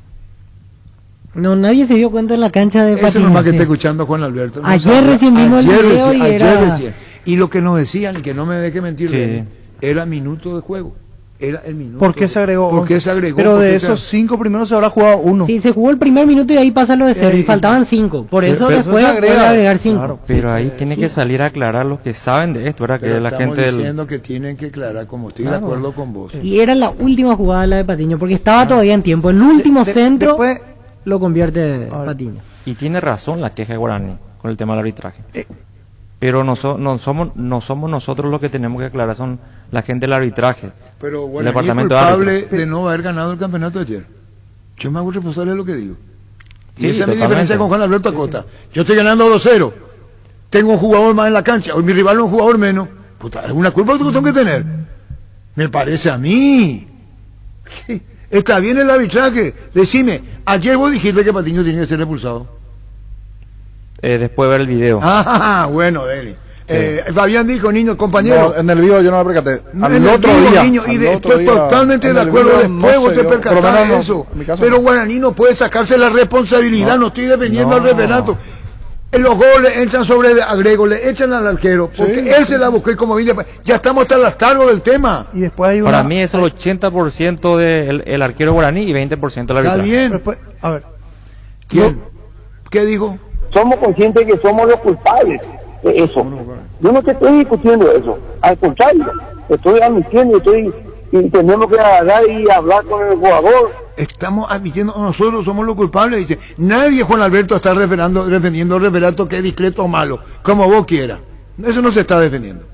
No, nadie se dio cuenta en la cancha de Patiño. Eso nomás que esté escuchando Juan Alberto. No ayer recién vimos el video y era... Recién. Y lo que nos decían, y que no me deje mentir, era minuto de juego. Era el minuto. ¿Por qué se agregó? ¿Por qué se agregó? Pero de esos 5 primeros se habrá jugado 1. Sí, se jugó el primer minuto y ahí pasa lo de 0 y faltaban 5. Por eso después puede agregar 5. Claro, pero ahí tiene que salir a aclarar los que saben de esto, ¿verdad? Pero que la gente diciendo que tienen que aclarar, como estoy de acuerdo con vos. Y era la última jugada la de Patiño, porque estaba todavía en tiempo. El último centro después lo convierte Patiño. Y tiene razón la queja de Guaraní con el tema del arbitraje. Pero no somos nosotros los que tenemos que aclarar, son la gente del arbitraje. Pero Guaraní es culpable de no haber ganado el campeonato ayer. Yo me hago responsable de lo que digo. Y esa es mi diferencia con Juan Alberto Acosta. Yo estoy ganando 2-0. Tengo un jugador más en la cancha. Hoy mi rival es un jugador menos. Puta, es una culpa que tengo que tener. Me parece a mí. Está bien el arbitraje. Decime, ayer vos dijiste que Patiño tiene que ser expulsado. Después de ver el video. Ah, bueno, Deli. Fabián dijo, niño, compañero. No, en el video yo no me percaté. Al otro día, niño, y estoy totalmente de acuerdo. Después vos te percatás de eso. Pero Guaraní no puede sacarse la responsabilidad. No estoy defendiendo al refernato. Los goles entran sobre Agrego, le echan al arquero, porque él se la buscó y como vine, ya estamos hasta las cargos del tema. Y después hay Para mí es el 80% del arquero Guaraní y 20% del arbitraje. Está bien. Después, a ver. ¿Quién? ¿Qué dijo? Somos conscientes que somos los culpables de eso. Yo no te estoy discutiendo eso, al contrario, estoy admitiendo, y tenemos que agarrar y hablar con el jugador. Estamos admitiendo, nosotros somos los culpables, dice. Nadie, Juan Alberto, está defendiendo el referato que es discreto o malo, como vos quieras. Eso no se está defendiendo.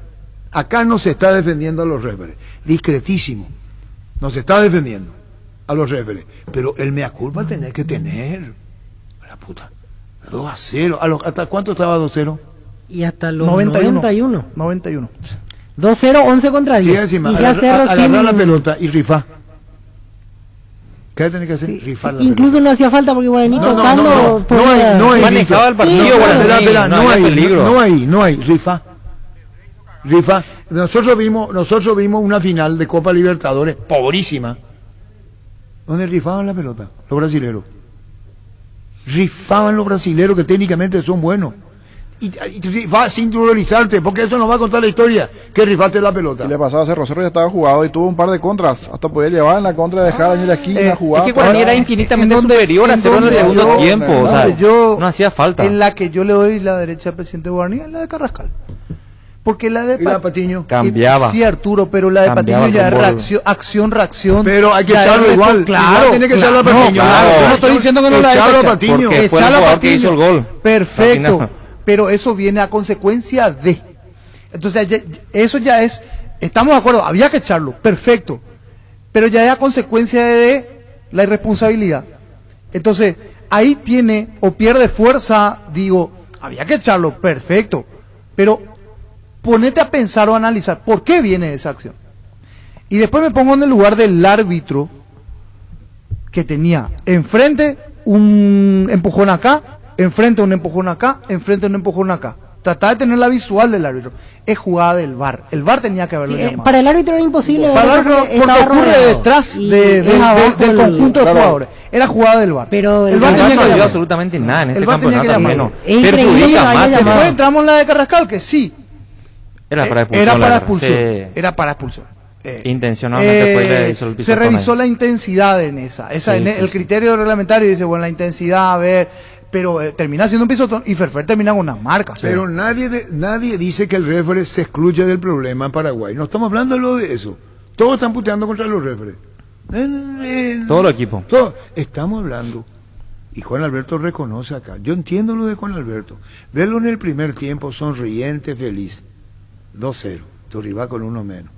Acá no se está defendiendo a los referees, discretísimo, no se está defendiendo a los referees, pero el mea culpa tenés que tener, la puta, 2-0, ¿hasta cuánto estaba 2-0? Y hasta los 91. 2-0, 11 contra 10. Sí, encima, y ya agarrar la pelota y rifar. ¿Qué tenés que hacer? Sí, rifar la incluso pelota. No hacía falta porque Guaraní No hay manejaba el partido, espera, no hay peligro. No hay, rifa. Nosotros vimos una final de Copa Libertadores, pobrísima, donde rifaban la pelota, los brasileros. Rifaban los brasileros que técnicamente son buenos. Y rifar sin terrorizarte, porque eso nos va a contar la historia, que rifaste la pelota. Y le pasaba a Cerro ya estaba jugado y tuvo un par de contras, hasta podía llevar en la contra, dejar en la esquina, jugar. Es que Guaraní era infinitamente superior a Cerro en el segundo tiempo, o sea, no hacía falta. En la que yo le doy la derecha al presidente Guaraní es la de Carrascal. Porque la de Patiño cambiaba. Sí, Arturo, pero la de Patiño ya es acción-reacción. Pero hay que echarlo igual. Claro, tiene que echarlo a Patiño. Yo no estoy diciendo que no la echarlo a Patiño. Porque fue el jugador que hizo el gol. Perfecto. Pero eso viene a consecuencia de. Entonces, eso ya es. Estamos de acuerdo, había que echarlo, perfecto. Pero ya es a consecuencia de la irresponsabilidad. Entonces, ahí tiene o pierde fuerza, digo, había que echarlo, perfecto. Pero ponete a pensar o analizar por qué viene esa acción. Y después me pongo en el lugar del árbitro que tenía enfrente un empujón acá, enfrente un empujón acá, enfrente un empujón acá. Trataba de tener la visual del árbitro. Es jugada del VAR. El VAR tenía que haberlo llamado. Para el árbitro era imposible. Para el árbitro, porque ocurre detrás del conjunto de jugadores. Era jugada del VAR. Pero el VAR no ayudó absolutamente nada en este campeonato. Después entramos en la de Carrascal, que sí. Era para expulsión. Era para expulsión. Intencionalmente fue y le hizo el piso. Se revisó la intensidad en esa. El criterio reglamentario dice, bueno, la intensidad, a ver, pero termina siendo un pisotón y Ferfer termina con unas marcas. Pero nadie dice que el referee se excluye del problema en Paraguay. No estamos hablando de eso. Todos están puteando contra los referees. Todo el equipo. Estamos hablando. Y Juan Alberto reconoce acá. Yo entiendo lo de Juan Alberto. Verlo en el primer tiempo sonriente, feliz. 2-0. Tu rival con uno menos.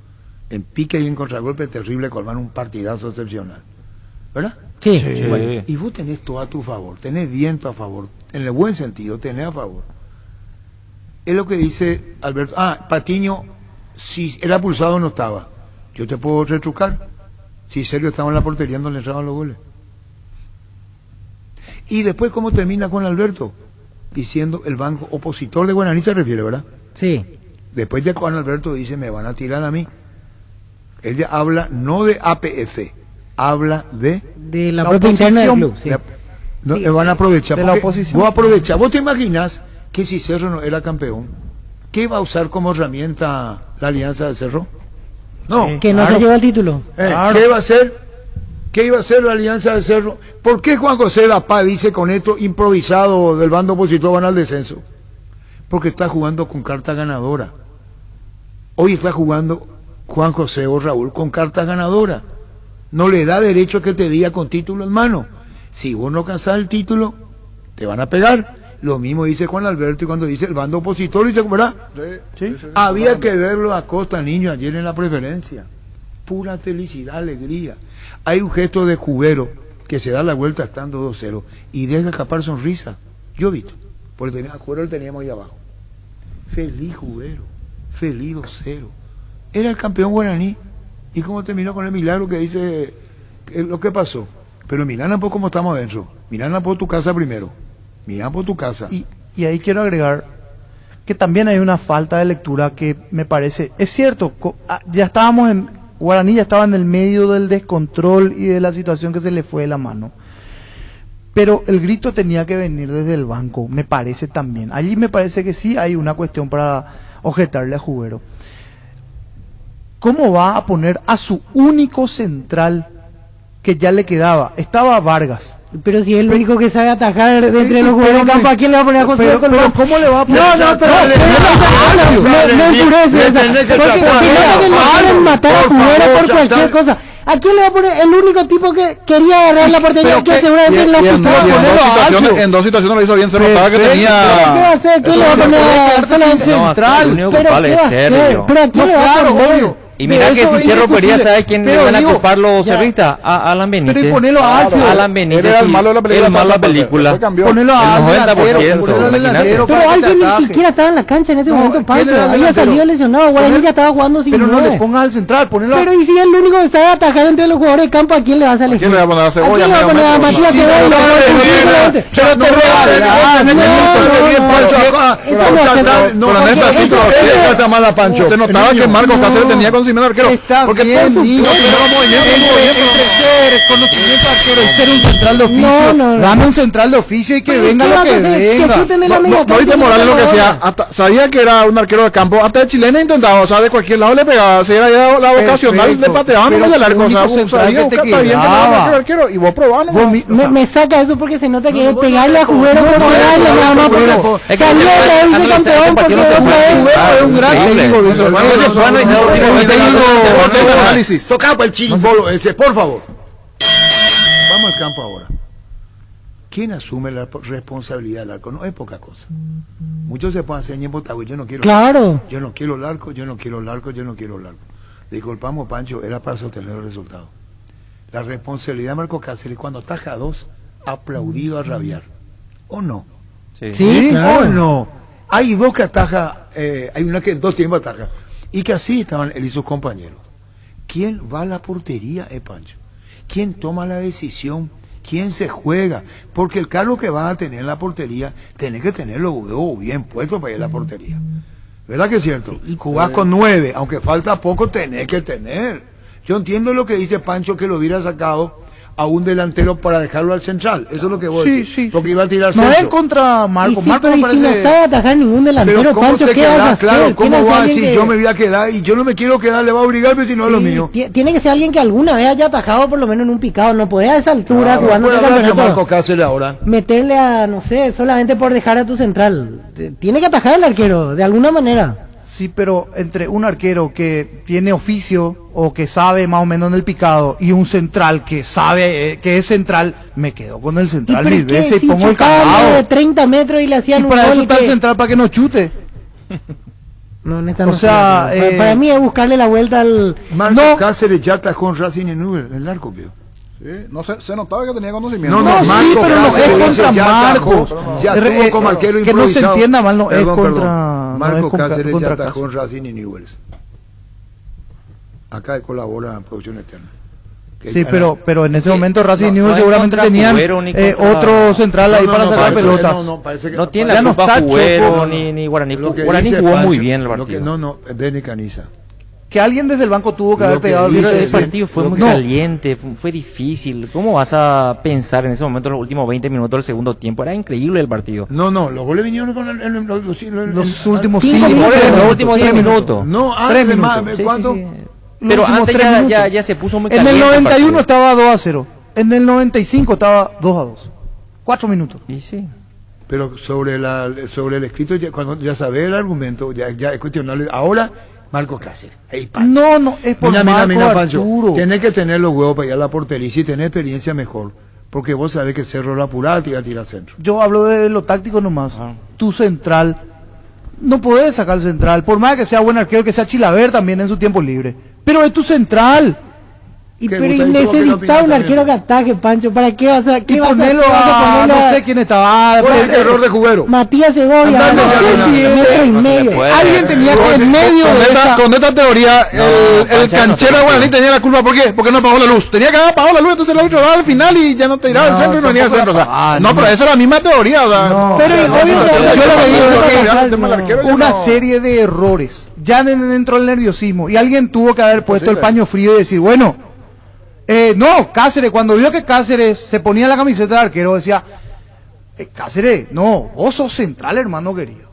En pique y en contragolpe terrible, colman un partidazo excepcional. ¿Verdad? Sí. Bueno, y vos tenés todo a tu favor, tenés viento a favor, en el buen sentido, tenés a favor. Es lo que dice Alberto. Patiño, si era pulsado no estaba. Yo te puedo retrucar. Si Sergio estaba en la portería no le entraban los goles. Y después, ¿cómo termina con Alberto? Diciendo el banco opositor de Guaraní se refiere, ¿verdad? Sí. Después ya Juan Alberto dice, me van a tirar a mí. Él ya habla no de APF, habla de la propia interna del club. Sí. Van a aprovechar. De la oposición. Vos te imaginas que si Cerro no era campeón, ¿qué va a usar como herramienta la alianza de Cerro? No. Sí, que no se lleva el título. Claro. ¿Qué va a hacer? ¿Qué iba a hacer la alianza de Cerro? ¿Por qué Juan José Lapá dice con esto improvisado del bando opositor van al descenso? Porque está jugando con carta ganadora. Hoy está jugando Juan José o Raúl con carta ganadora. No le da derecho a que te diga con título en mano. Si vos no alcanzás el título, te van a pegar. Lo mismo dice Juan Alberto y cuando dice el bando opositor, dice, ¿verdad? Sí. Había que verlo a Costa, niño, ayer en la preferencia. Pura felicidad, alegría. Hay un gesto de Jubero que se da la vuelta estando 2-0 y deja escapar sonrisa. Yo he visto, porque a Jubero lo teníamos ahí abajo. Feliz Jubero, feliz 2-0. Era el campeón guaraní. ¿Y cómo terminó con el milagro que dice lo que pasó? Pero mirá por cómo estamos dentro. Mirá por tu casa primero. Mirá por tu casa. Y ahí quiero agregar que también hay una falta de lectura que me parece... Es cierto, ya estábamos en... Guaraní ya estaba en el medio del descontrol y de la situación que se le fue de la mano. Pero el grito tenía que venir desde el banco, me parece también. Allí me parece que sí hay una cuestión para objetarle a Jubero. ¿Cómo va a poner a su único central que ya le quedaba? Estaba Vargas. Pero si es el único que sabe atajar entre los jugadores de campo, ¿a quién le va a poner a José? Pero ¿cómo le va a poner? No, pero no enfurece. Porque si no quieren matar a Jubero por cualquier cosa. ¿A quién le va a poner? El único tipo que quería agarrar la portería, que seguramente lo en dos situaciones lo hizo bien Cerro, que tenía... ¿Qué va a hacer? ¿Qué le va a poner? Central. El único culpable es Sergio. ¿Pero a quién le va a poner? Y mira que si Cerro podría saber quién le van a culpar los cerristas, a Alan Benítez. Pero y ponelo a Alfio. Alan Benítez. Era el malo de la película. El malo de la película. Ponelo a El 90%. Pero alguien ni siquiera estaba en la cancha en ese momento, Pancho. Había salido lesionado. Guaraní ya estaba jugando sin Pero no 9. le pongas al central, ponelo a... Pero y si es el único que sabe atajar entre los jugadores de campo, ¿a quién le vas a elegir? ¿Quién le va a poner a Cebolla? ¿A quién le va a poner a Matías Cebolla? Pero te Pancho. Se notaba que Marcos Cáceres tenía conocimiento arquero. Porque bien, niño, entre ser conocimiento arquero y ser un central de oficio, dame un central de oficio y que venga lo que venga. No dice Morales lo que sea, sabía que era un arquero de campo, hasta de chilena intentaba, o sea, de cualquier lado le pegaba, si era ya la vocacional le pateaban en el arco, o sea, sabía que está bien que no era arquero y vos probando. Me saca eso porque se nota que es pegarle a Juguero por pegarle nada más, porque sabía que era vicecampeón porque es un gran técnico. Análisis. Toca para el chirimbolo ese, por favor. Vamos al campo ahora. ¿Quién asume la responsabilidad del arco? No es poca cosa. Muchos se pueden hacer en Botagüe, yo no quiero. Claro. Yo no quiero el arco, yo no quiero el arco, yo no quiero el arco. Le disculpamos, Pancho, era para sostener el resultado. La responsabilidad de Marco Cáceres cuando ataja a 2, aplaudido a rabiar. ¿O no? Sí, claro. ¿O no? Hay dos que ataja, hay una que en 2 tiempos ataja. Y que así estaban él y sus compañeros. ¿Quién va a la portería, Pancho? ¿Quién toma la decisión? ¿Quién se juega? Porque el cargo que va a tener en la portería, tenés que tener los huevos bien puestos para ir a la portería. ¿Verdad que es cierto? Y jugás con 9, aunque falta poco, tenés que tener. Yo entiendo lo que dice Pancho, que lo hubiera sacado a un delantero para dejarlo al central. Eso es lo que voy a decir. Sí. Porque iba a tirar No centro. es contra Marco. Sí, Marco pero me y si no parece... sabe atajar ningún delantero, Pero ¿cómo Pancho, te ¿qué vas a quedás? hacer? Claro, ¿cómo Tiene que va a ser decir? alguien Yo me voy a quedar y yo no me quiero quedar, le va a obligar, pero si no es lo mío. Tiene que ser alguien que alguna vez haya atajado por lo menos en un picado. No podés a esa altura Claro, jugando puede este hablar de campeonato Marco Cáceres ahora. meterle a, no sé, solamente por dejar a tu central. Tiene que atajar el arquero, de alguna manera. Sí, pero entre un arquero que tiene oficio o que sabe más o menos en el picado y un central que sabe que es central, me quedo con el central mil veces y pongo el candado. De 30 metros y le hacían y un para gol eso está que... el central, para que no chute. No, neta, O no sea, sé. Para mí es buscarle la vuelta al... Marco Cáceres ya atajó en Racing en Uber, el arco, vio. Sí, no se notaba que tenía conocimiento. No, sí, Marco pero no es Cáceres contra ya Marcos. atajó, ya estuvo como arquero que no se improvisado. entienda mal, no es Perdón, contra... perdón. Marco no es Cáceres contra ya atajó en Cáceres. Racing y Newell's. Acá colabora en Producción Eterna. Sí, pero en ese momento Racing y no Newell's es seguramente contra tenían Juguero ni contra- otro central ahí para sacar Pancho, pelotas. parece que No tiene ya la no culpa está Juguero Choco, ni Guaraní. Lo que Guaraní dice jugó Pancho, muy bien el lo partido. que Denny Caniza. Que alguien desde el banco tuvo que Lo haber que pegado el dice- Pero el sí, partido fue muy no. caliente, fue difícil. ¿Cómo vas a pensar en ese momento los últimos 20 minutos del segundo tiempo? Era increíble el partido. No, los goles vinieron con Los últimos 5 Los últimos 10 minutos. No, 3 antes minutos. más, Sí, ¿cuánto? sí, sí. Pero últimos antes 3 minutos. ya se puso muy En caliente. el el 91 partido. estaba 2-0. En el 95 estaba 2-2. 4 minutos. Y sí. Pero sobre el escrito, cuando ya sabés el argumento, ya es cuestionable. Ahora, Marco Cáceres. Hey, No, es por Marco Pancho. Arturo. Tenés que tener los huevos para ir a la portería. Y si tenés experiencia, mejor. Porque vos sabés que Cerro la apurada te iba a tirar centro. Yo hablo de lo táctico nomás. Tu central, no podés sacar el central. Por más que sea buen arquero, que sea Chilaver también en su tiempo libre. Pero es tu central. Pero necesita un arquero que ataje, Pancho. ¿Para qué vas a...? Y ponelo a... No sé quién estaba... ¿Cuál es el error de Juguero? Matías Segovia. metro y medio. Alguien tenía que en medio de esa... Con esta teoría, el canchero de Guaraní tenía la culpa. ¿Por qué? Porque no apagó la luz. Tenía que haber apagado la luz, entonces el árbitro daba al final y ya no te tiraba el centro y no venía al centro. O sea, no, pero esa es la misma teoría. O sea, Pero yo lo que digo es que una serie de errores, ya dentro del nerviosismo, y alguien tuvo que haber puesto el paño frío y decir, bueno, no, Cáceres, cuando vio que Cáceres se ponía la camiseta de arquero, decía, Cáceres, no, vos sos central, hermano querido.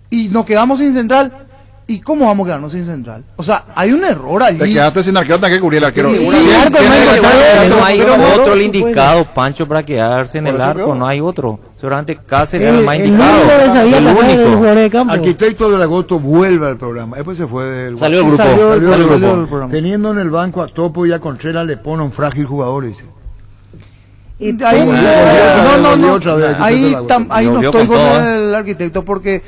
Y nos quedamos sin central, ¿Y cómo vamos a quedarnos sin central? O sea, hay un error allí. Te quedaste sin arquero, tenés que cubrir el arquero. No hay otro el indicado, Pancho, para quedarse en el arco, no hay otro. Seguramente Cáceres era el más indicado. El único. Arquitecto del Agosto vuelve al programa. Después se fue del Salió del grupo. Salió del grupo. Teniendo en el banco a Topo y a Contreras, le pone un frágil jugador, dice. Ahí no estoy con el arquitecto porque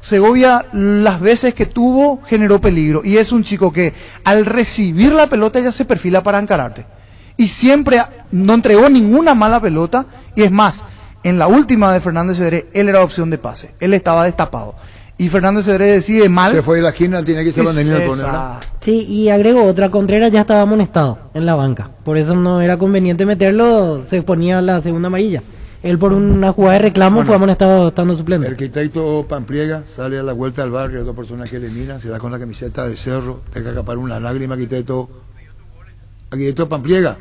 Segovia las veces que tuvo generó peligro y es un chico que al recibir la pelota ya se perfila para encararte y siempre no entregó ninguna mala pelota y es más, en la última de Fernández Cedré él era opción de pase, él estaba destapado y Fernández Cedré decide mal. Se fue de la esquina, tiene que ser el poner. Sí, y agrego otra, Contreras ya estaba amonestado en la banca, por eso no era conveniente meterlo, se ponía la segunda amarilla. Él por una jugada de reclamo fue amonestado estando suplente. El arquitecto Pampliega sale a la vuelta al barrio, dos personas que le miran, se va con la camiseta de Cerro, deja escapar una lágrima, arquitecto Pampliega.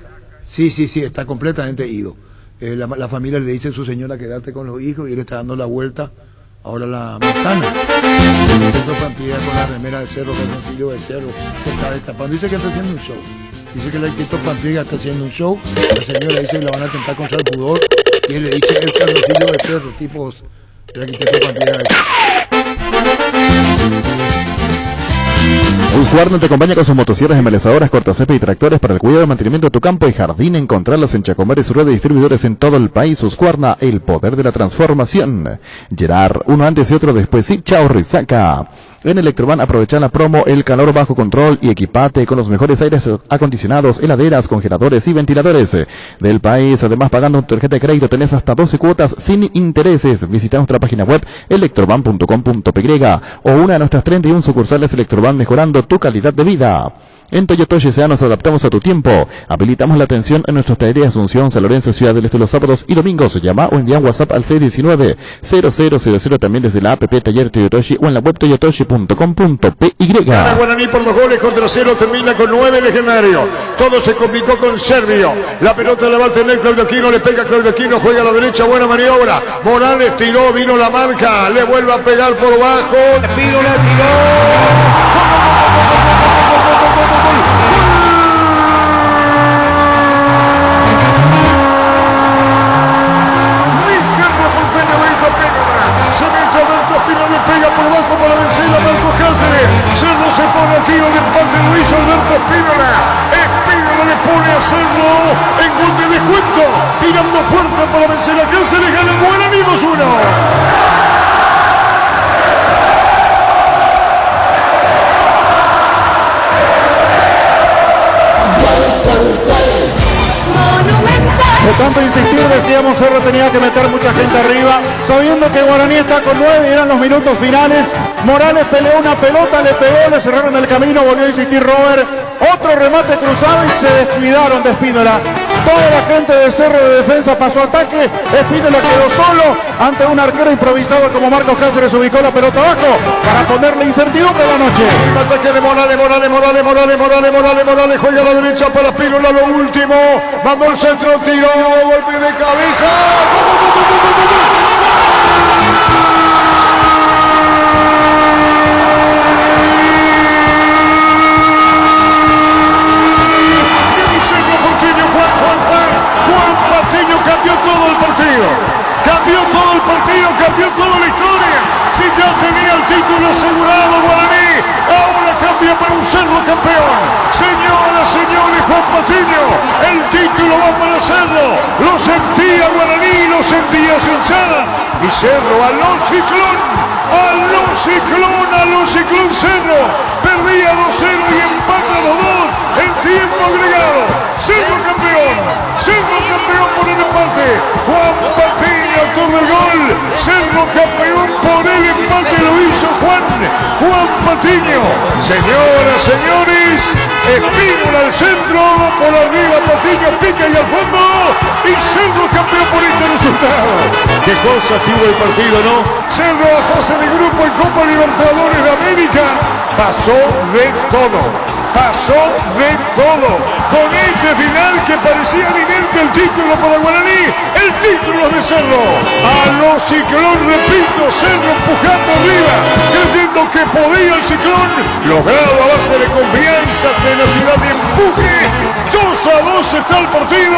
Sí, está completamente ido. La familia le dice a su señora quédate con los hijos y él está dando la vuelta. Ahora la manzana. El arquitecto Pampliega con la remera de Cerro, con el sencillo de Cerro, se está destapando. Dice que está haciendo un show. Dice que el arquitecto Pampliega está haciendo un show. La señora dice que la van a atentar contra el pudor. Y él le dice el Carlosillo de Cerro, tipos el arquitecto Pampliega. Husqvarna te acompaña con sus motosierras, embelezadoras, cortacésped y tractores para el cuidado y mantenimiento de tu campo y jardín. Encontrarlos en Chacomar y su red de distribuidores en todo el país. Husqvarna, el poder de la transformación. Gerard, uno antes y otro después. Sí, chao, Risaca. En Electroban aprovecha la promo El calor bajo control y equipate con los mejores aires acondicionados, heladeras, congeladores y ventiladores del país. Además, pagando tu tarjeta de crédito tenés hasta 12 cuotas sin intereses. Visita nuestra página web electroban.com.py o una de nuestras 31 sucursales Electroban, mejorando tu calidad de vida. En Toyotoshi SA nos adaptamos a tu tiempo. Habilitamos la atención en nuestros talleres de Asunción, San Lorenzo, Ciudad del Este los sábados y domingos. Llama o envía un WhatsApp al 619-0000 también desde la app Taller Toyotoshi o en la web toyotoshi.com.py. Gana Guaraní por 2 goles contra 0, termina con 9 Legendario. Todo se complicó con Servio. La pelota la va a tener Claudio Aquino, le pega Claudio Aquino, juega a la derecha, buena maniobra. Morales tiró, vino la marca, le vuelve a pegar por bajo. Pino la tiró. Cemento Alberto Espino le pega por bajo para vencer a Marco Cáceres. Cerro se pone a tiro de empate, lo hizo Alberto Espínola. Espínola le pone a Cerro en gol de descuento. Tirando fuerte para vencer a Cáceres, gana el Guaraní 2-1. De tanto insistir, decíamos, Cerro tenía que meter mucha gente arriba, sabiendo que Guaraní está con 9 y eran los minutos finales. Morales peleó una pelota, le pegó, le cerraron el camino, volvió a insistir Robert. Otro remate cruzado y se descuidaron de Espínola. Toda la gente de Cerro de defensa pasó a ataque. Espínola quedó solo ante un arquero improvisado como Marcos Cáceres. Ubicó la pelota abajo para ponerle incertidumbre a la noche. El ataque de Morales juega a la derecha para Espínola, lo último. Mandó el centro, tiró, golpe de cabeza. Juan Patiño cambió todo el partido. Cambió toda la historia. Si ya tenía el título asegurado Guaraní, ahora cambia para un Cerro campeón. Señoras, señores, Juan Patiño, el título va para Cerro. Lo sentía Guaraní, lo sentía hinchada. Y Cerro a los ciclón Cerro. Perdía 2-0 y empata 2-2 en tiempo agregado. Cerro campeón por el empate. Juan Patiño, autor del gol. Cerro campeón por el empate, lo hizo Juan Patiño. Señoras, señores, Espínola al centro, por arriba Patiño, pica y al fondo. Y Cerro campeón por este resultado. Qué cosa tuvo el partido, ¿no? Cerro a fase de grupo en Copa Libertadores de América. Pasó de todo. pasó de todo. Con este final que parecía evidente el título para Guaraní, el título de Cerro. A los Ciclón, repito, Cerro empujando arriba, creyendo que podía el Ciclón, logrado a base de confianza, tenacidad y empuje. 2-2 está el partido.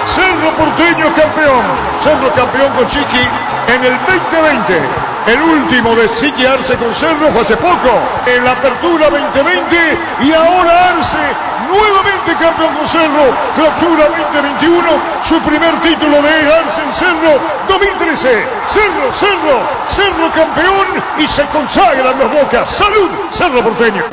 Cerro Porteño campeón. Cerro campeón con Chiqui en el 2020. El último de Chiqui Arce con Cerro fue hace poco, en la apertura 2020, y ahora Arce nuevamente campeón con Cerro, clausura 2021, su primer título de Arce en Cerro 2013. Cerro campeón y se consagran los Bocas. ¡Salud, Cerro Porteño!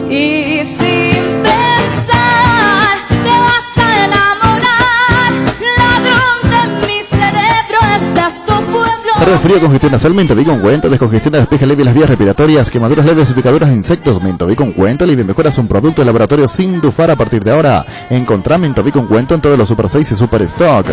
Y sin pensar te vas a enamorar, ladrón de mi cerebro, estás tu pueblo. Resfrío, congestión nasal, Mentovik ungüento, descongestión, despeja leve las vías respiratorias, quemaduras leves y picaduras de insectos. Mentovik ungüento, alivia y mejora, es un producto de laboratorio Sindufar. A partir de ahora, encontrá Mentovik ungüento en todos los Super 6 y Super Stock.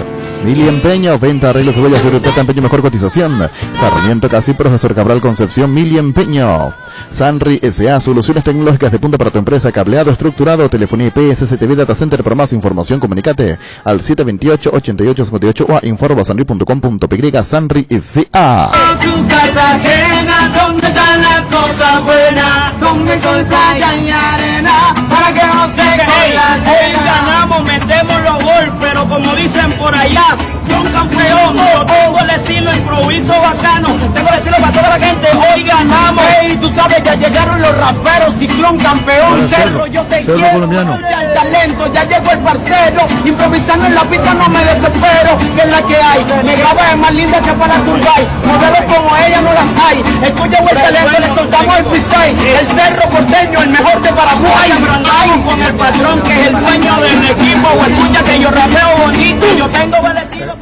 Mili Empeño, venta, arreglos, cebollas, fruta, empeño, mejor cotización. Sarmiento Casi, Profesor Cabral Concepción, Mili Empeño. Sanri S.A. Soluciones tecnológicas de punta para tu empresa, cableado estructurado, telefonía IP, SCTV, Data Center. Por más información, comunicate al 728-8858 o a informa.sanri.com.py. Sanri S.A. Tu Cartagena, donde están las cosas buenas, donde sol, playa y arena, para que no se caiga. Hoy ganamos, metemos los gol, pero como dicen por allá, son campeón. Yo tengo el estilo improviso bacano, tengo el estilo para toda la gente. Hoy ganamos. Hey, tú sabes, ya llegaron los raperos, Ciclón campeón. Cerro, yo te quiero, colombiano. El talento, ya llegó el parcero, improvisando en la pista no me desespero, que es la que hay. Me graba es más linda que para Turbay, modelos como ella no las hay. Escucha el talento, le soltamos el freestyle. El Cerro Porteño, el mejor de Paraguay. Andamos con el patrón que es el dueño del equipo. O escucha que yo rapeo bonito, yo tengo buen estilo.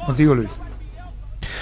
Contigo, Luis.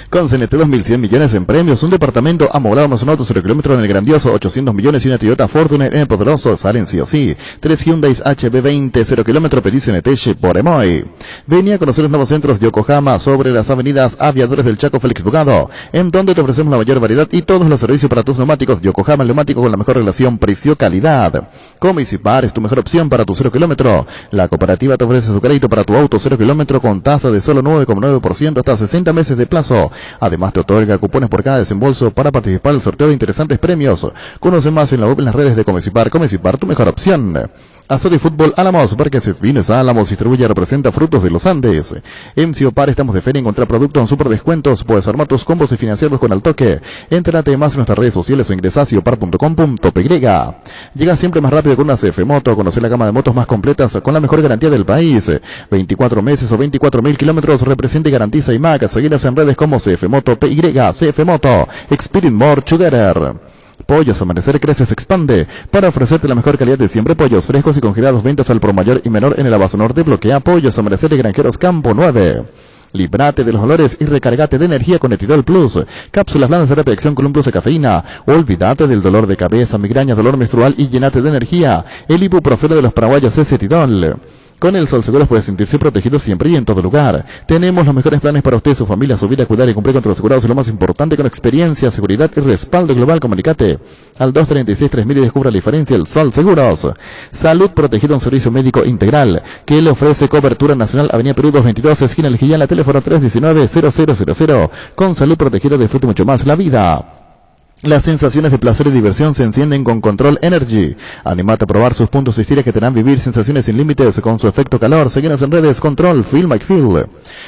Con CNT 2.100 millones en premios, un departamento amoblado más un auto 0 kilómetros en el grandioso, 800 millones y una Toyota Fortuner en el poderoso, salen sí o sí. 3 Hyundai HB20 0 kilómetros, pedí CNT por Emoy. Venía a conocer los nuevos centros de Yokohama sobre las avenidas Aviadores del Chaco, Félix Bugado, en donde te ofrecemos la mayor variedad y todos los servicios para tus neumáticos. Yokohama, el neumático con la mejor relación precio-calidad. Comisipar es tu mejor opción para tu 0 kilómetro. La cooperativa te ofrece su crédito para tu auto 0 kilómetro con tasa de solo 9,9% hasta 60 meses de plazo. Además te otorga cupones por cada desembolso para participar en el sorteo de interesantes premios. Conoce más en la web, en las redes de Comisipar. Comisipar, tu mejor opción. Azul y Fútbol Álamos, Parques Vines Álamos, distribuye y representa Frutos de los Andes. MC Opar, estamos de feria, encontrar productos en super descuentos, puedes armar tus combos y financiarlos con Altoque. Entérate más en nuestras redes sociales o ingresa a siopar.com.py. Llega siempre más rápido con una CF Moto, conocer la gama de motos más completas con la mejor garantía del país. 24 meses o 24.000 kilómetros, representa y garantiza IMAC. Seguinos en redes como CF Moto PY, CF Moto, Experience More Together. Pollos Amanecer crece, se expande para ofrecerte la mejor calidad de siempre. Pollos frescos y congelados, ventas al por mayor y menor en el Abasto Norte. Bloquea Pollos Amanecer de Granjeros Campo 9. Líbrate de los olores y recargate de energía con Etirol Plus. Cápsulas blandas de repetición con un plus de cafeína. Olvídate del dolor de cabeza, migraña, dolor menstrual y llenate de energía. El ibuprofeno de los paraguayos es Etirol. Con el Sol Seguros puede sentirse protegido siempre y en todo lugar. Tenemos los mejores planes para usted, su familia, su vida, cuidar y cumplir con los asegurados. Y lo más importante, con experiencia, seguridad y respaldo global. Comunicate al 236-3000 y descubra la diferencia. El Sol Seguros. Salud Protegida, un servicio médico integral que le ofrece cobertura nacional. Avenida Perú 222, esquina El Gillán, la teléfono 319-0000. Con Salud Protegida disfrute mucho más la vida. Las sensaciones de placer y diversión se encienden con Control Energy. Animate a probar sus puntos de estiria que te harán vivir sensaciones sin límites con su efecto calor. Seguinos en redes Control, Feel My Feel.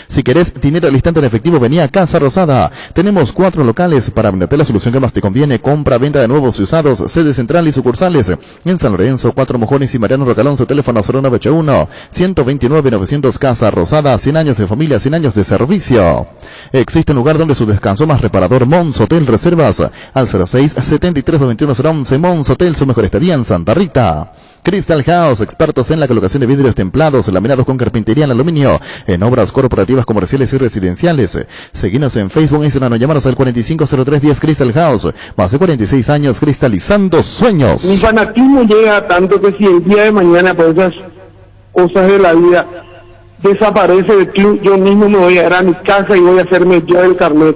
Si querés dinero al instante en efectivo, vení a Casa Rosada. Tenemos 4 locales para venderte la solución que más te conviene. Compra, venta de nuevos y usados, sede central y sucursales. En San Lorenzo, 4 Mojones y Mariano Rocalonso, teléfono 0981-129-900. Casa Rosada, 100 años de familia, 100 años de servicio. Existe un lugar donde su descanso más reparador. Mons Hotel Reservas al 06-73-21-011. Mons Hotel, su mejor estadía en Santa Rita. Crystal House, expertos en la colocación de vidrios templados, laminados con carpintería en aluminio, en obras corporativas, comerciales y residenciales. Seguinos en Facebook e Instagram o llamanos al 450310 Crystal House. Más de 46 años cristalizando sueños. Mi fanatismo llega tanto que si el día de mañana por esas cosas de la vida desaparece del club, yo mismo me voy a ir a mi casa y voy a hacerme yo el carnet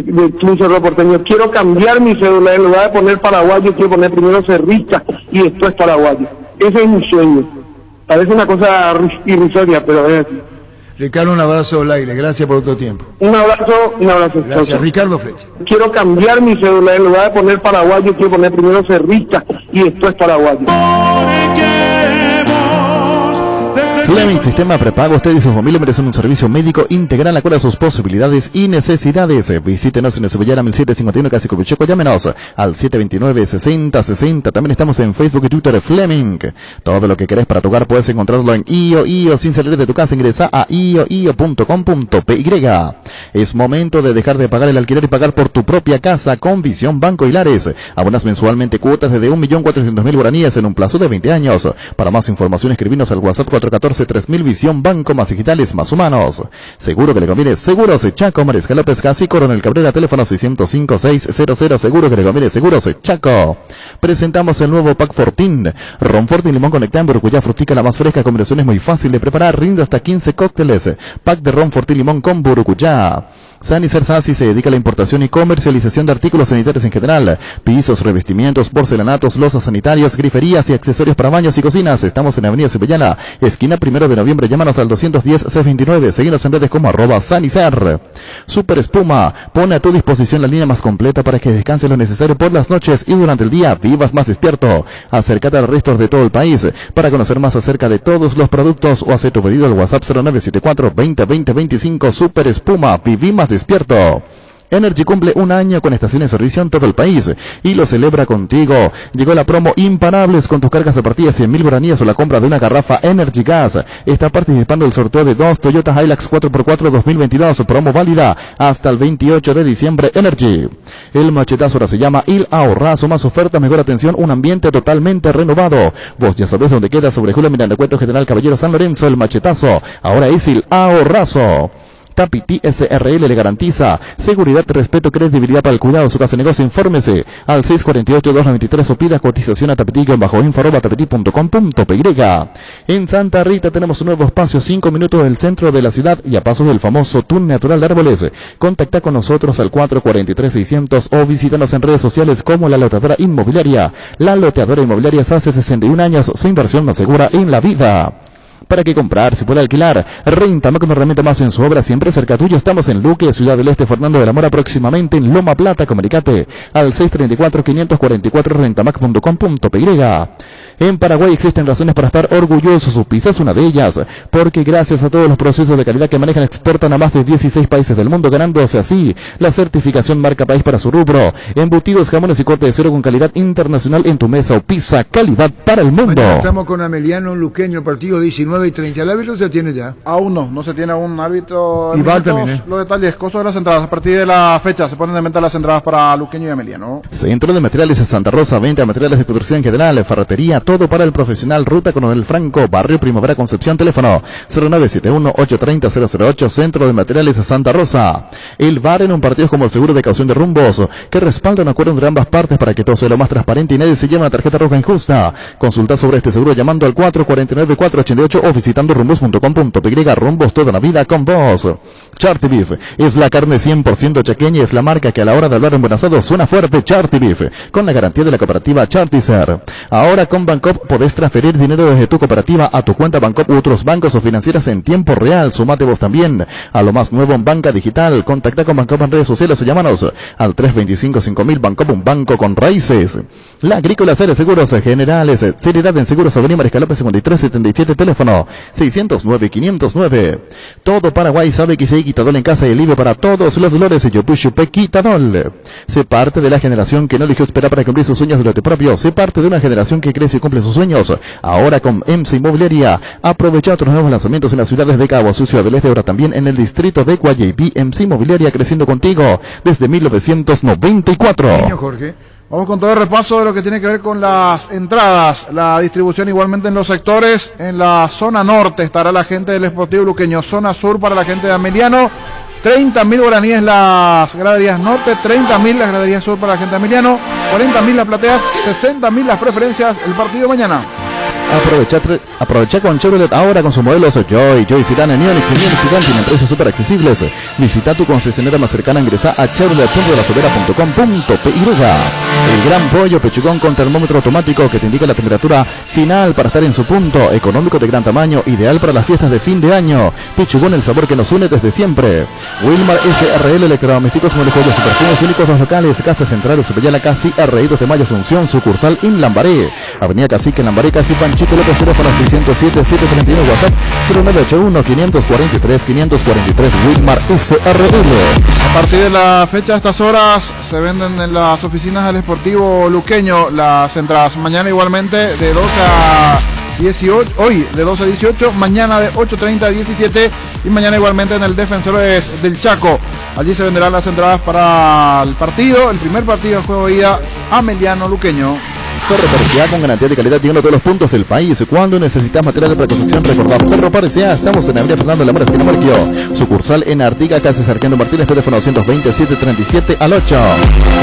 del Club Cerro Porteño. Quiero cambiar mi cédula, en lugar de poner paraguayo, quiero poner primero cerrista y después paraguayo. Ese es mi sueño. Parece una cosa irrisoria, pero es así. Ricardo, un abrazo al aire, gracias por tu tiempo. Un abrazo. Gracias, Chau. Ricardo Flecha. Quiero cambiar mi cédula, en lugar de poner paraguayo, quiero poner primero cerrista y después paraguayo. Fleming Sistema Prepago, usted y su familia merecen un servicio médico integral acorde a sus posibilidades y necesidades. Visítenos en Cebollana 1751 Casi Copicheco, llámenos al 729-6060. También estamos en Facebook y Twitter Fleming. Todo lo que querés para tu hogar puedes encontrarlo en IO. Sin salir de tu casa, ingresa a io.com.py. Es momento de dejar de pagar el alquiler y pagar por tu propia casa con Visión Banco Hilares. Abonas mensualmente cuotas de 1.400.000 guaraníes en un plazo de 20 años. Para más información, escribinos al WhatsApp 414-3000. Visión Banco, más digitales, más humanos. Seguro que le conviene. Seguros Chaco, Mariscal López Casi, Coronel Cabrera, teléfono 605-600. Seguro que le conviene. Seguros Chaco. Presentamos el nuevo Pack Fortín. Ron Fortín Limón con Nectar, Burucuyá, frutica la más fresca, combinación es muy fácil de preparar, rinde hasta 15 cócteles. Pack de Ron Fortín Limón con Burucuyá. Sanicer Sassi se dedica a la importación y comercialización de artículos sanitarios en general, pisos, revestimientos, porcelanatos, losas sanitarias, griferías y accesorios para baños y cocinas. Estamos en Avenida Cebollana, esquina 1 de noviembre. Llámanos al 210-C29. Seguinos en redes como @Sanicer. Super Espuma pone a tu disposición la línea más completa para que descanses lo necesario por las noches y durante el día vivas más despierto. Acércate al resto de todo el país para conocer más acerca de todos los productos o hacer tu pedido al WhatsApp 0974-2020-25. Super Espuma, viví más despierto. Energy cumple un año con estaciones de servicio en todo el país y lo celebra contigo. Llegó la promo Imparables con tus cargas a partir de 100.000 guaraníes o la compra de una garrafa Energy Gas. Está participando del sorteo de 2 Toyota Hilux 4x4 2022. Promo válida hasta el 28 de diciembre. Energy. El machetazo ahora se llama Il Ahorrazo. Más ofertas, mejor atención, un ambiente totalmente renovado. Vos ya sabés dónde queda, sobre Julio Miranda Cuento, General Caballero San Lorenzo. El machetazo ahora es Il Ahorrazo. Tapiti SRL le garantiza seguridad, respeto, credibilidad para el cuidado de su casa y negocio. Infórmese al 648-293 o pida cotización a tapiti-info@tapiti.com.py. En Santa Rita tenemos un nuevo espacio, 5 minutos del centro de la ciudad y a pasos del famoso túnel natural de árboles. Contacta con nosotros al 443-600 o visítanos en redes sociales como La Loteadora Inmobiliaria. La Loteadora Inmobiliaria hace 61 años, su inversión más segura en la vida. ¿Para qué comprar? Se puede alquilar. Rentamac, como herramienta más en su obra, siempre cerca tuyo. Estamos en Luque, Ciudad del Este, Fernando de la Mora, próximamente en Loma Plata. Comunicate al 634-544 rentamac.com.py. En Paraguay existen razones para estar orgullosos. Su pizza es una de ellas, porque gracias a todos los procesos de calidad que manejan, exportan a más de 16 países del mundo, ganándose así la certificación marca país para su rubro. Embutidos, jamones y corte de cero con calidad internacional en tu mesa. O pizza, calidad para el mundo. Mañana estamos con Ameliano Luqueño, partido 19:30. ¿El árbitro se tiene ya? Aún no se tiene un árbitro. Y VAR también, Los detalles, costos de las entradas. A partir de la fecha se ponen de venta las entradas para Luqueño y Ameliano. Centro de Materiales de Santa Rosa, venta de materiales de construcción en general, ferretería, todo para el profesional. Ruta Coronel Franco, Barrio Primavera Concepción, teléfono 0971-830-008, Centro de Materiales de Santa Rosa. El VAR en un partido como el seguro de caución de rumbos, que respalda un acuerdo entre ambas partes para que todo sea lo más transparente y nadie se lleve una tarjeta roja injusta. Consulta sobre este seguro llamando al 449-488 o visitando rumbos.com.py. Rumbos, toda la vida con vos. Charty Beef es la carne 100% chaqueña y es la marca que a la hora de hablar en buen asado suena fuerte. Charty Beef, con la garantía de la cooperativa Charticer. Ahora con Bancop podés transferir dinero desde tu cooperativa a tu cuenta Bancop u otros bancos o financieras en tiempo real. Sumate vos también a lo más nuevo en banca digital. Contacta con Bancop en redes sociales o llámanos al 325-5000. Bancop, un banco con raíces. La Agrícola Seres Seguros Generales, seriedad en seguros. Avenida Mariscal López 5377, teléfono 609-509. Todo Paraguay sabe que si hay Quitadol en casa y alivio para todos los dolores. Yopuchupe Quitadol. Sé parte de la generación que no eligió esperar para cumplir sus sueños de lote propio. Sé parte de una generación que crece y cumple sus sueños. Ahora con MC Inmobiliaria. Aprovecha otros nuevos lanzamientos en las ciudades de Cabo, Ciudad del Este, ahora también en el distrito de Guayaquil. MC Inmobiliaria, creciendo contigo desde 1994. Niño Jorge. Vamos con todo el repaso de lo que tiene que ver con las entradas, la distribución igualmente en los sectores. En la zona norte estará la gente del Sportivo Luqueño, zona sur para la gente de Ameliano, 30.000 guaraníes las graderías norte, 30.000 las graderías sur para la gente de Ameliano, 40.000 las plateas, 60.000 las preferencias, el partido de mañana. Aprovecha con Chevrolet ahora con sus modelos Joy Sedan, Neonix y Neonix Sedan tienen precios súper accesibles. Visita tu concesionaria más cercana, ingresa a chevrolet.delasovera.com.py. El Gran Pollo Pechugón con termómetro automático que te indica la temperatura final para estar en su punto. Económico, de gran tamaño, ideal para las fiestas de fin de año. Pechugón, el sabor que nos une desde siempre. Wilmar SRL Electrodomésticos, muebles, joyas y perfumes únicos, dos locales, Casa Central, Subellana, Casi, RI 2 de Mayo, Asunción, sucursal en Lambaré, Avenida Cacique en Lambaré, Casi, Panchito López, teléfono 607-731, WhatsApp 0981-543-543, Wilmar SRL. A partir de la fecha, a estas horas, se venden en las oficinas del Sportivo Luqueño las entradas. Mañana igualmente de 12 a 18, hoy de 12 a 18, mañana de 8:30 a 17 y mañana igualmente en el Defensores del Chaco. Allí se venderán las entradas para el partido, el primer partido del juego de ida, Ameliano Luqueño. Ferro Parecía, con garantía de calidad y uno de los puntos del país. Cuando necesitas material de construcción, recordad Ferro Parecía. Estamos en Avenida Fernando Lamora, esquina Marquio. Sucursal en Artiga, Casa Sargento Martínez, teléfono 227-37 al 8.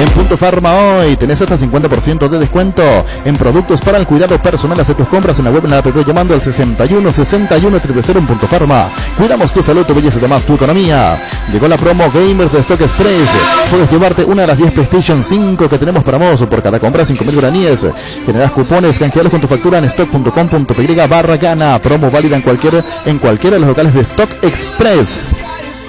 En Punto Farma hoy tenés hasta 50% de descuento en productos para el cuidado personal. Haz tus compras en la web, en la app, llamando al 61-61-000 en Punto Farma. Cuidamos tu salud, tu belleza y además tu economía. Llegó la promo Gamers de Stock Express. Puedes llevarte una de las 10 PlayStation 5 que tenemos para vos. Por cada compra 5.000 guaraníes. Generas cupones, canjealos con tu factura en stock.com.py/gana. Promo válida en cualquiera de los locales de Stock Express.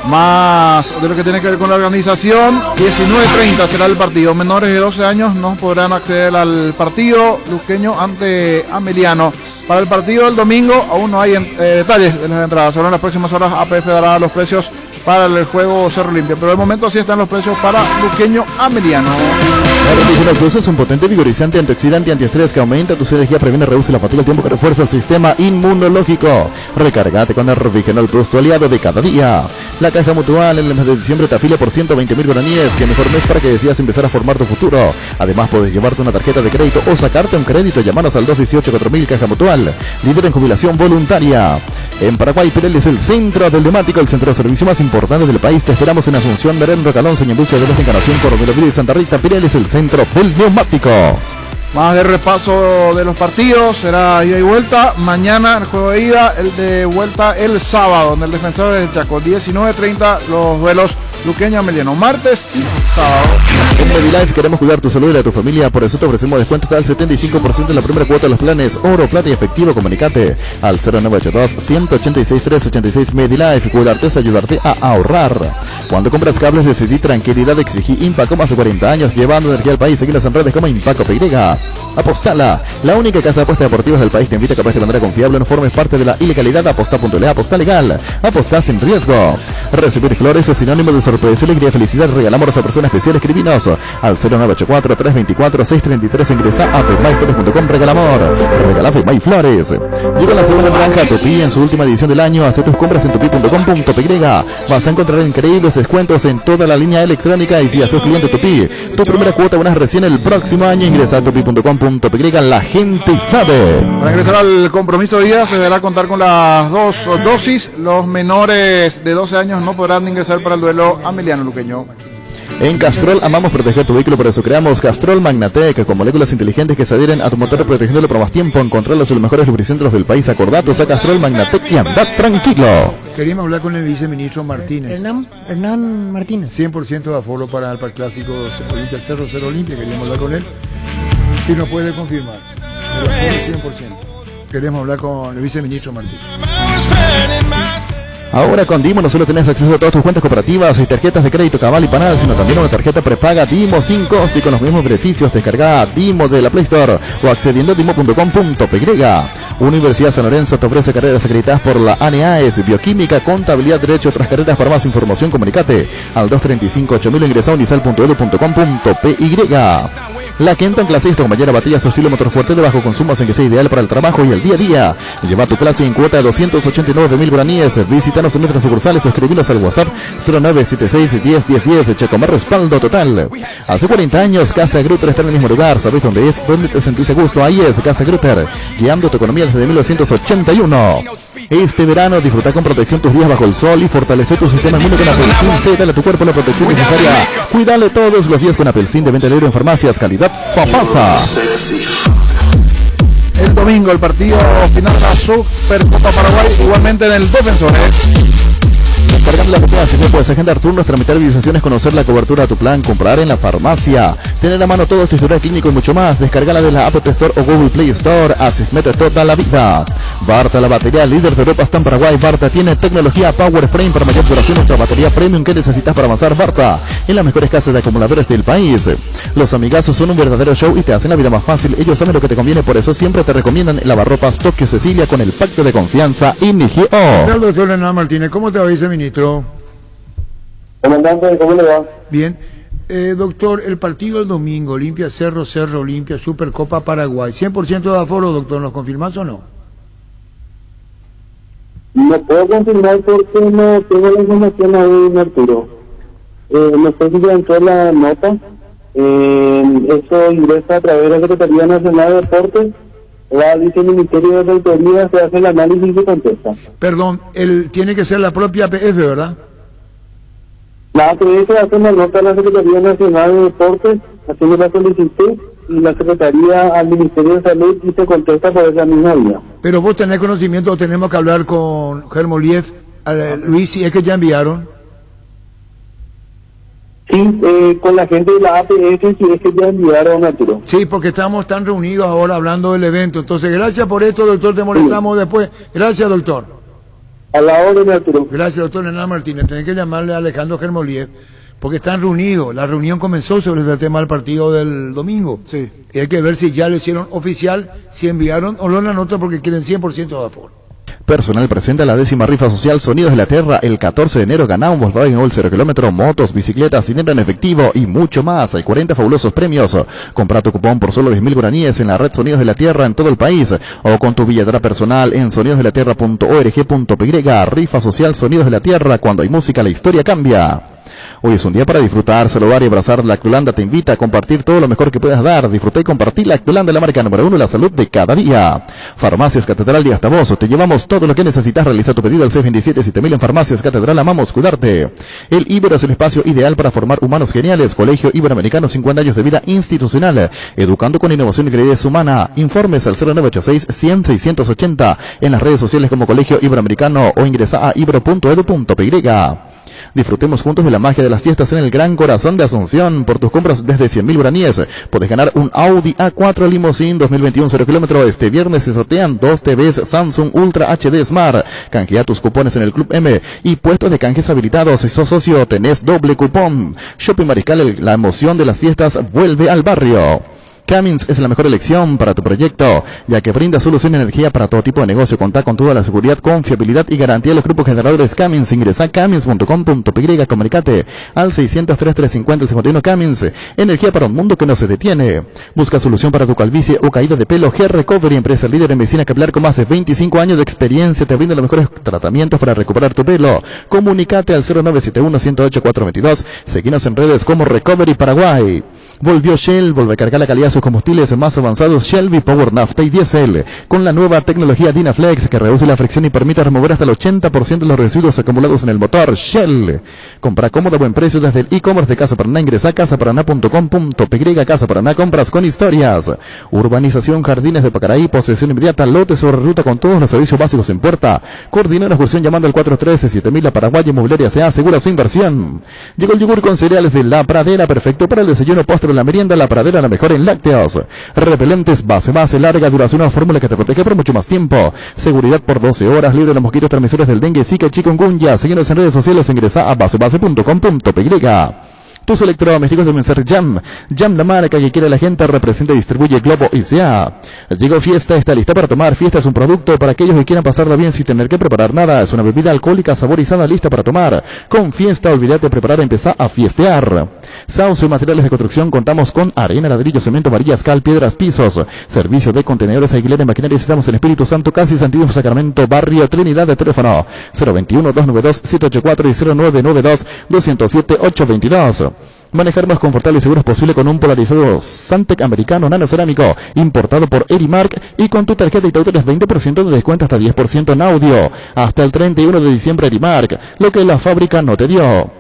Más de lo que tiene que ver con la organización, 19:30 será el partido. Menores de 12 años no podrán acceder al partido luqueño ante Ameliano. Para el partido del domingo aún no hay detalles de las entradas. Solo en las próximas horas APF dará los precios para el juego Cerro Limpio, pero de momento sí están los precios para Luqueño Ameliano. Revisional Plus es un potente vigorizante, antioxidante, antiestrés que aumenta tu energía, previene, reduce la fatiga, el tiempo que refuerza el sistema inmunológico. Recárgate con el Revisional Plus, tu aliado de cada día. La Caja Mutual en el mes de diciembre te afilia por 120.000 guaraníes, que mejor mes para que decidas empezar a formar tu futuro. Además puedes llevarte una tarjeta de crédito o sacarte un crédito. Llamanos al 218-4000 Caja Mutual, líder en jubilación voluntaria. En Paraguay, Pirelli es el centro del neumático, el centro de servicio más importante del país. Te esperamos en Asunción, Merén, Rocalón, Señembucio, de la Encarnación, Coronel y Santa Rita. Pirelli es el centro del neumático. Más de repaso de los partidos, será ida y vuelta. Mañana el juego de ida, el de vuelta el sábado, en el Defensor del Chaco. 19:30 los duelos Luqueño Ameliano, martes y sábado. En Medilife queremos cuidar tu salud y la de tu familia, por eso te ofrecemos descuento del 75% en la primera cuota de los planes oro, plata y efectivo. Comunicate al 0982-186-386. Medilife, cuidarte es ayudarte a ahorrar. Cuando compras cables decidí tranquilidad, exigí Impaco, más de 40 años llevando energía al país. Seguilas en redes como Impaco PY. Apostala, la única casa de apuestas deportivas del país, te invita a que apuestes de manera confiable, no formes parte de la ilegalidad. Aposta.le, aposta legal, aposta sin riesgo. Recibir flores es sinónimo de sorpresa, alegría, felicidad. Regalamos a persona especial. Escribinos al 0984-324-633. Ingresa a FemayFlores.com. Regala amor, regala Femay Flores. Llega la segunda naranja Tupi en su última edición del año. Haz tus compras en tupi.com.py. Vas a encontrar increíbles descuentos en toda la línea electrónica, y si sos cliente Tupi, tu primera cuota buenas recién el próximo año. Ingresa a tupi.com.py. La gente sabe. Para ingresar al compromiso de día se deberá contar con las 2 dosis. Los menores de 12 años no podrán ingresar para el duelo Ameliano Luqueño. En Castrol amamos proteger tu vehículo, por eso creamos Castrol Magnatec, con moléculas inteligentes que se adhieren a tu motor, protegiéndolo por más tiempo. Encontrarlos en los mejores lubricentros del país. Acordatos a Castrol Magnatec y andad tranquilo. Queríamos hablar con el viceministro Martínez. Hernán Martínez. 100% de aforo para el Clásico Olimpia, Cerro Olimpia. Queríamos hablar con él. Si nos puede confirmar. 100%. Queremos hablar con el viceministro Martínez. Ahora con Dimo no solo tenés acceso a todas tus cuentas cooperativas y tarjetas de crédito Cabal y Panal, sino también una tarjeta prepaga Dimo sin costo y con los mismos beneficios. Descarga Dimo de la Play Store o accediendo a dimo.com.py. Universidad San Lorenzo te ofrece carreras acreditadas por la ANEAES, Bioquímica, Contabilidad, Derecho, otras carreras. Para más información comunicate al 235-8000 o ingresa a unisal.edu.com.py. La Kenton Clase es tu compañera batilla, su estilo motor fuerte de bajo consumo, hacen que sea ideal para el trabajo y el día a día. Lleva tu clase en cuota de 289.000 guaraníes. Visítanos en nuestras sucursales o escribinos al WhatsApp 0976-101010. Checomar respaldo total. Hace 40 años Casa Grutter está en el mismo lugar. ¿Sabes dónde es? ¿Dónde te sentís a gusto? Ahí es Casa Grutter, guiando tu economía desde 1981. Este verano disfruta con protección tus días bajo el sol y fortalece tu sistema inmune con Apelsin C. Dale a tu cuerpo la protección necesaria. Cuídale todos los días con Apelsin, de venta libre en farmacias. Calidad Papasa. el domingo, el partido final de la Supercopa Paraguay, igualmente en el Defensores. Descargando la aplicación puedes agendar turnos, tramitar visualizaciones, conocer la cobertura de tu plan, comprar en la farmacia, tener a mano todo tu historial clínico y mucho más. Descargala de la App Store o Google Play Store. Asismete toda la vida. Barta, la batería líder de Europa, está en Paraguay. Barta tiene tecnología Power Frame para mayor duración. Nuestra batería premium que necesitas para avanzar. Barta, en las mejores casas de acumuladores del país. Los amigazos son un verdadero show y te hacen la vida más fácil. Ellos saben lo que te conviene, por eso siempre te recomiendan el lavarropas Tokio Cecilia con el pacto de confianza INIGO. Hola, doctor Leonardo Martínez, ¿cómo te va, viceministro? Comandante, ¿cómo le va? Bien. Doctor, el partido del domingo, Olimpia Cerro, Cerro Olimpia, Supercopa Paraguay, 100% de aforo, doctor, ¿nos confirmas o no? No puedo confirmar porque no tengo la información ahí, Arturo. No sé si ya entró la nota. Eso ingresa a través de la Secretaría Nacional de Deportes. Va al Viceministerio de Autoridad, se hace el análisis y se contesta. Perdón, tiene que ser la propia APF, ¿verdad? La APF hace una nota a la Secretaría Nacional de Deportes haciendo la solicitud y la Secretaría al Ministerio de Salud y se contesta por esa misma vía. Pero vos tenés conocimiento, tenemos que hablar con Germoliev, Luis, si es que ya enviaron. Sí, con la gente de la APF, si es que ya enviaron, Arturo. Sí, porque estamos tan reunidos ahora hablando del evento. Entonces, gracias por esto, doctor, te molestamos después. Gracias, doctor. A la orden, Arturo. Gracias, doctor Leonardo Martínez. Tenés que llamarle a Alejandro Germoliev, porque están reunidos. La reunión comenzó sobre este tema del partido del domingo. Sí. Y hay que ver si ya lo hicieron oficial, si enviaron o no la nota, porque quieren 100% de aforo. Personal presenta la 10ª rifa social Sonidos de la Tierra. El 14 de enero gana un Volkswagen Gol 0 km, motos, bicicletas, dinero en efectivo y mucho más. Hay 40 fabulosos premios. Compra tu cupón por solo 10.000 guaraníes en la red Sonidos de la Tierra en todo el país o con tu billetera personal en sonidosdelatierra.org.py. Rifa social Sonidos de la Tierra. Cuando hay música, la historia cambia. Hoy es un día para disfrutar, saludar y abrazar. Lactolanda te invita a compartir todo lo mejor que puedas dar. Disfruta y compartir Lactolanda, la marca número 1 de la salud de cada día. Farmacias Catedral y hasta vos. Te llevamos todo lo que necesitas. Realiza tu pedido al 627-7000 en Farmacias Catedral. Amamos cuidarte. El Ibero es el espacio ideal para formar humanos geniales. Colegio Iberoamericano, 50 años de vida institucional. Educando con innovación y calidez humana. Informes al 0986-100-680. En las redes sociales como Colegio Iberoamericano o ingresa a ibero.edu.py. Disfrutemos juntos de la magia de las fiestas en el Gran Corazón de Asunción. Por tus compras desde 100.000 guaraníes podés ganar un Audi A4 Limousine 2021 0 km. Este viernes se sortean 2 TVs Samsung Ultra HD Smart. Canjea tus cupones en el Club M y puestos de canjes habilitados. Si sos socio tenés doble cupón. Shopping Mariscal, la emoción de las fiestas vuelve al barrio. Cummins es la mejor elección para tu proyecto, ya que brinda solución de energía para todo tipo de negocio. Contá con toda la seguridad, confiabilidad y garantía de los grupos generadores Cummins. Ingresa a cummins.com.py, comunicate al 603-350-51 Cummins. Energía para un mundo que no se detiene. Busca solución para tu calvicie o caída de pelo. Hair Recovery, empresa líder en medicina capilar con más de 25 años de experiencia, te brinda los mejores tratamientos para recuperar tu pelo. Comunicate al 0971-108-422. Seguinos en redes como Recovery Paraguay. Volvió Shell, vuelve a cargar la calidad de sus combustibles más avanzados Shelby Power Nafta y Diesel, con la nueva tecnología Dynaflex que reduce la fricción y permite remover hasta el 80% de los residuos acumulados en el motor. Shell, compra cómodo a buen precio desde el e-commerce de Casa Paraná. Ingresa a casaparaná.com.py. Casa Paraná, compras con historias. Urbanización Jardines de Pacaraí, posesión inmediata, lote sobre ruta con todos los servicios básicos en puerta. Coordina una excursión llamando al 413-7000. La Paraguay Inmobiliaria se asegura su inversión. Llegó el yogur con cereales de La Pradera, perfecto para el desayuno, postre, la merienda. La Pradera, la mejor en lácteos. Repelentes base larga duración, una fórmula que te protege por mucho más tiempo. Seguridad por 12 horas, libre de los mosquitos transmisores del dengue, zika, chikungunya. Síguenos en redes sociales, ingresa a basebase.com.py. Tus electrodomésticos deben ser Jam. Jam, la marca que quiere la gente, representa y distribuye Globo S.A. Llegó Fiesta, está lista para tomar. Fiesta es un producto para aquellos que quieran pasarla bien sin tener que preparar nada. Es una bebida alcohólica saborizada lista para tomar. Con Fiesta, olvídate de preparar, empezá a fiestear. Sauce, materiales de construcción, contamos con arena, ladrillo, cemento, varillas, cal, piedras, pisos. Servicio de contenedores, alquiler de maquinaria. Estamos en Espíritu Santo, casi Santiago Sacramento, barrio Trinidad. De teléfono 021-292-784 y 0992-207-822. Manejar más confortable y seguro es posible con un polarizado Santec americano nanocerámico importado por Erimark, y con tu tarjeta y auto 20% de descuento hasta 10% en audio. Hasta el 31 de diciembre Erimark, lo que la fábrica no te dio.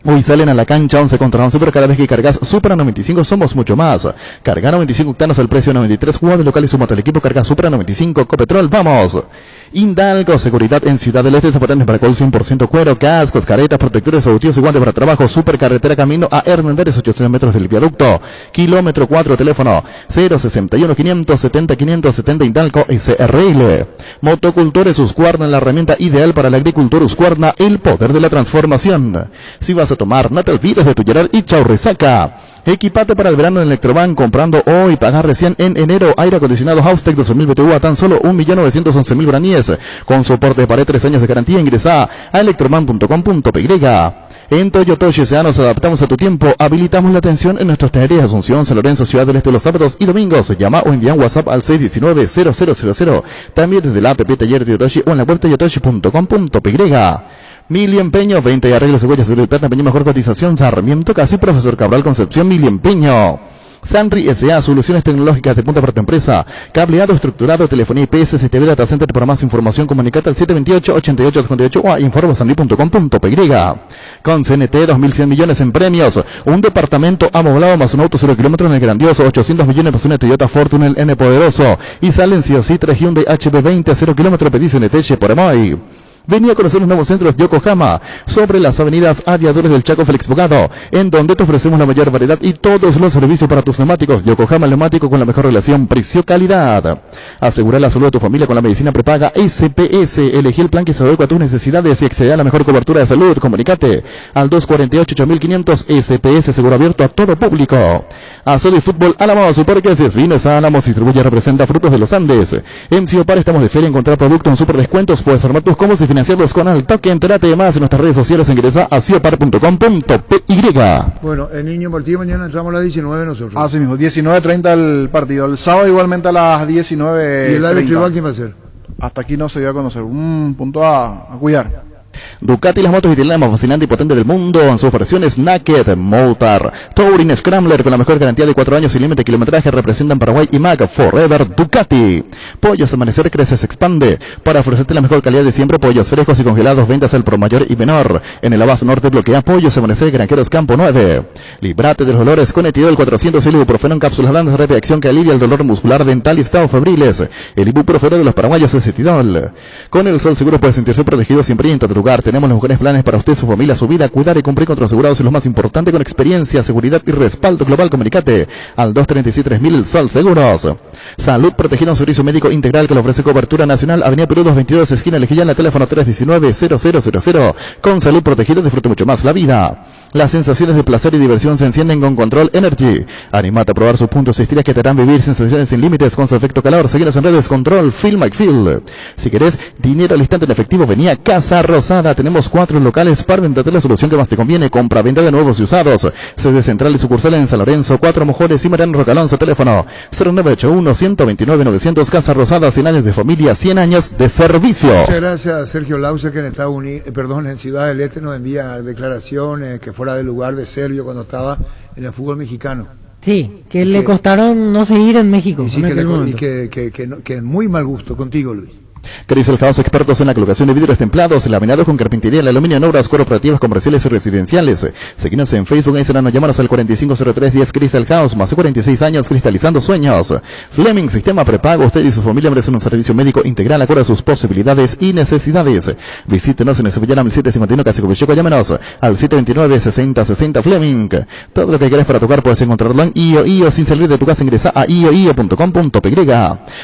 Hoy salen a la cancha 11 contra 11, pero cada vez que cargas Supra 95 somos mucho más. Carga 95 octanos al precio de 93, jugadores locales y sumate al equipo, carga Supra 95, Copetrol, vamos. Hidalgo, seguridad en Ciudad del Este, zapatos para alcohol 100% cuero, cascos, caretas, protectores auditivos y guantes para trabajo, supercarretera camino a Hernández, 800 metros del viaducto, kilómetro 4, teléfono 061 570 570 Hidalgo SRL. Motocultores Husqvarna, la herramienta ideal para el agricultor Husqvarna, el poder de la transformación. Si vas a tomar, no te olvides de tu Gerard y Chaurresaca. Equipate para el verano en Electroban, comprando hoy, pagar recién en enero. Aire acondicionado Haustec 2000 BTU a tan solo 1.911.000 guaraníes. Con soporte de pared, 3 años de garantía. Ingresa a electroban.com.py. En Toyotoshi SA nos adaptamos a tu tiempo. Habilitamos la atención en nuestras tallerías Asunción, San Lorenzo, Ciudad del Este los sábados y domingos. Llama o envía un WhatsApp al 619-0000. También desde la app Taller Toyotoshi o en la web toyotoshi.com.py. Mili Empeño, 20 y arreglos de huellas de plata, empeño mejor cotización, Sarmiento, casi Profesor Cabral Concepción, Mili Empeño. Sanri S.A. Soluciones tecnológicas de punta para tu empresa. Cableado estructurado, telefonía IPS, CTV Data Center. Para más información, comunicate al 728-8858 o a informosanri.com.py. Con CNT, 2.100 millones en premios. Un departamento amoblado más un auto 0 kilómetros en el grandioso. 800 millones más una Toyota Fortune el N poderoso. Y salen sí o sí 3 Hyundai HB20 0 kilómetros. Pedís en Eteche por Amoy. Venía a conocer los nuevos centros Yokohama, sobre las avenidas Aviadores del Chaco Félix Bogado, en donde te ofrecemos la mayor variedad y todos los servicios para tus neumáticos. Yokohama neumático con la mejor relación precio-calidad. Asegura la salud de tu familia con la medicina prepaga SPS. Elegí el plan que se adecua a tus necesidades y accede a la mejor cobertura de salud. Comunicate al 248-8500 SPS, seguro abierto a todo público. Azul y Fútbol Álamos, porque si es Vines Álamos, distribuye y representa Frutos de los Andes. En Ciopar estamos de feria, encontrar productos en super descuentos, puedes armar tus combos y financiarlos con al toque. Entérate de más en nuestras redes sociales, ingresa a ciopar.com.py. Bueno, el niño partido mañana entramos a las 19 nosotros. Así mismo, 19:30 el partido. El sábado igualmente a las 19:30. ¿Y el árbitro igual quién va a ser? Hasta aquí no se dio a conocer. Un punto a cuidar. Ducati, las motos italianas más fascinante y potente del mundo, en sus versiones Naked, Motor, Touring, Scrambler, con la mejor garantía de 4 años y límite de kilometraje, representan Paraguay y Mac Forever Ducati. Pollos Amanecer crece, se expande, para ofrecerte la mejor calidad de siempre, pollos frescos y congelados, ventas al pro mayor y menor. En el Abasto Norte bloquea Pollos Amanecer, Granjeros Campo 9. Librate de los dolores con Etidol 400 y el ibuprofeno en cápsulas blandas de reacción que alivia el dolor muscular, dental y estados febriles. El ibuprofeno de los paraguayos es Etidol. Con el Sol Seguro puede sentirse protegido siempre y en todo lugar. Tenemos los mejores planes para usted, su familia, su vida, cuidar y cumplir con otros asegurados y lo más importante, con experiencia, seguridad y respaldo global. Comunicate al 236-3000 el Sol Seguros. Salud Protegida, un servicio médico integral que le ofrece cobertura nacional. Avenida Perú 222, esquina Lejillán, la teléfono 319-0000. Con Salud Protegida disfrute mucho más la vida. Las sensaciones de placer y diversión se encienden con Control Energy. Animate a probar sus puntos y estiras que te harán vivir sensaciones sin límites con su efecto calor. Seguinos en redes Control Feel My Feel. Si querés dinero al instante en efectivo, venía a Casa Rosada. Tenemos 4 locales para venderte la solución que más te conviene. Compra-venta de nuevos y usados. Sede central y sucursal en San Lorenzo, 4 Mojores y Mariano Rocalonso. Teléfono 0981-129-900. Casa Rosada, 100 años de familia, 100 años de servicio. Muchas gracias a Sergio Lauce, que en Estados Unidos, en Ciudad del Este nos envía declaraciones que fuera del lugar de Sergio cuando estaba en el fútbol mexicano. Sí, que le costaron no seguir en México. Y sí, que es muy mal gusto contigo, Luis. Cristal House, expertos en la colocación de vidrios templados, laminados con carpintería, el aluminio en obras corporativas, comerciales y residenciales. Seguinos en Facebook e Instagram, llámanos al 450310 Cristal House, más de 46 años cristalizando sueños. Fleming, sistema prepago, usted y su familia merecen un servicio médico integral acorde a sus posibilidades y necesidades. Visítenos en Sevillana 1751 Casicovicheco, llámenos al 729-6060 Fleming. Todo lo que querés para tocar puedes encontrarlo en IO. Sin salir de tu casa, ingresa a io.com.py.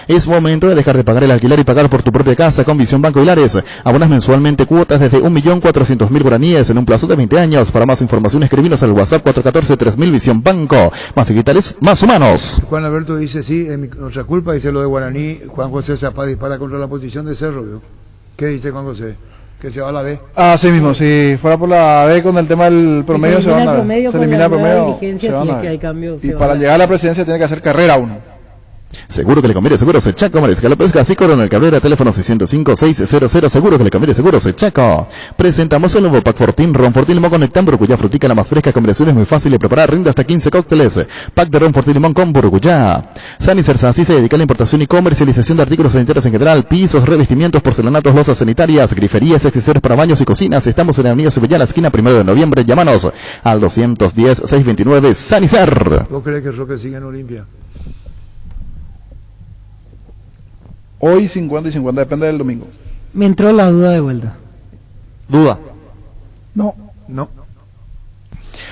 Es momento de dejar de pagar el alquiler y pagar por tu propia casa con Visión Banco Hilares. Abonas mensualmente cuotas desde 1.400.000 guaraníes en un plazo de 20 años. Para más información, escribinos al WhatsApp 414-3000 Visión Banco. Más digitales, más humanos. Juan Alberto dice, sí, es nuestra culpa, dice lo de Guaraní. Juan José Zapá dispara contra la posición de Cerro, ¿vio? ¿Qué dice Juan José? Que se va a la B. Sí mismo, si fuera por la B con el tema del promedio, se van a ver. Se elimina el promedio, se van a ver. Y para llegar a la presidencia tiene que hacer carrera uno. Seguro que le conviene, seguros el Chaco, Mariscal López García, Coronel Cabrera, teléfono 605-600, seguro que le conviene, seguros el Chaco. Presentamos el nuevo Pack Fortín, Ron Fortín Limón con Nectán, Burguyá, frutica la más fresca, combinación es muy fácil de preparar, rinde hasta 15 cócteles. Pack de Ron Fortín Limón con Burguyá. Sanicer Sansi se dedica a la importación y comercialización de artículos sanitarios en general, pisos, revestimientos, porcelanatos, losas sanitarias, griferías, accesorios para baños y cocinas. Estamos en la avenida Sevilla, la esquina 1 de noviembre, llámanos al 210-629 Sanicer. ¿Vos crees que Roque sigue en Olimpia? Hoy 50 y 50, depende del domingo. Me entró la duda de vuelta. ¿Duda? No.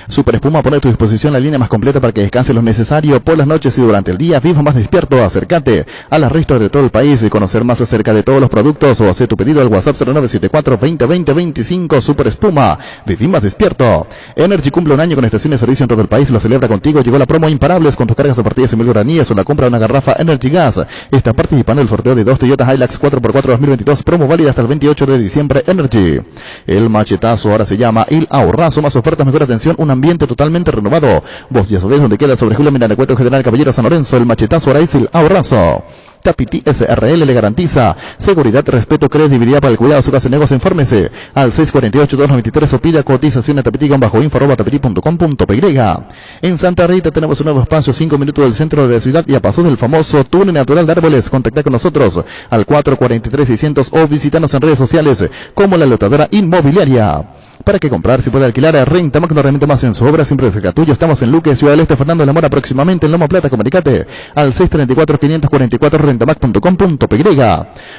Super Espuma pone a tu disposición la línea más completa para que descanses lo necesario por las noches y durante el día. Viva más despierto, acércate a las ristas de todo el país y conocer más acerca de todos los productos o hacer tu pedido al WhatsApp 0974-2020-25. Super Espuma, viví más despierto. Energy cumple un año con estaciones de servicio en todo el país, lo celebra contigo. Llegó la promo Imparables con tus cargas a partir de 100.000 guaraníes o la compra de una garrafa Energy Gas. Está participando en el sorteo de 2 Toyota Hilux 4x4 2022, promo válida hasta el 28 de diciembre. Energy. El machetazo ahora se llama El Ahorrazo, más ofertas, mejor atención, un ambiente totalmente renovado. Vos ya sabés dónde queda, sobre Julio Miranecueto, General Caballero San Lorenzo. El machetazo ahora es El Ahorrazo. Tapiti SRL le garantiza seguridad, respeto, credibilidad para el cuidado de su casa de negocios. Infórmese al 648-293 o pida cotización a tapiti-info@tapiti.com.py. En Santa Rita tenemos un nuevo espacio, 5 minutos del centro de la ciudad y a paso del famoso túnel natural de árboles. Contacta con nosotros al 443-600 o visitanos en redes sociales como La Lotadora Inmobiliaria. Para que comprar, si puede alquilar, renta más que no remite más en su obra, siempre cerca tuyo. Estamos en Luque, Ciudad del Este, Fernando de la Mora, próximamente en Lomo Plata. Comunicate al 634-544 rentamax.com.py.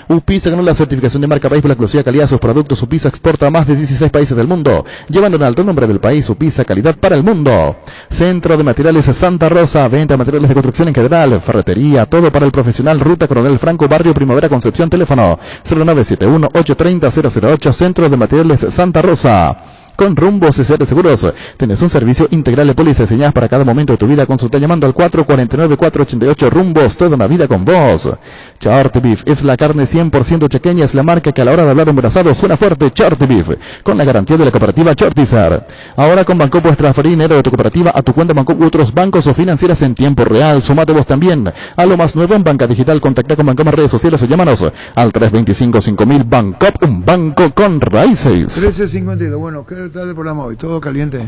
Upisa ganó la certificación de marca país por la exclusiva calidad de sus productos. Upisa exporta a más de 16 países del mundo, llevando en alto nombre del país. Upisa, calidad para el mundo. Centro de Materiales Santa Rosa, venta de materiales de construcción en general, ferretería, todo para el profesional. Ruta Coronel Franco, Barrio Primavera, Concepción, teléfono 0971-830-008. Centro de Materiales Santa Rosa. Con Rumbo CCR Seguros, tenés un servicio integral de pólizas diseñadas para cada momento de tu vida. Consulta llamando al 449-488 Rumbos, toda una vida con vos. Charty Beef es la carne 100% chequeña, es la marca que a la hora de hablar un asado suena fuerte. Charty Beef, con la garantía de la cooperativa Chartizar. Ahora con Banco puedes transferir dinero de tu cooperativa a tu cuenta Banco u otros bancos o financieras en tiempo real. Sumate vos también a lo más nuevo en banca digital. Contacta con Banco en redes sociales o llámanos al 325-5000 Bancop, un banco con raíces. 13.52, bueno, ¿qué tal el programa hoy? ¿Todo caliente?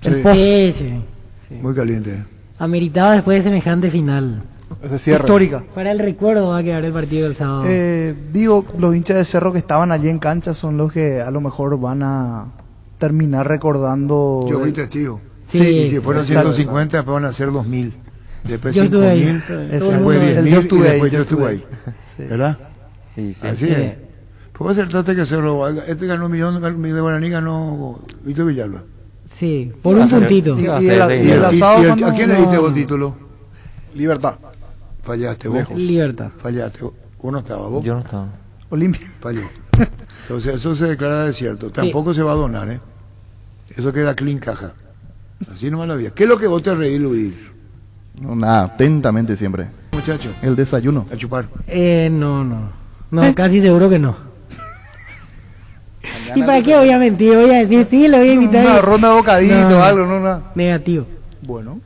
Sí. Muy caliente. Ameritaba después de semejante final. Histórica. Para el recuerdo va a quedar el partido del sábado. Digo, los hinchas de Cerro que estaban allí en cancha son los que a lo mejor van a terminar recordando. Yo fui testigo. Sí, y si fueron 150, después van a ser 2.000. Después 5.000, después 10.000 y después yo estuve ahí. ¿Verdad? Sí. Así es. ¿Puedo acertarte que Cerro, este ganó un millón de guaraní, ganó Víctor Villalba? Sí, por un puntito. ¿A quién le diste vos el título? Libertad. Fallaste vos. Libertad. Fallaste vos. ¿Vos no estabas vos? Yo no estaba. Olimpia. Falló. Entonces eso se declara desierto. Tampoco se va a donar, ¿eh? Eso queda clean caja. Así nomás la vida. ¿Qué es lo que vos te reí, Luis? No, nada, atentamente siempre. Muchacho. El desayuno. A chupar. No, casi seguro que no. ¿Y para qué voy a mentir? Voy a decir sí, lo voy a invitar. Una ronda de bocadito, algo, no, nada. Negativo. Bueno.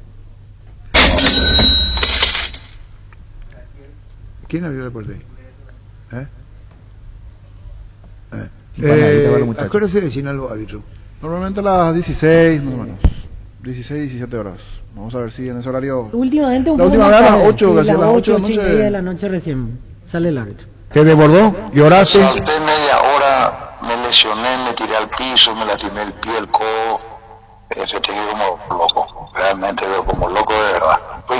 ¿Quién abrió la puerta ahí? ¿A qué hora se deciden los árbitros? Normalmente a las 16, más o menos. 16, 17 horas. Vamos a ver si en ese horario. Últimamente un la poco última más vez a tarde. las 8, casi a las 8 8 y media de la noche recién sale el árbitro. ¿Te desbordó? ¿Lloraste? Salté media hora, me lesioné, me tiré al piso, me lastimé el pie, el codo. Estoy como loco, realmente como loco de verdad. Fue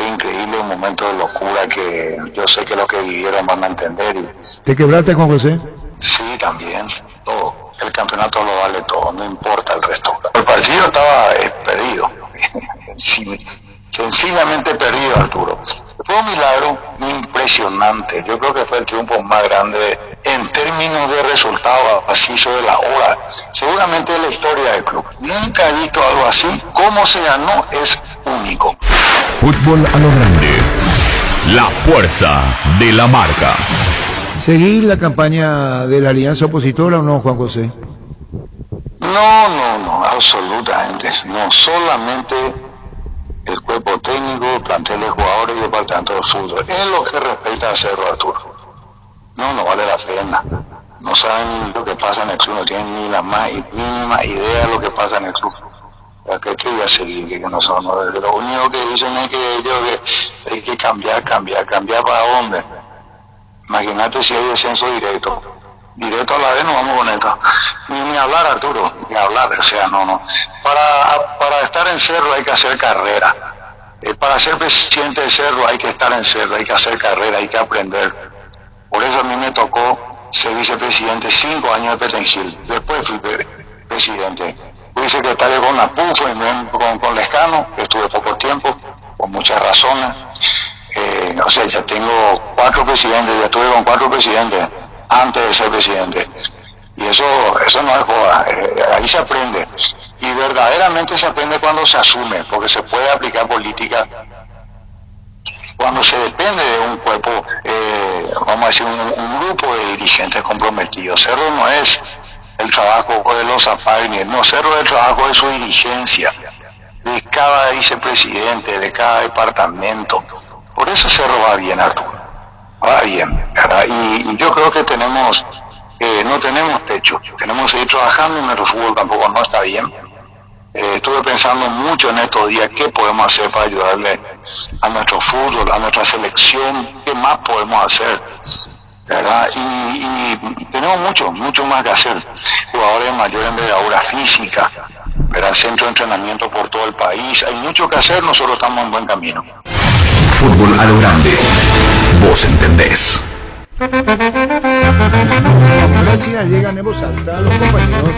increíble, un momento de locura que yo sé que los que vivieron van a entender. ¿Te quebraste con José? Sí, también, todo. El campeonato lo vale todo, no importa el resto. El partido estaba perdido, sencillamente perdido, Arturo. Fue un milagro impresionante. Yo creo que fue el triunfo más grande en términos de resultado, así sobre la hora, seguramente de la historia del club. Nunca he visto algo así. Cómo se ganó es único. Fútbol a lo grande. La fuerza de la marca. ¿Seguir la campaña de la alianza opositora o no, Juan José? No, absolutamente. No, solamente el cuerpo técnico, plantel de jugadores y el departamento de fútbol. En lo que respecta a Cerro, Arturo, no vale la pena. No saben lo que pasa en el club, no tienen ni la más mínima idea de lo que pasa en el club. ¿Qué voy a seguir? Que no son, lo único que dicen es que ellos hay que cambiar ¿para dónde? Imagínate si hay descenso directo a la vez, no vamos con esto. Ni hablar, Arturo, ni hablar, o sea, no. Para estar en Cerro hay que hacer carrera. Para ser presidente de Cerro hay que estar en Cerro, hay que hacer carrera, hay que aprender. Por eso a mí me tocó ser vicepresidente 5 años de Petengil. Después fui presidente. Fui secretario con la PUF, con Lescano, que estuve poco tiempo, por muchas razones. O sea, ya tengo 4 presidentes, ya estuve con 4 presidentes antes de ser presidente. Y eso no es joda, ahí se aprende. Y verdaderamente se aprende cuando se asume, porque se puede aplicar política cuando se depende de un cuerpo, vamos a decir, un grupo de dirigentes comprometidos. Cerro no es el trabajo de los APAGNES, no, Cerro es el trabajo de su dirigencia, de cada vicepresidente, de cada departamento. Por eso Cerro va bien, Arturo, va bien, ¿verdad? Y yo creo que no tenemos techo, tenemos que seguir trabajando y nuestro fútbol tampoco no está bien. Estuve pensando mucho en estos días qué podemos hacer para ayudarle a nuestro fútbol, a nuestra selección, qué más podemos hacer, ¿verdad? Y tenemos mucho más que hacer. Jugadores de mayor envergadura física, ¿verdad? Centro de entrenamiento por todo el país, hay mucho que hacer, nosotros estamos en buen camino. Fútbol a lo grande. Vos entendés. Gracias, llegan en voz alta los compañeros.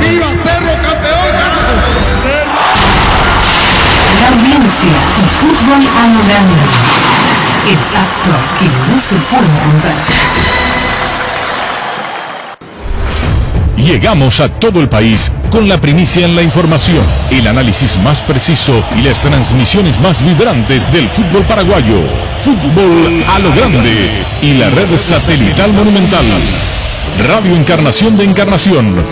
¡Viva Cerro, campeón! La audiencia y fútbol a lo grande. El acto que no se puede romper. Llegamos a todo el país con la primicia en la información, el análisis más preciso y las transmisiones más vibrantes del fútbol paraguayo. Fútbol a lo grande y la red satelital Monumental. Radio Encarnación de Encarnación.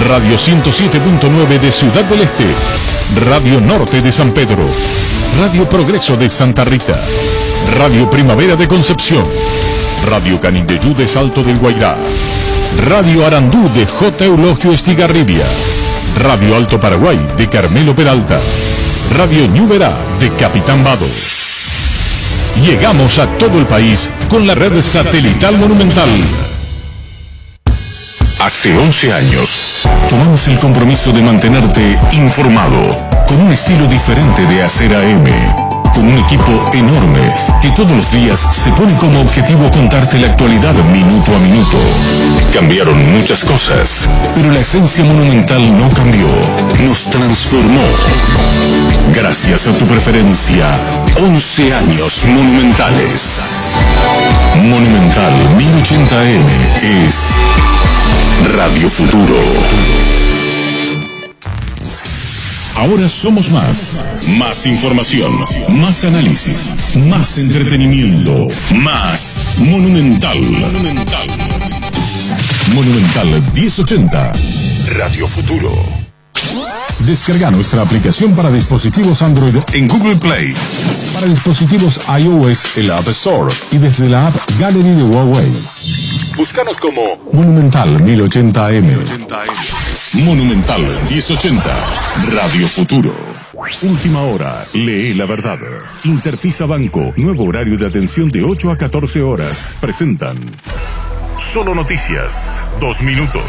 Radio 107.9 de Ciudad del Este. Radio Norte de San Pedro. Radio Progreso de Santa Rita. Radio Primavera de Concepción. Radio Canindeyú de Salto del Guairá. Radio Arandú de J. Eulogio Estigarribia. Radio Alto Paraguay de Carmelo Peralta. Radio Ñuberá de Capitán Vado. Llegamos a todo el país con la red satelital Monumental. Hace 11 años, tomamos el compromiso de mantenerte informado, con un estilo diferente de hacer AM, con un equipo enorme que todos los días se pone como objetivo contarte la actualidad minuto a minuto. Cambiaron muchas cosas, pero la esencia Monumental no cambió, nos transformó. Gracias a tu preferencia, 11 años monumentales. Monumental 1080M es Radio Futuro. Ahora somos más información, más análisis, más entretenimiento, más Monumental. Monumental 1080, Radio Futuro. Descarga nuestra aplicación para dispositivos Android en Google Play, para dispositivos iOS en la App Store y desde la App Gallery de Huawei. Búscanos como Monumental 1080M. Monumental 1080, Radio Futuro. Última hora, lee la verdad. Interfisa Banco, nuevo horario de atención de 8 a 14 horas. Presentan Solo Noticias, 2 minutos.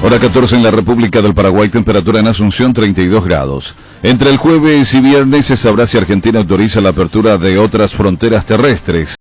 Hora 14 en la República del Paraguay, temperatura en Asunción 32 grados. Entre el jueves y viernes se sabrá si Argentina autoriza la apertura de otras fronteras terrestres.